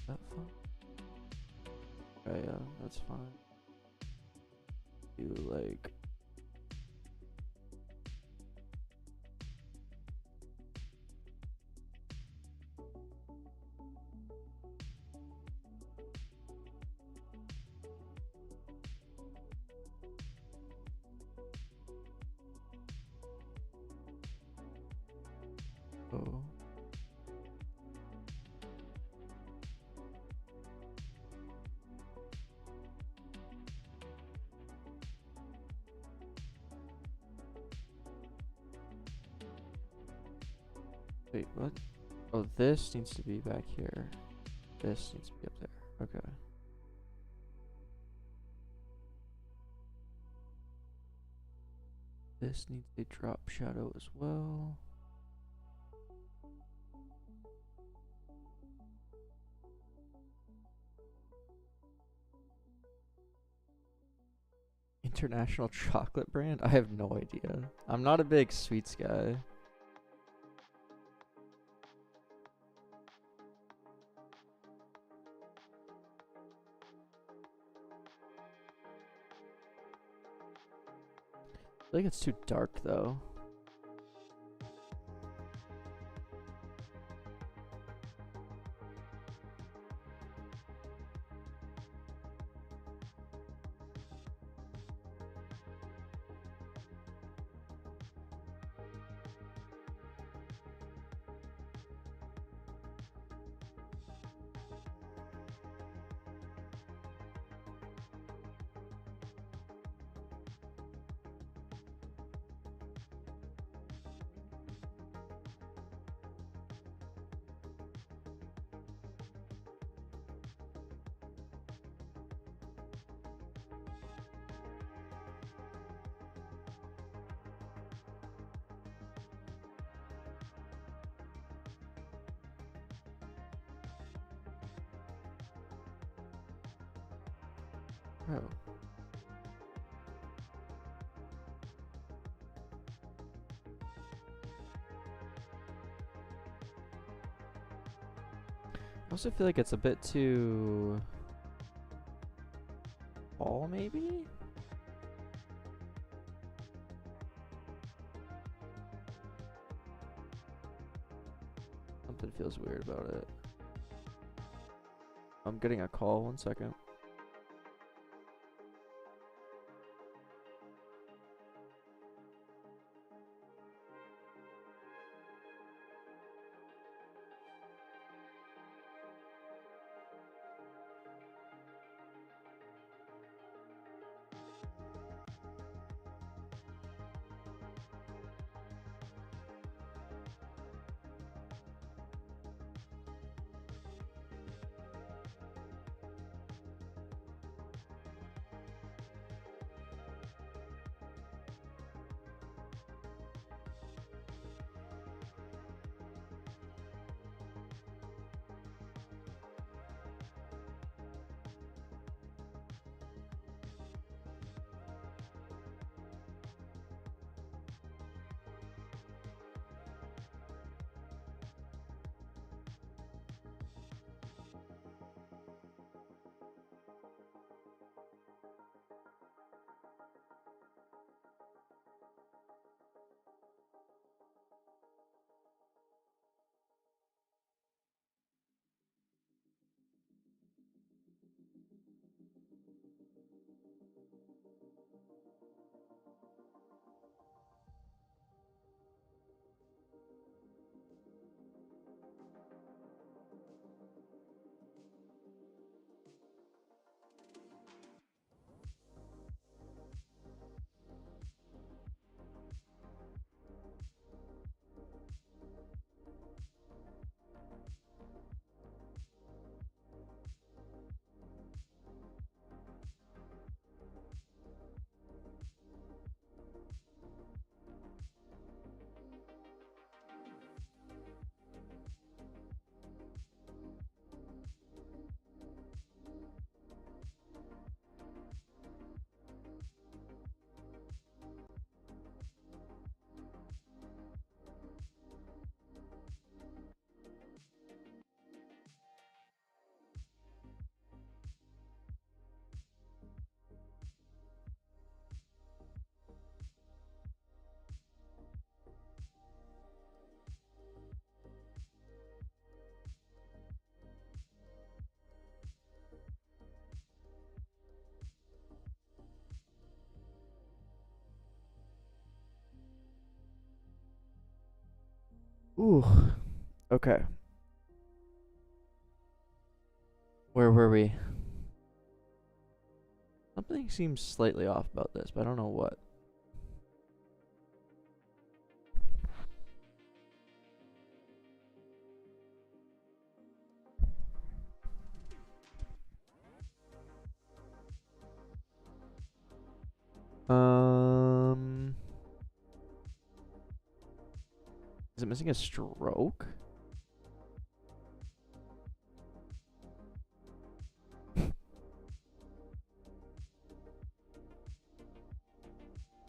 that fun? Okay, yeah, that's fine. Do like oh. Wait, what? Oh, this needs to be back here. This needs to be up there. Okay. This needs a drop shadow as well. International chocolate brand? I have no idea. I'm not a big sweets guy. I feel like it's too dark though. Oh. I also feel like it's a bit too tall, maybe? Something feels weird about it. I'm getting a call, 1 second. Ooh. Okay. Where were we? Something seems slightly off about this, but I don't know what. it missing a stroke?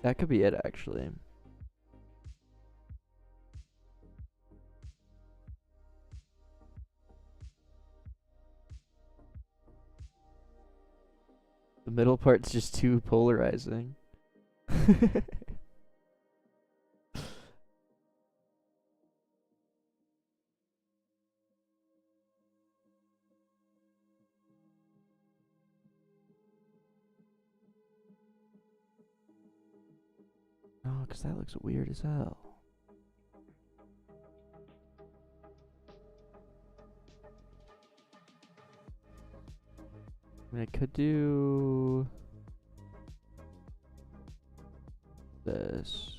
That could be it, actually. The middle part's just too polarizing. Oh, because that looks weird as hell. I mean, I could do this.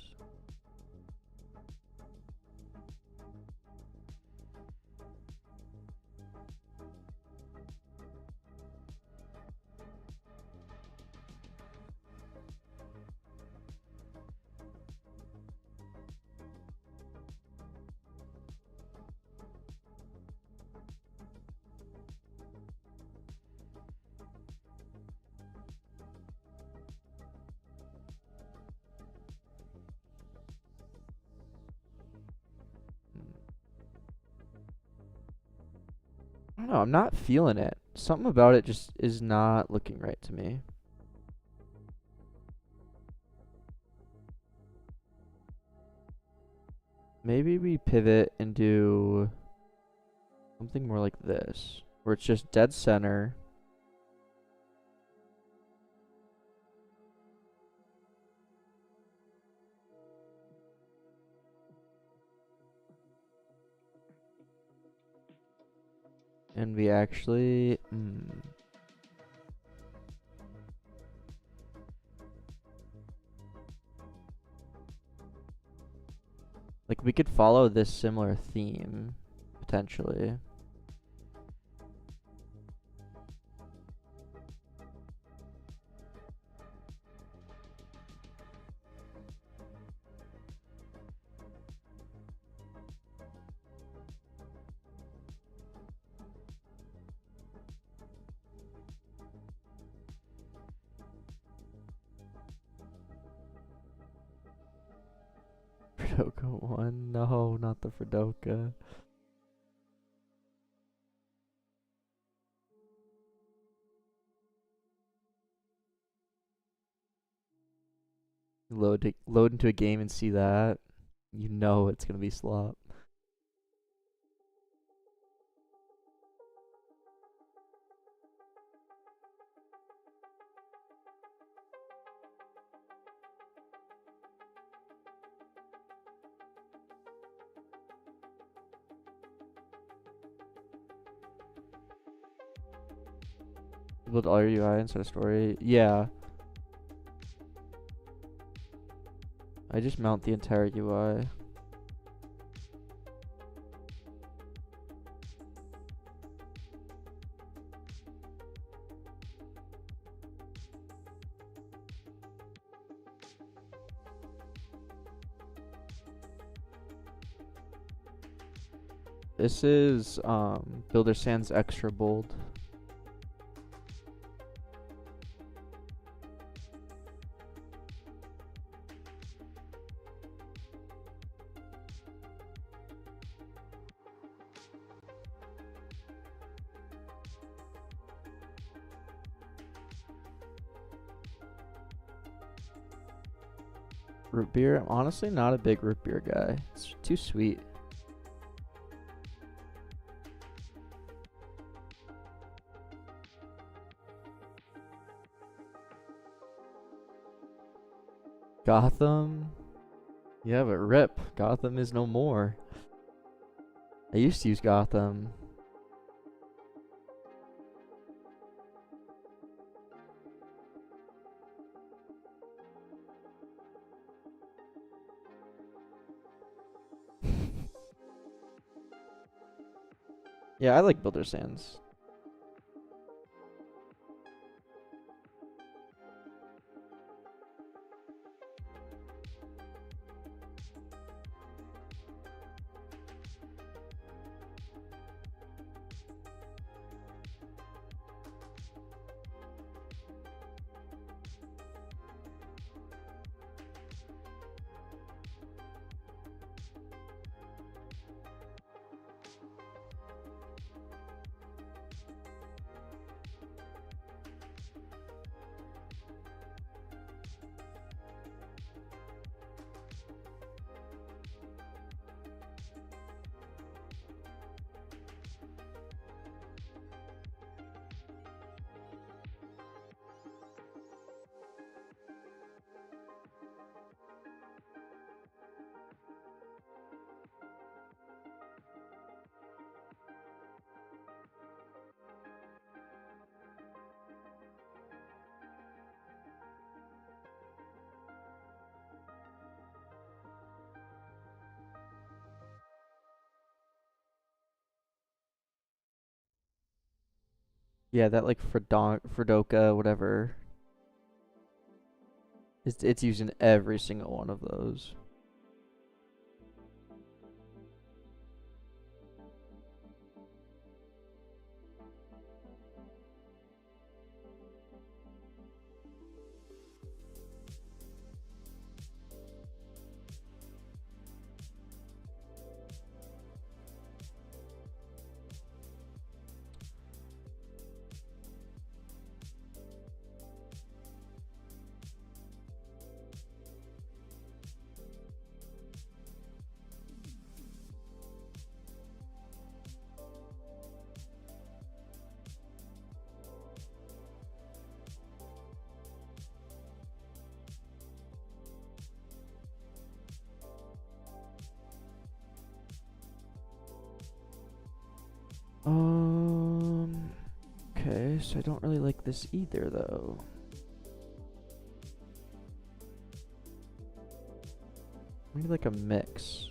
I don't know, I'm not feeling it. Something about it just is not looking right to me. Maybe we pivot and do something more like this, where it's just dead center. And we actually, like we could follow this similar theme, potentially. Fredoka 1, no, not the Fredoka. Load into a game and see that, you know it's gonna be slop. Build all your UI inside a story. Yeah. I just mount the entire UI. This is Builder Sans extra bold. Root beer? I'm honestly not a big root beer guy. It's too sweet. Gotham? Yeah, but rip. Gotham is no more. I used to use Gotham. Yeah, I like Builder Sans. Yeah, that like Fredoka, whatever. It's using every single one of those. Okay, so I don't really like this either, though. Maybe like a mix.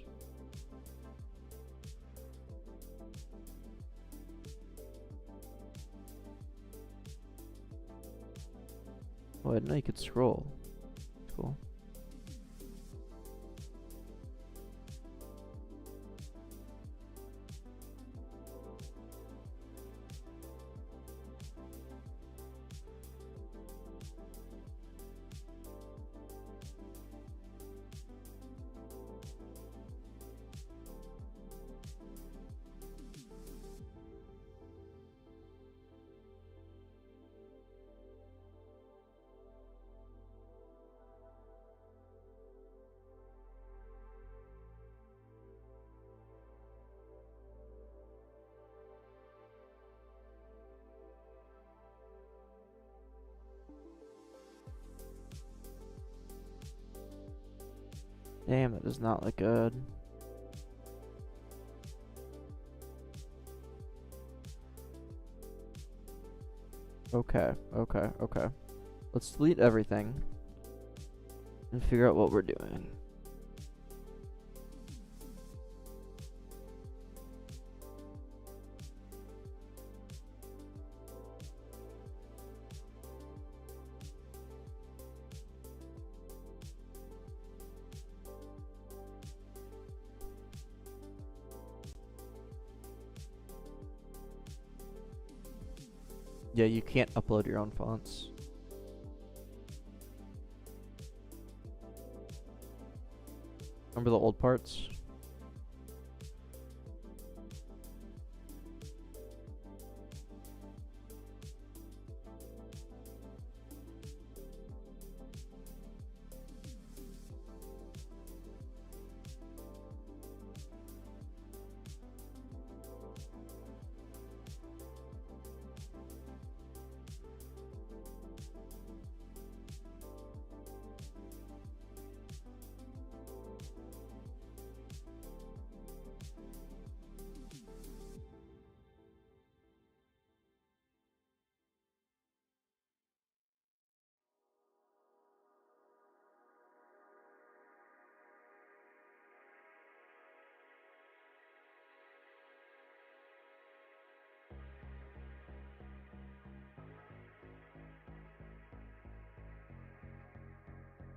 Oh, I didn't know you could scroll. That's cool. Damn, that does not look good. Okay, okay, okay. Let's delete everything and figure out what we're doing. Yeah, you can't upload your own fonts. Remember the old parts?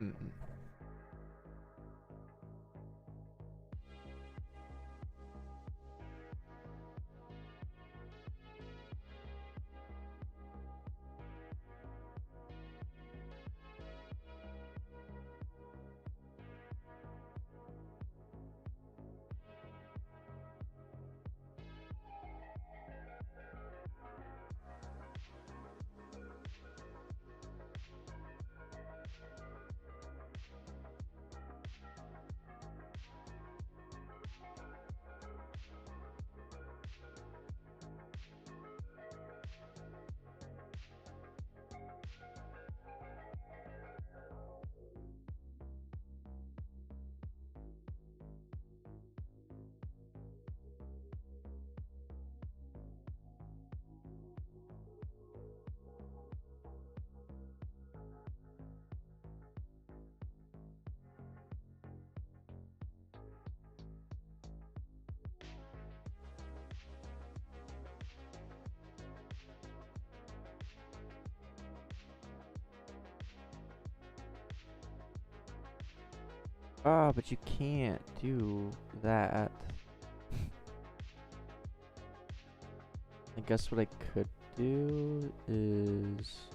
Mm-mm. Ah, but you can't do that. I guess what I could do is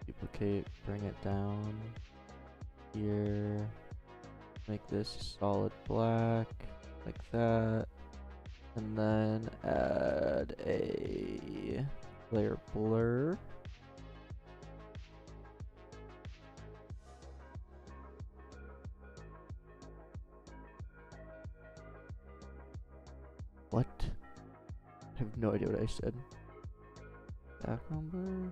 duplicate, bring it down here, make this solid black, like that, and then add a layer blur. What? I have no idea what I said. Background blur?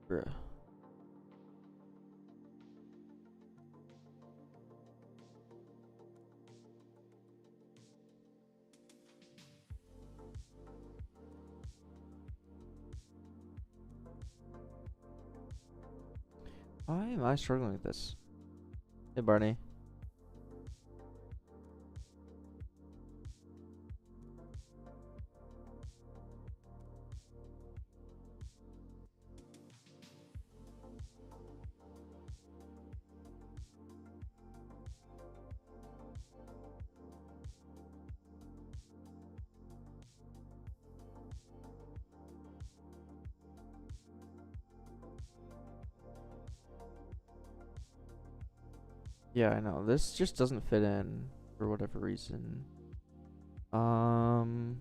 Bruh. Why am I struggling with this? Hey, Barney. Yeah, I know. This just doesn't fit in for whatever reason. Hmm.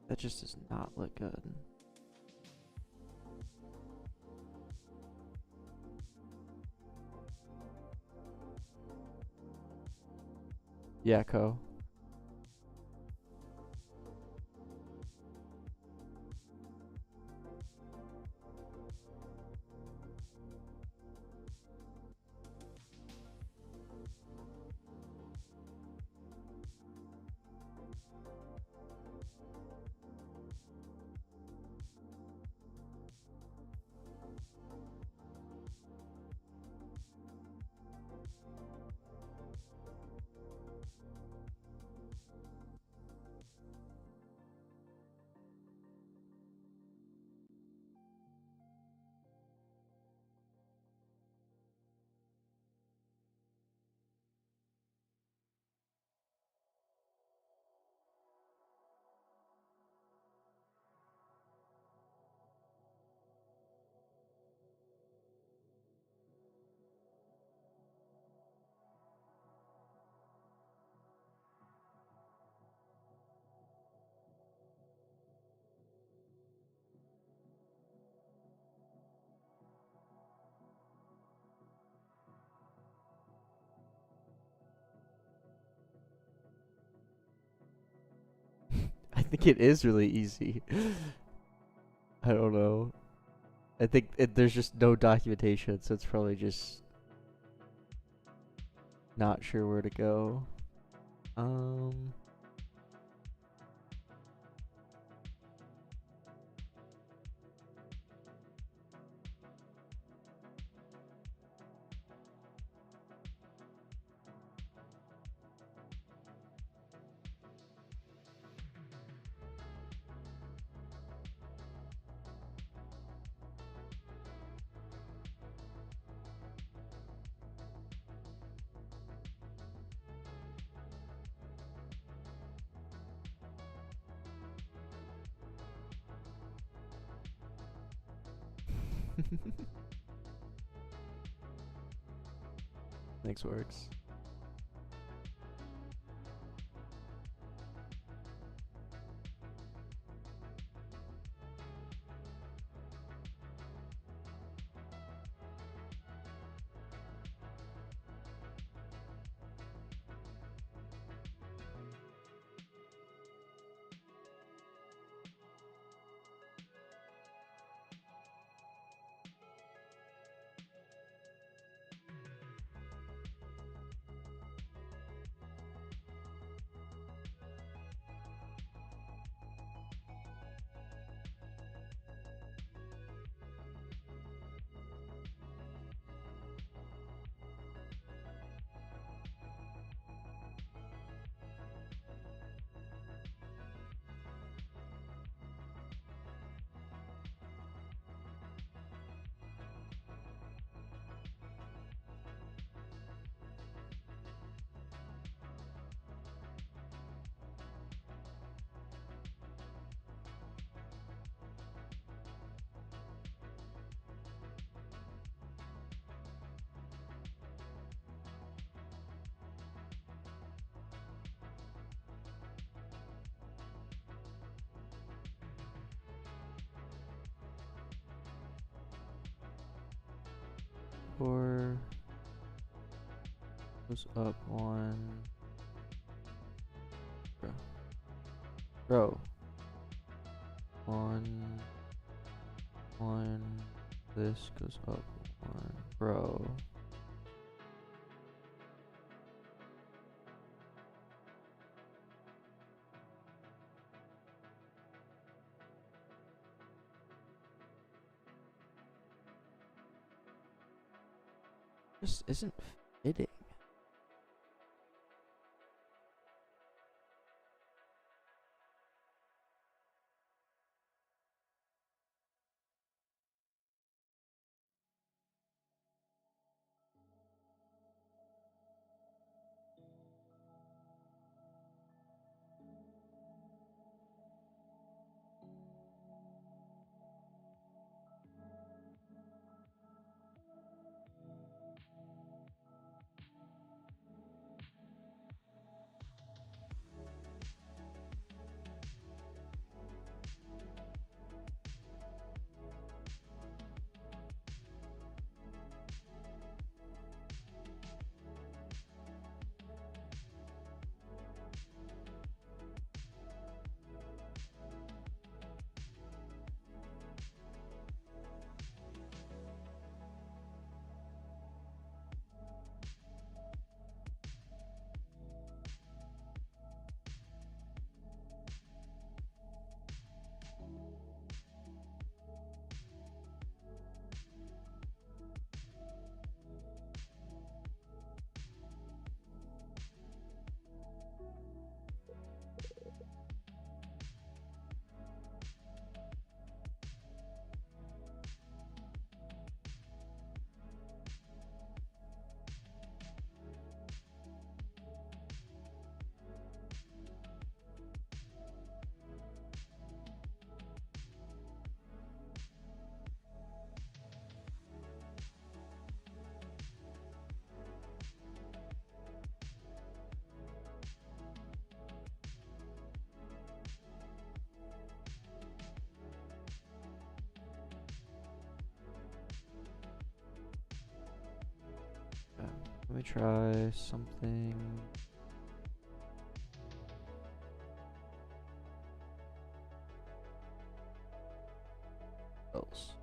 That just does not look good. Yeah, Co. think it is really easy. I don't know. I think there's just no documentation, so it's probably just not sure where to go. Thanks, works. Or goes up one row. One. This goes up one row. Just isn't fitting. Let me try something. wheels.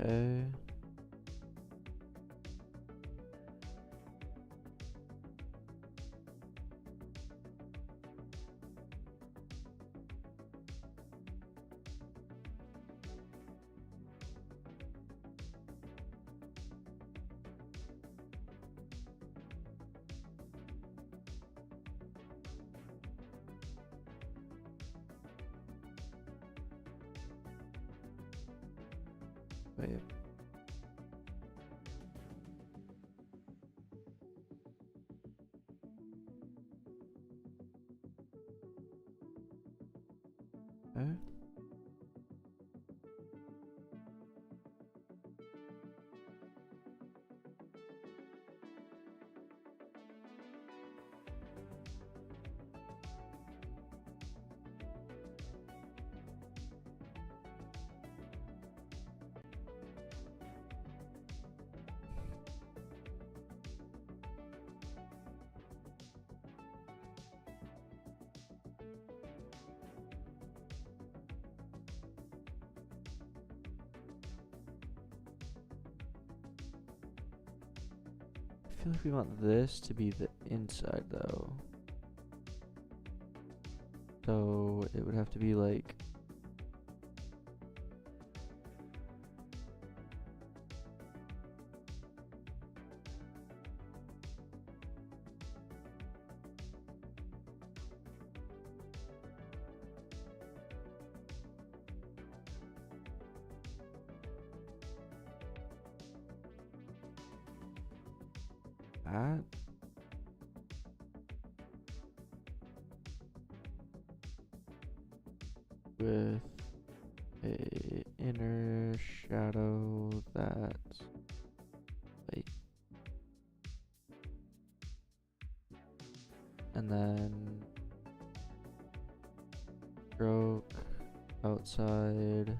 Okay. Wait. Okay. I feel like we want this to be the inside though. So it would have to be like that. With a inner shadow that, wait, and then stroke outside.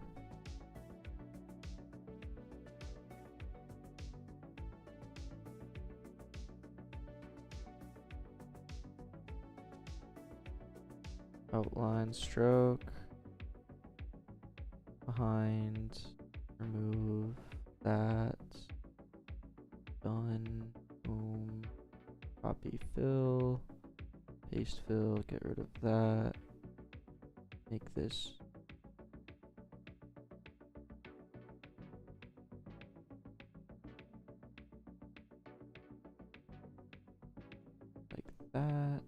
Outline stroke behind, remove that, done, boom, copy fill, paste fill, get rid of that, make this like that.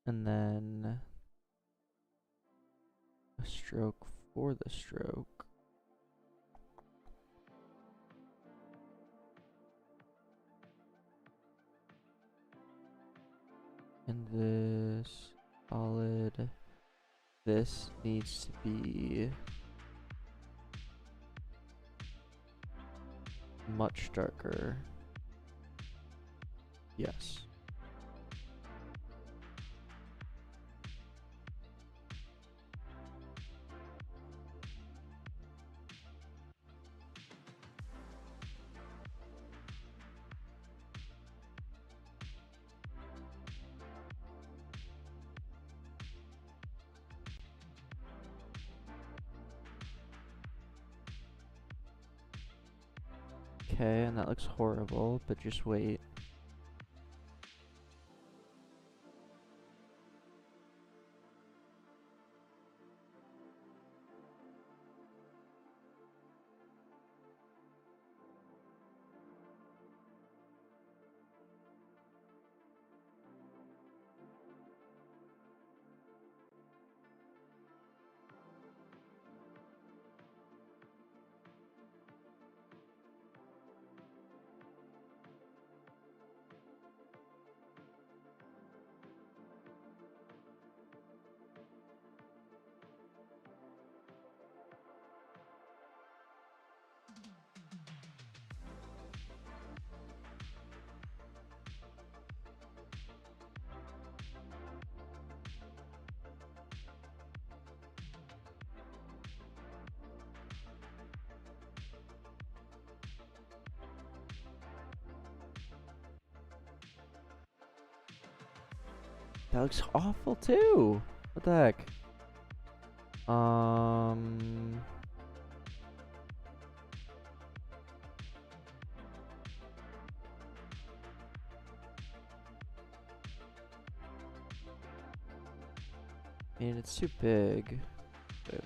And then a stroke for the stroke. And this solid, this needs to be much darker. Yes. Okay, and that looks horrible, but just wait. That looks awful too. What the heck? I mean, it's too big. But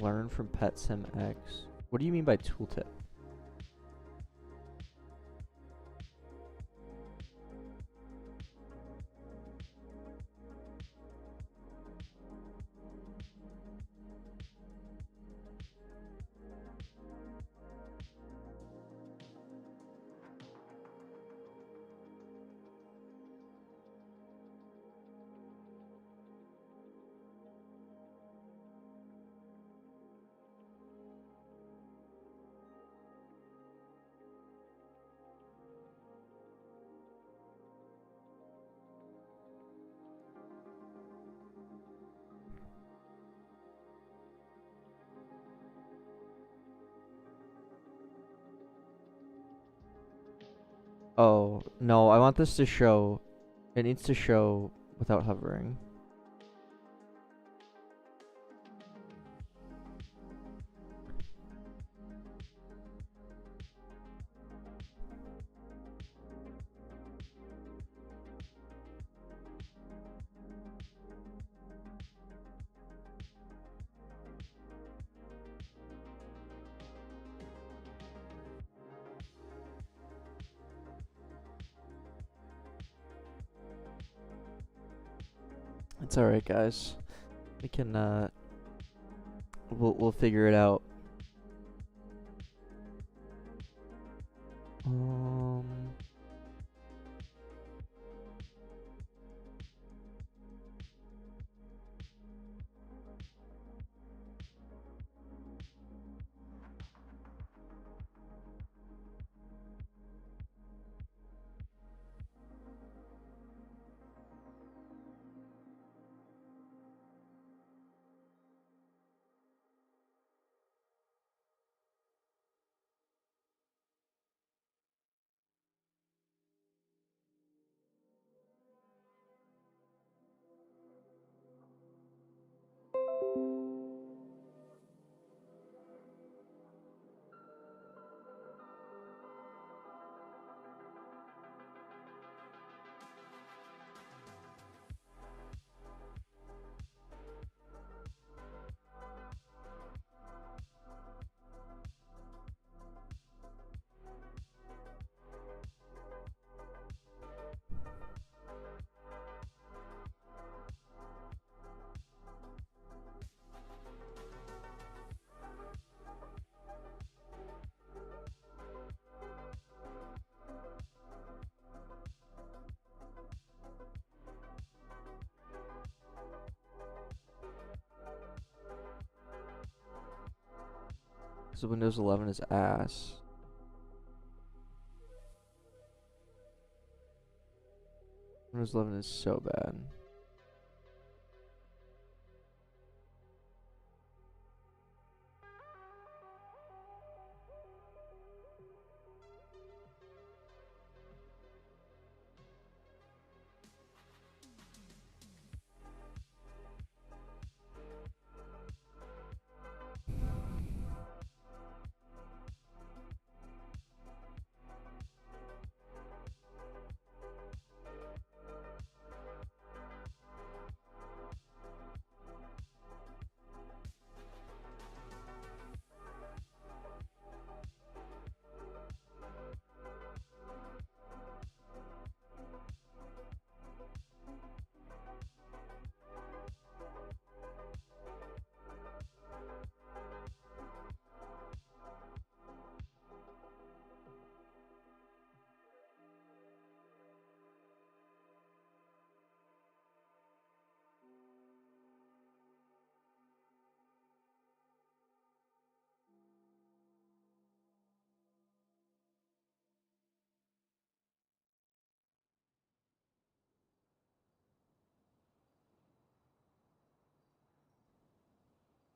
learn from PetSimX. What do you mean by tooltip? Oh, no, I want this to show. It needs to show without hovering. It's alright, guys. We can, we'll figure it out. Um, So Windows 11 is ass. Windows 11 is so bad.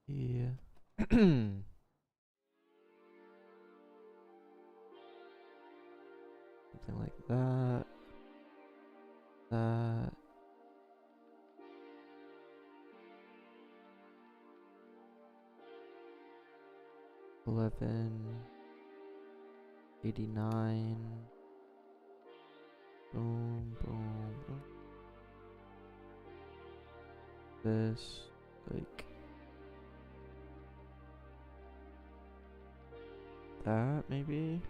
Yeah. Something like that. That. 1189. Boom, boom, boom. This, like that, maybe.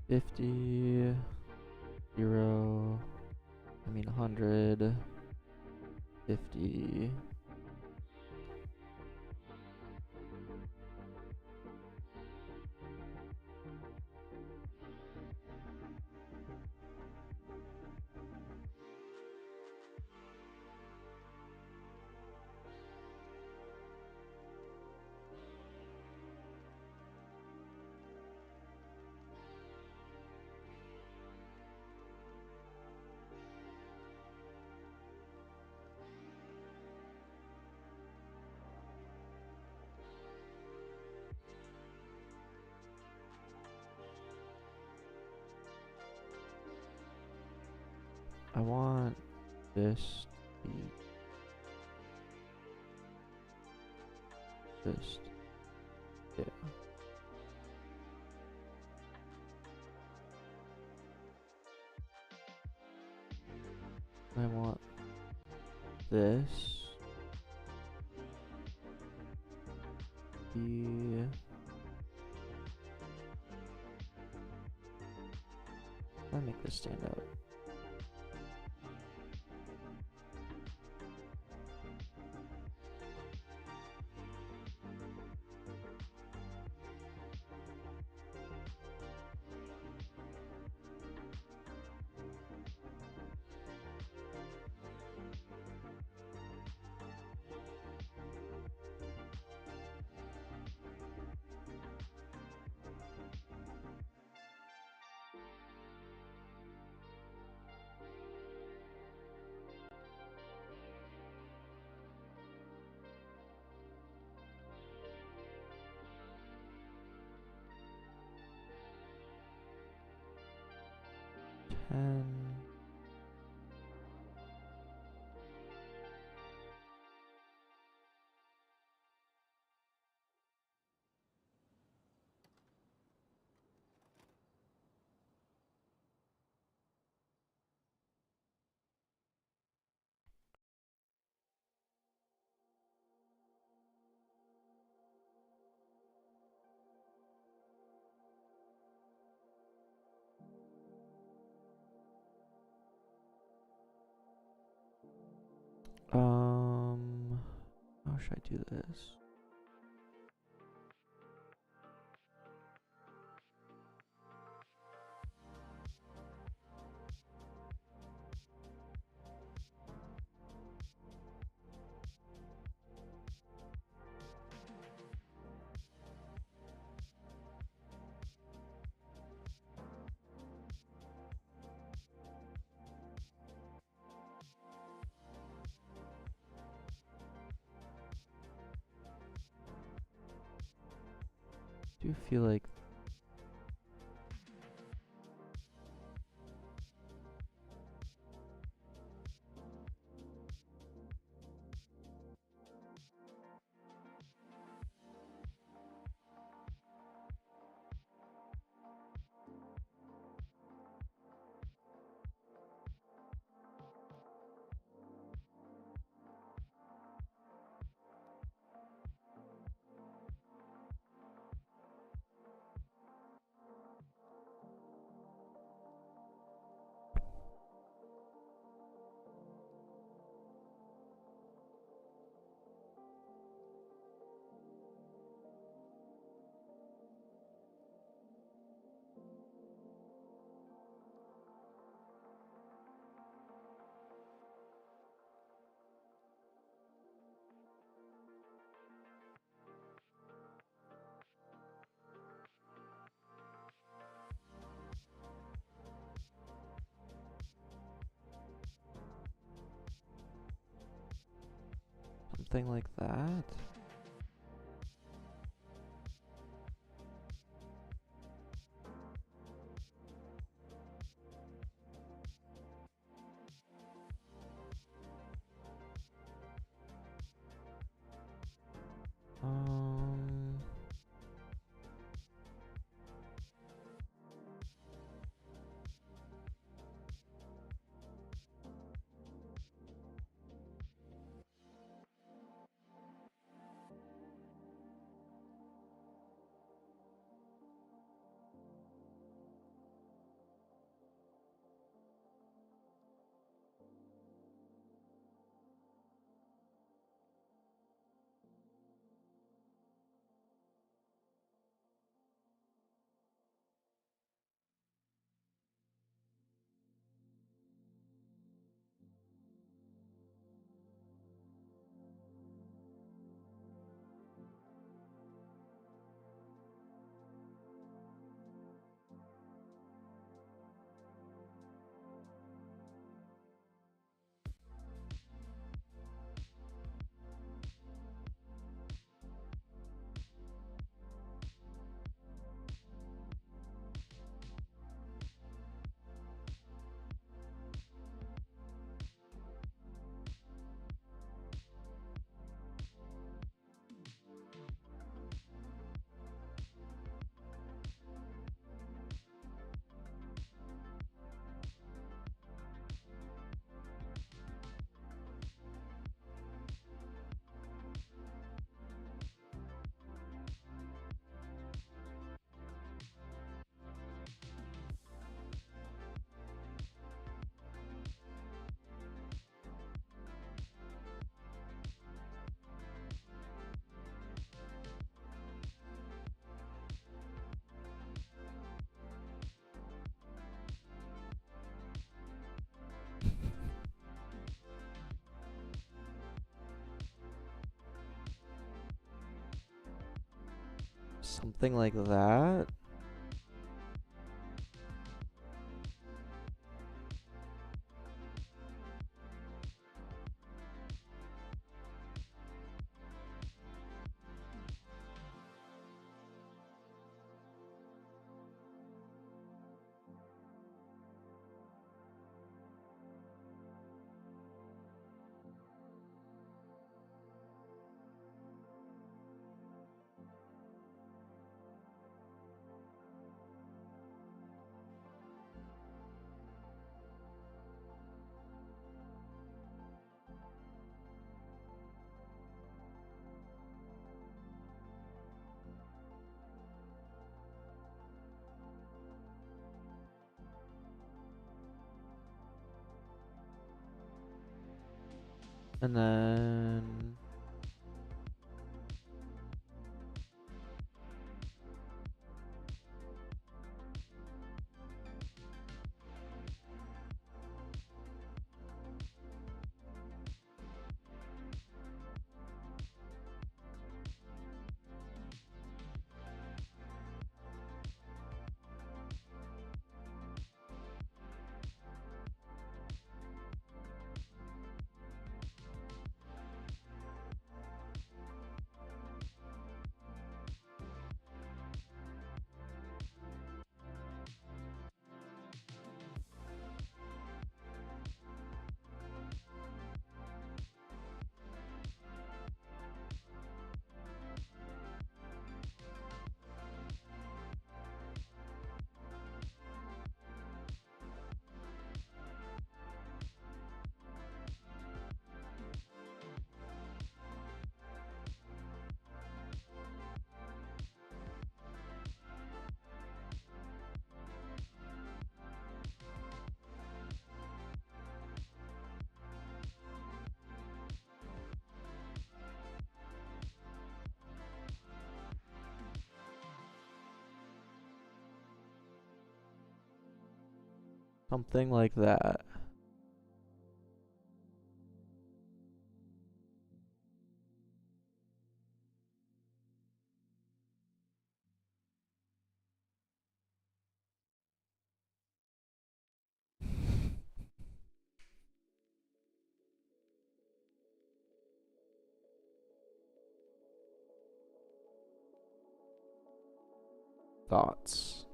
$50, 0, 100, 50. I want this to be this. Yeah. I want this be I'll make this stand out. And how should I do this? I do feel like something like that. Um, Something like that. And then something like that. Thoughts?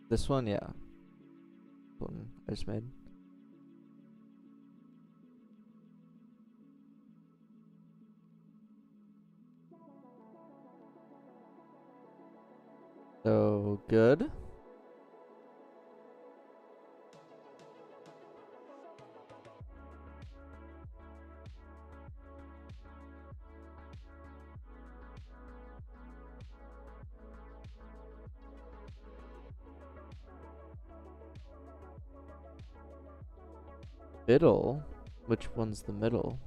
This one, yeah. One I just made. So good. Middle? Which one's the middle?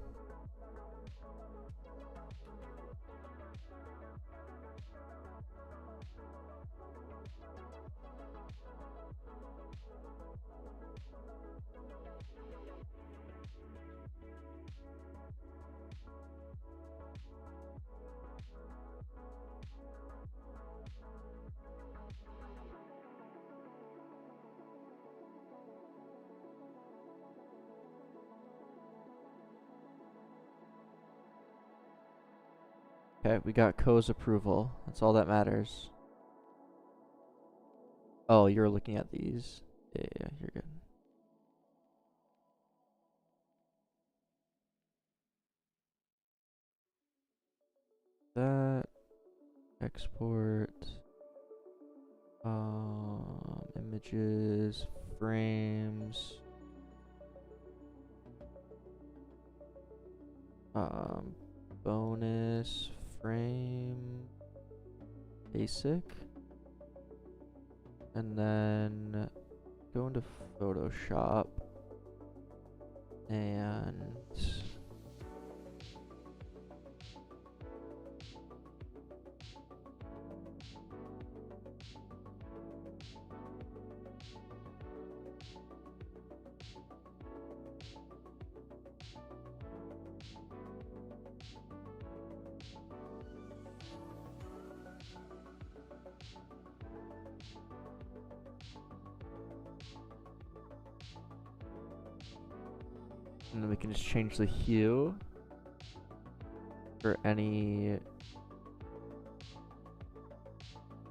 Okay, we got Ko's approval. That's all that matters. Oh, you're looking at these. Yeah, you're good. That export images, frames. bonus frame basic, and then go into Photoshop and then we can just change the hue for any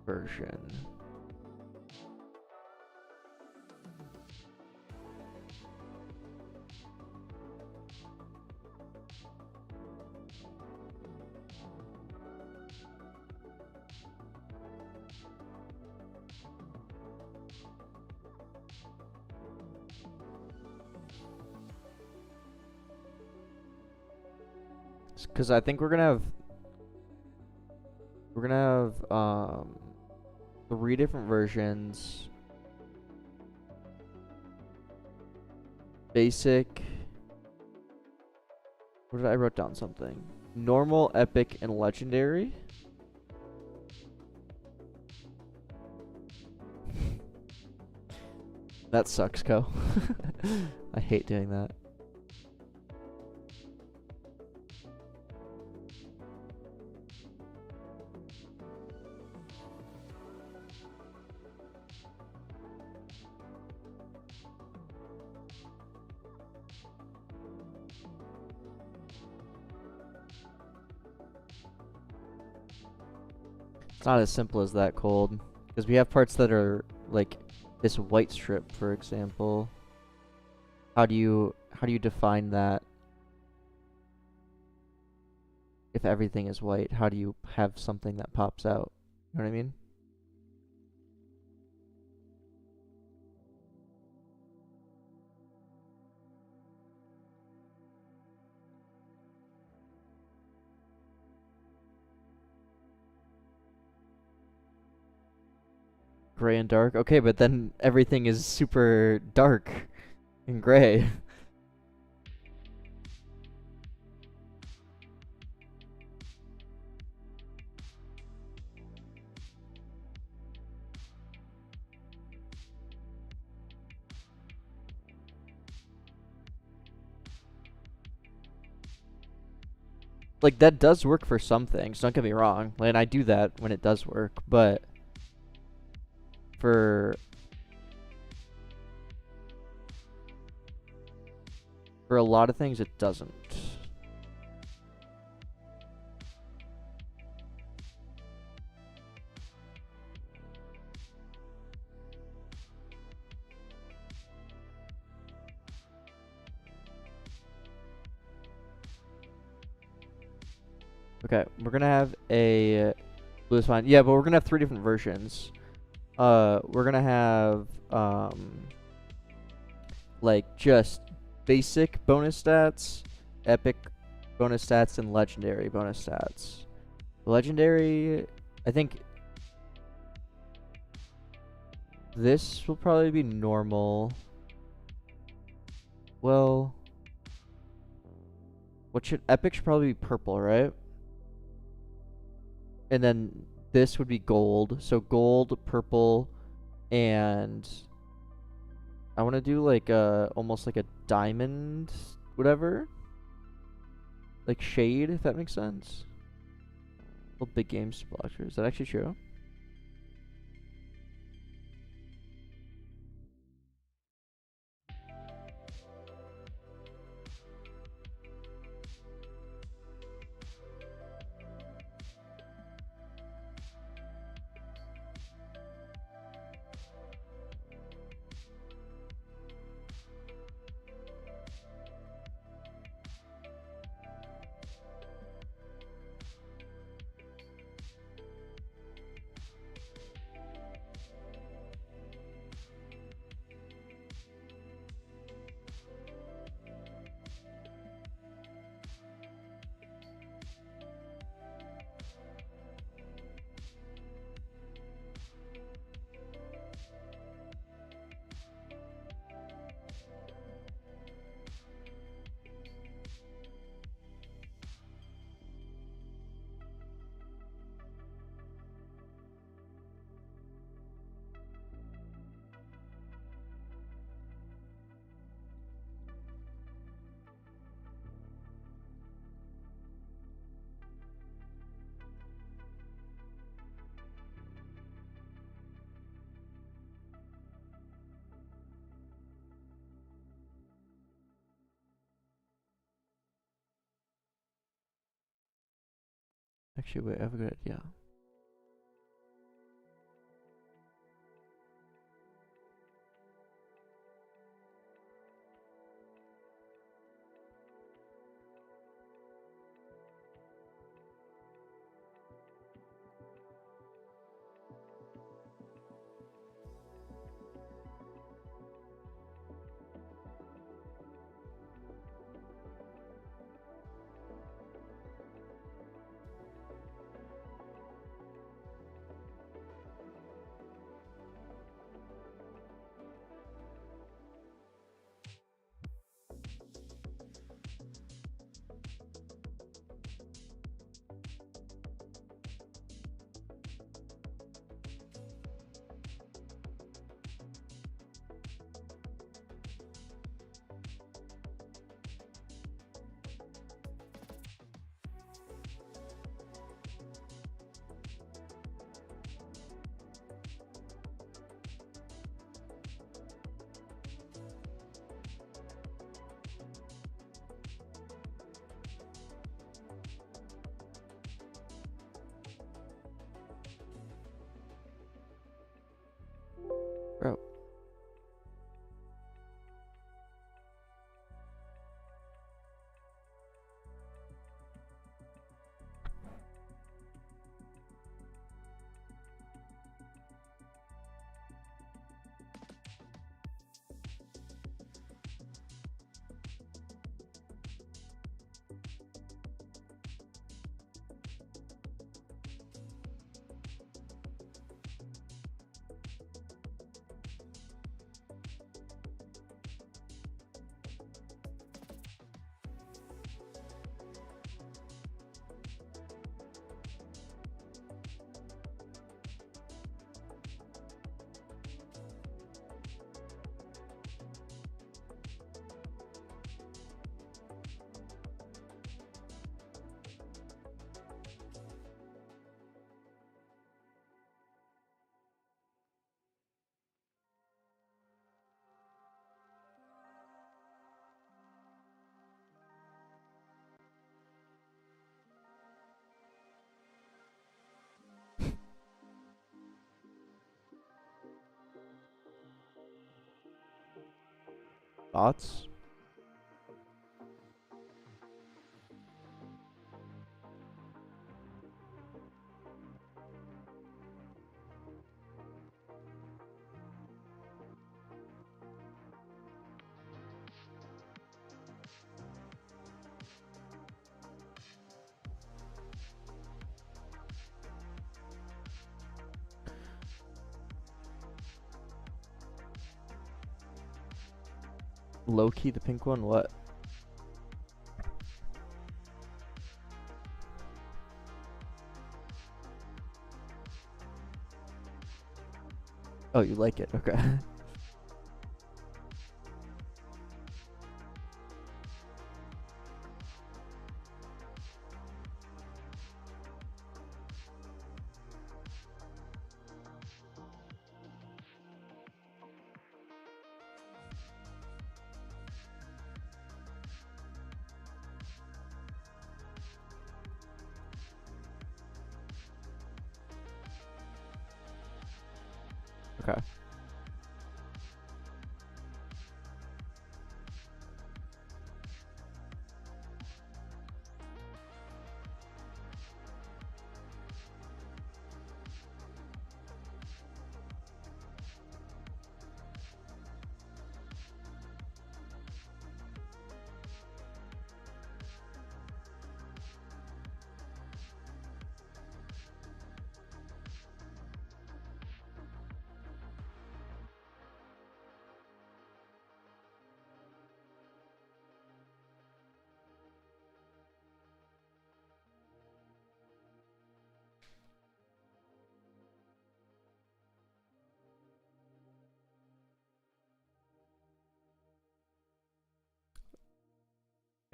version. Because I think we're gonna have 3 different versions. Basic. What did I wrote down something? Normal, epic, and legendary. That sucks, Co. I hate doing that. It's not as simple as that, Cold. Because we have parts that are like this white strip, for example. How do you define that? If everything is white, how do you have something that pops out? You know what I mean? Gray and dark. Okay, but then everything is super dark and gray. Like, that does work for some things, don't get me wrong. And I do that when it does work, but for a lot of things it doesn't. Okay, we're gonna have a blue is fine. Yeah, but we're gonna have 3 different versions. We're gonna have like just basic bonus stats, epic bonus stats, and legendary bonus stats. Legendary, I think this will probably be normal. Well, epic should probably be purple, right? And then this would be gold. So gold, purple, and I want to do like almost like a diamond, whatever. Like shade, if that makes sense. Well, big game splasher. Is that actually true? Actually, wait, I have a good idea. Bro. Bots? Low key, the pink one, what? Oh, you like it, okay. Okay.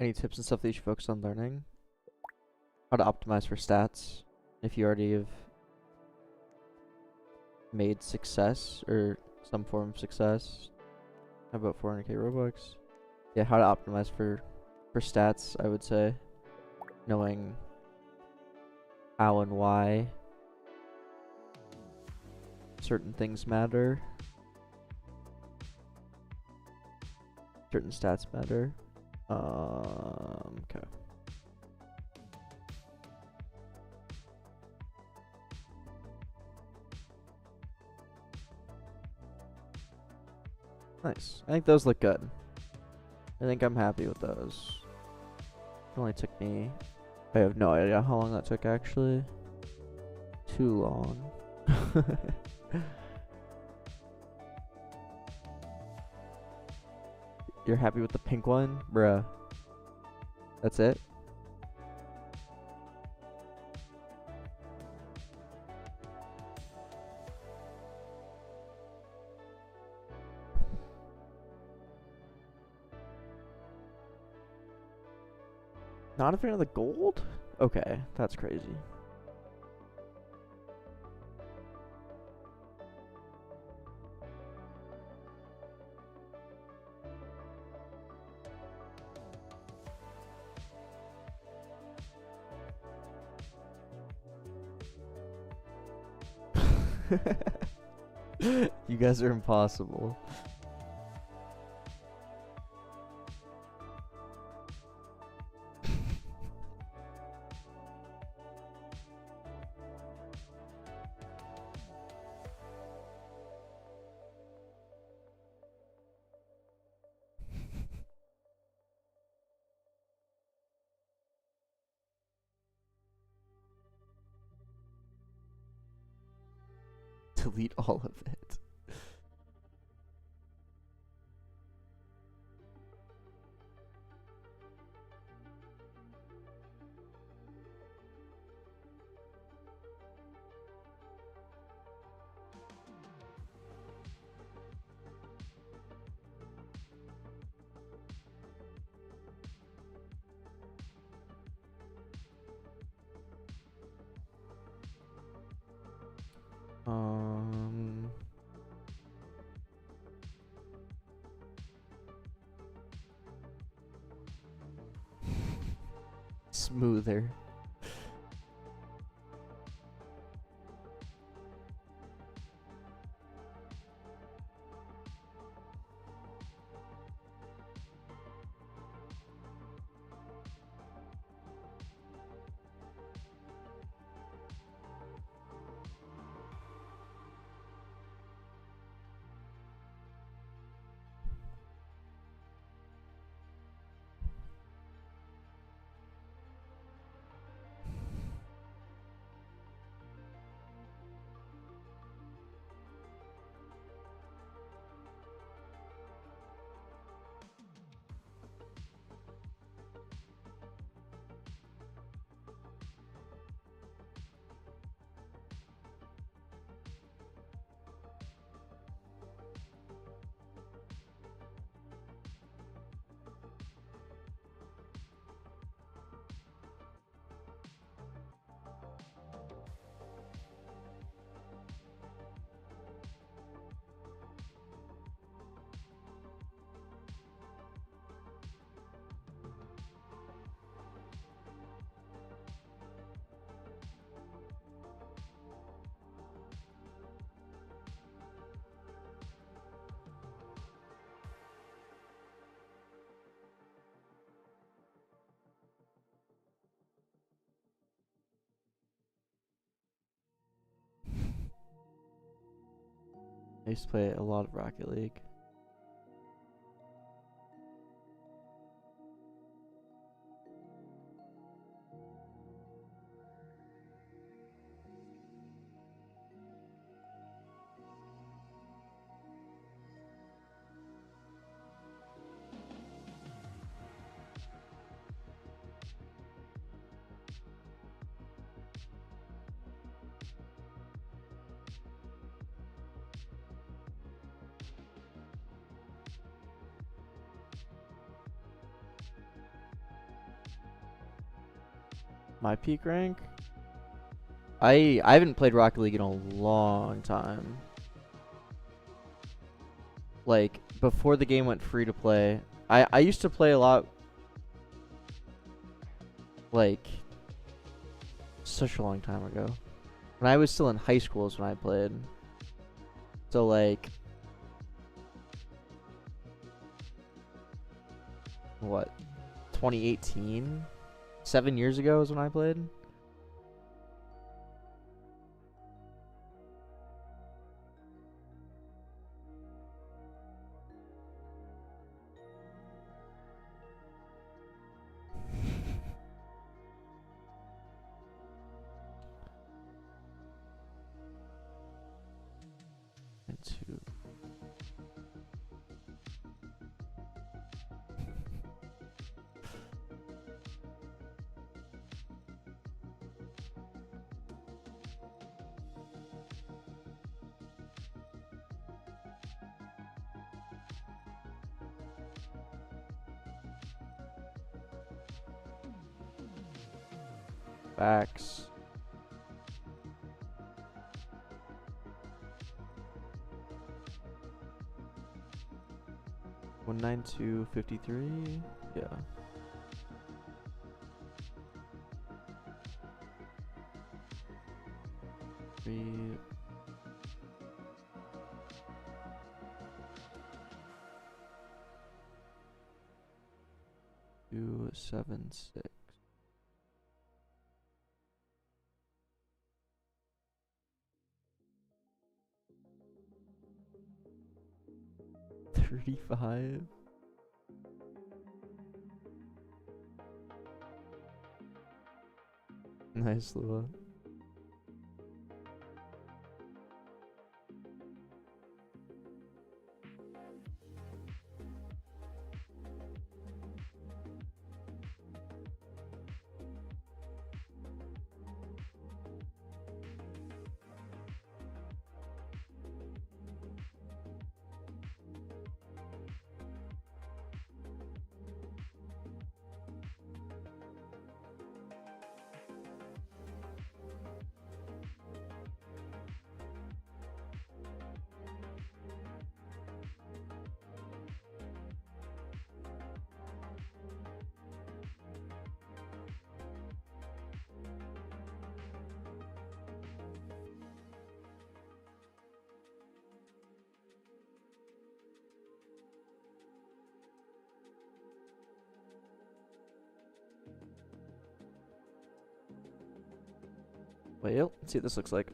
Any tips and stuff that you should focus on learning? How to optimize for stats if you already have made success or some form of success. How about 400k Robux? Yeah, how to optimize for stats, I would say. Knowing how and why certain things matter. Certain stats matter. Okay. Nice. I think those look good. I think I'm happy with those. It only took me... I have no idea how long that took, actually. Too long. You're happy with the pink one? Bruh. That's it? Not a fan of the gold? Okay, that's crazy. You guys are impossible. Delete all of it. Smoother. I used to play a lot of Rocket League. My peak rank? I haven't played Rocket League in a long time. Like, before the game went free to play, I used to play a lot, like, such a long time ago. When I was still in high school is when I played. So like, what, 2018? 7 years ago is when I played. And two. Facts. $192.53. Yeah. Three. 276. $35. Nice, Lua. Wait, let's see what this looks like.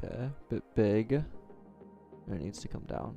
Okay, bit big. It needs to come down.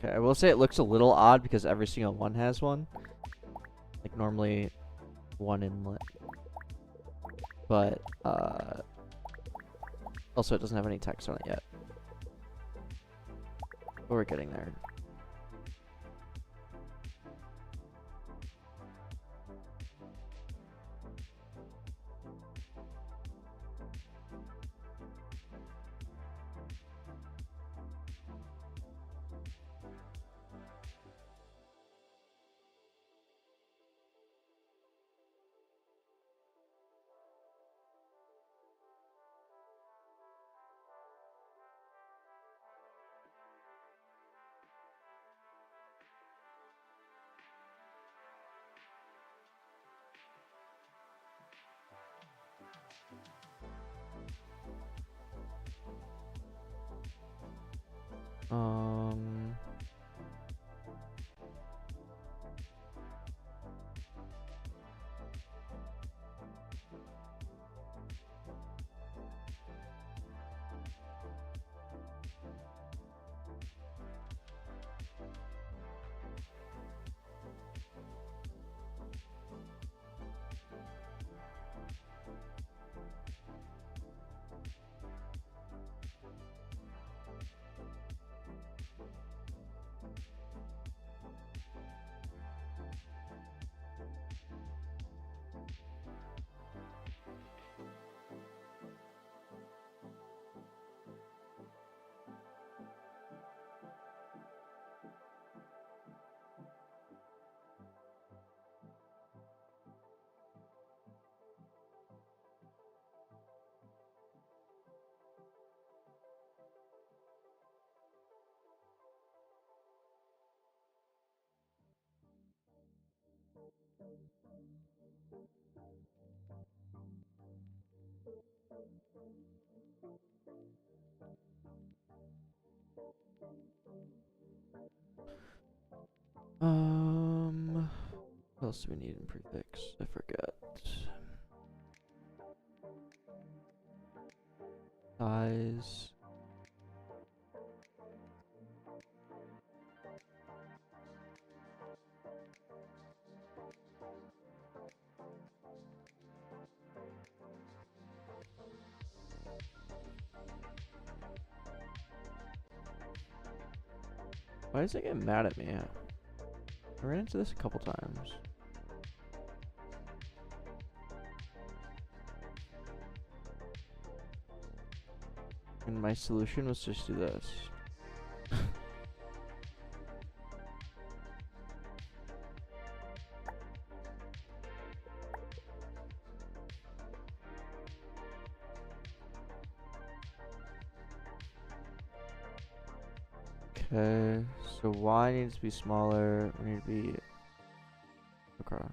Okay, I will say it looks a little odd because every single one has one. Like normally one inlet. But also it doesn't have any text on it yet. But we're getting there. Um. What else do we need in prefix? I forget. Size. Why does it get mad at me? I ran into this a couple times. And my solution was just do this. Okay, so Y needs to be smaller. We need to be okay.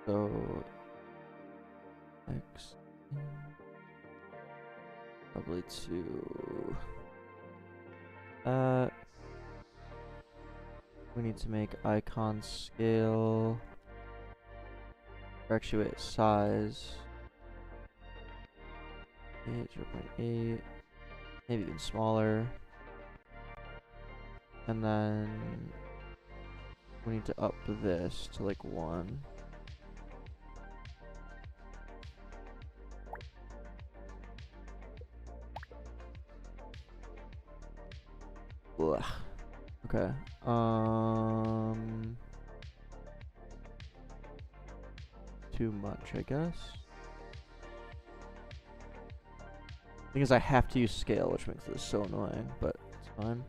So X probably 2. We need to make icon scale. Or actually, wait, size. 0.8. Maybe even smaller. And then we need to up this to like 1. Ugh. Okay. Too much, I guess. Thing is, I have to use scale, which makes this so annoying, but it's fine.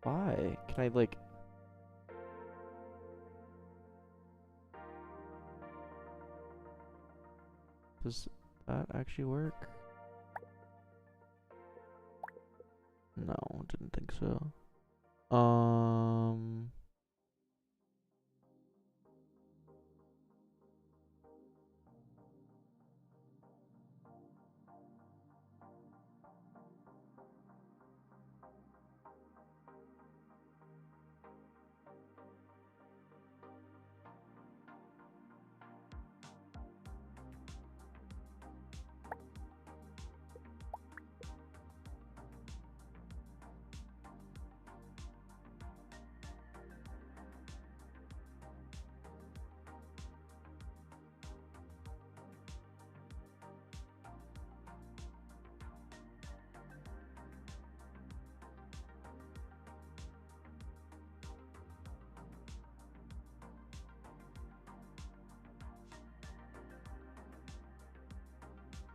Why? Can I, like... Does that actually work? No, didn't think so.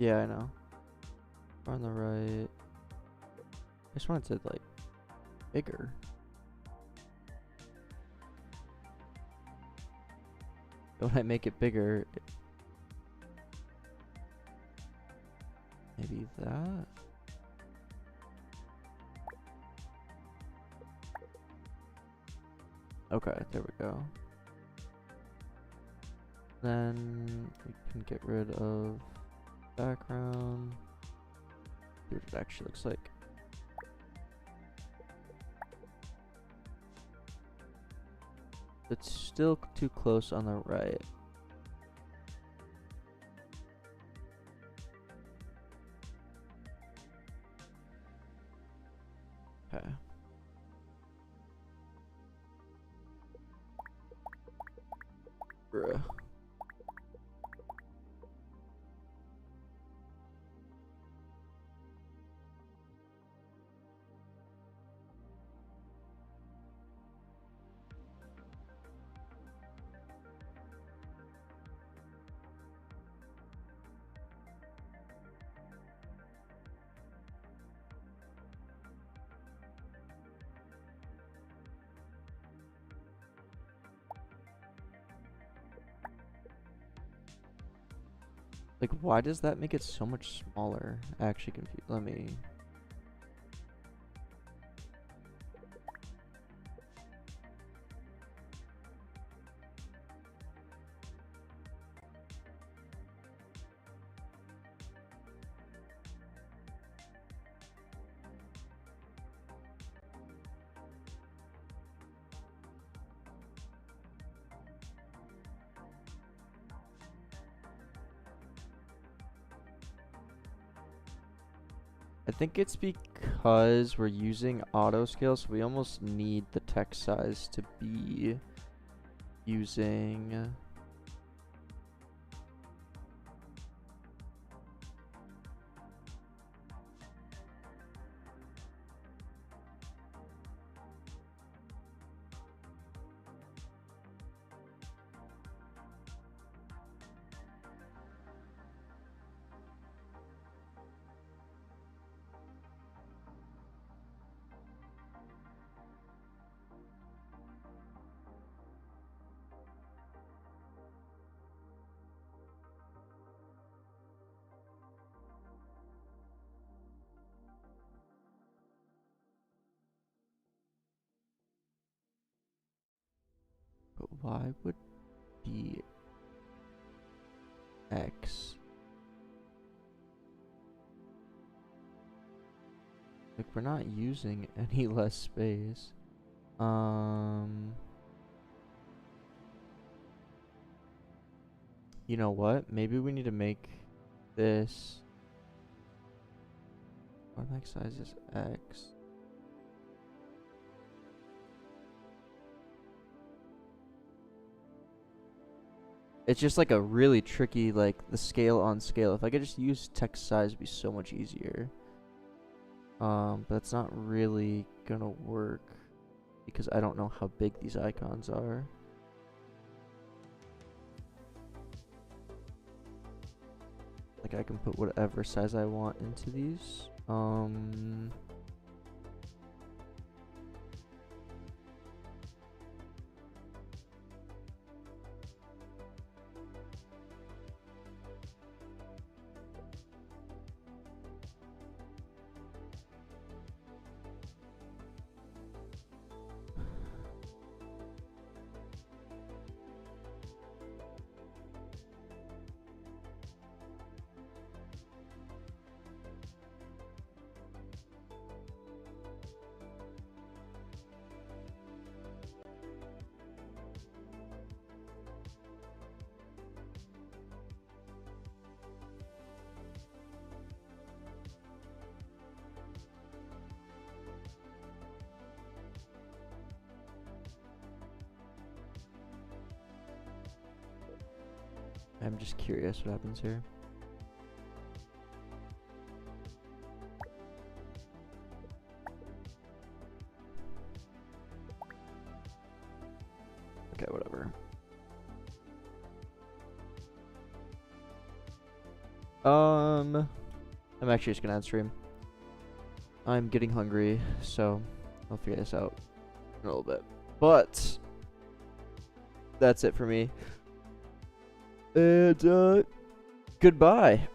Yeah, I know. On the right. I just wanted to like bigger. When I make it bigger, maybe that. Okay, there we go. Then we can get rid of background. See what it actually looks like. It's still too close on the right. Okay. Bruh. Like, why does that make it so much smaller? Actually confused. Let me. I think it's because we're using auto scale, so we almost need the text size to be using. But why would be X? Like, we're not using any less space. You know what? Maybe we need to make this. Our max size is X. It's just like a really tricky, like the scale on scale. If I could just use text size, it'd be so much easier. But that's not really gonna work because I don't know how big these icons are. Like, I can put whatever size I want into these. I'm just curious what happens here. Okay, whatever. I'm actually just gonna end stream. I'm getting hungry, so I'll figure this out in a little bit. But that's it for me. And goodbye.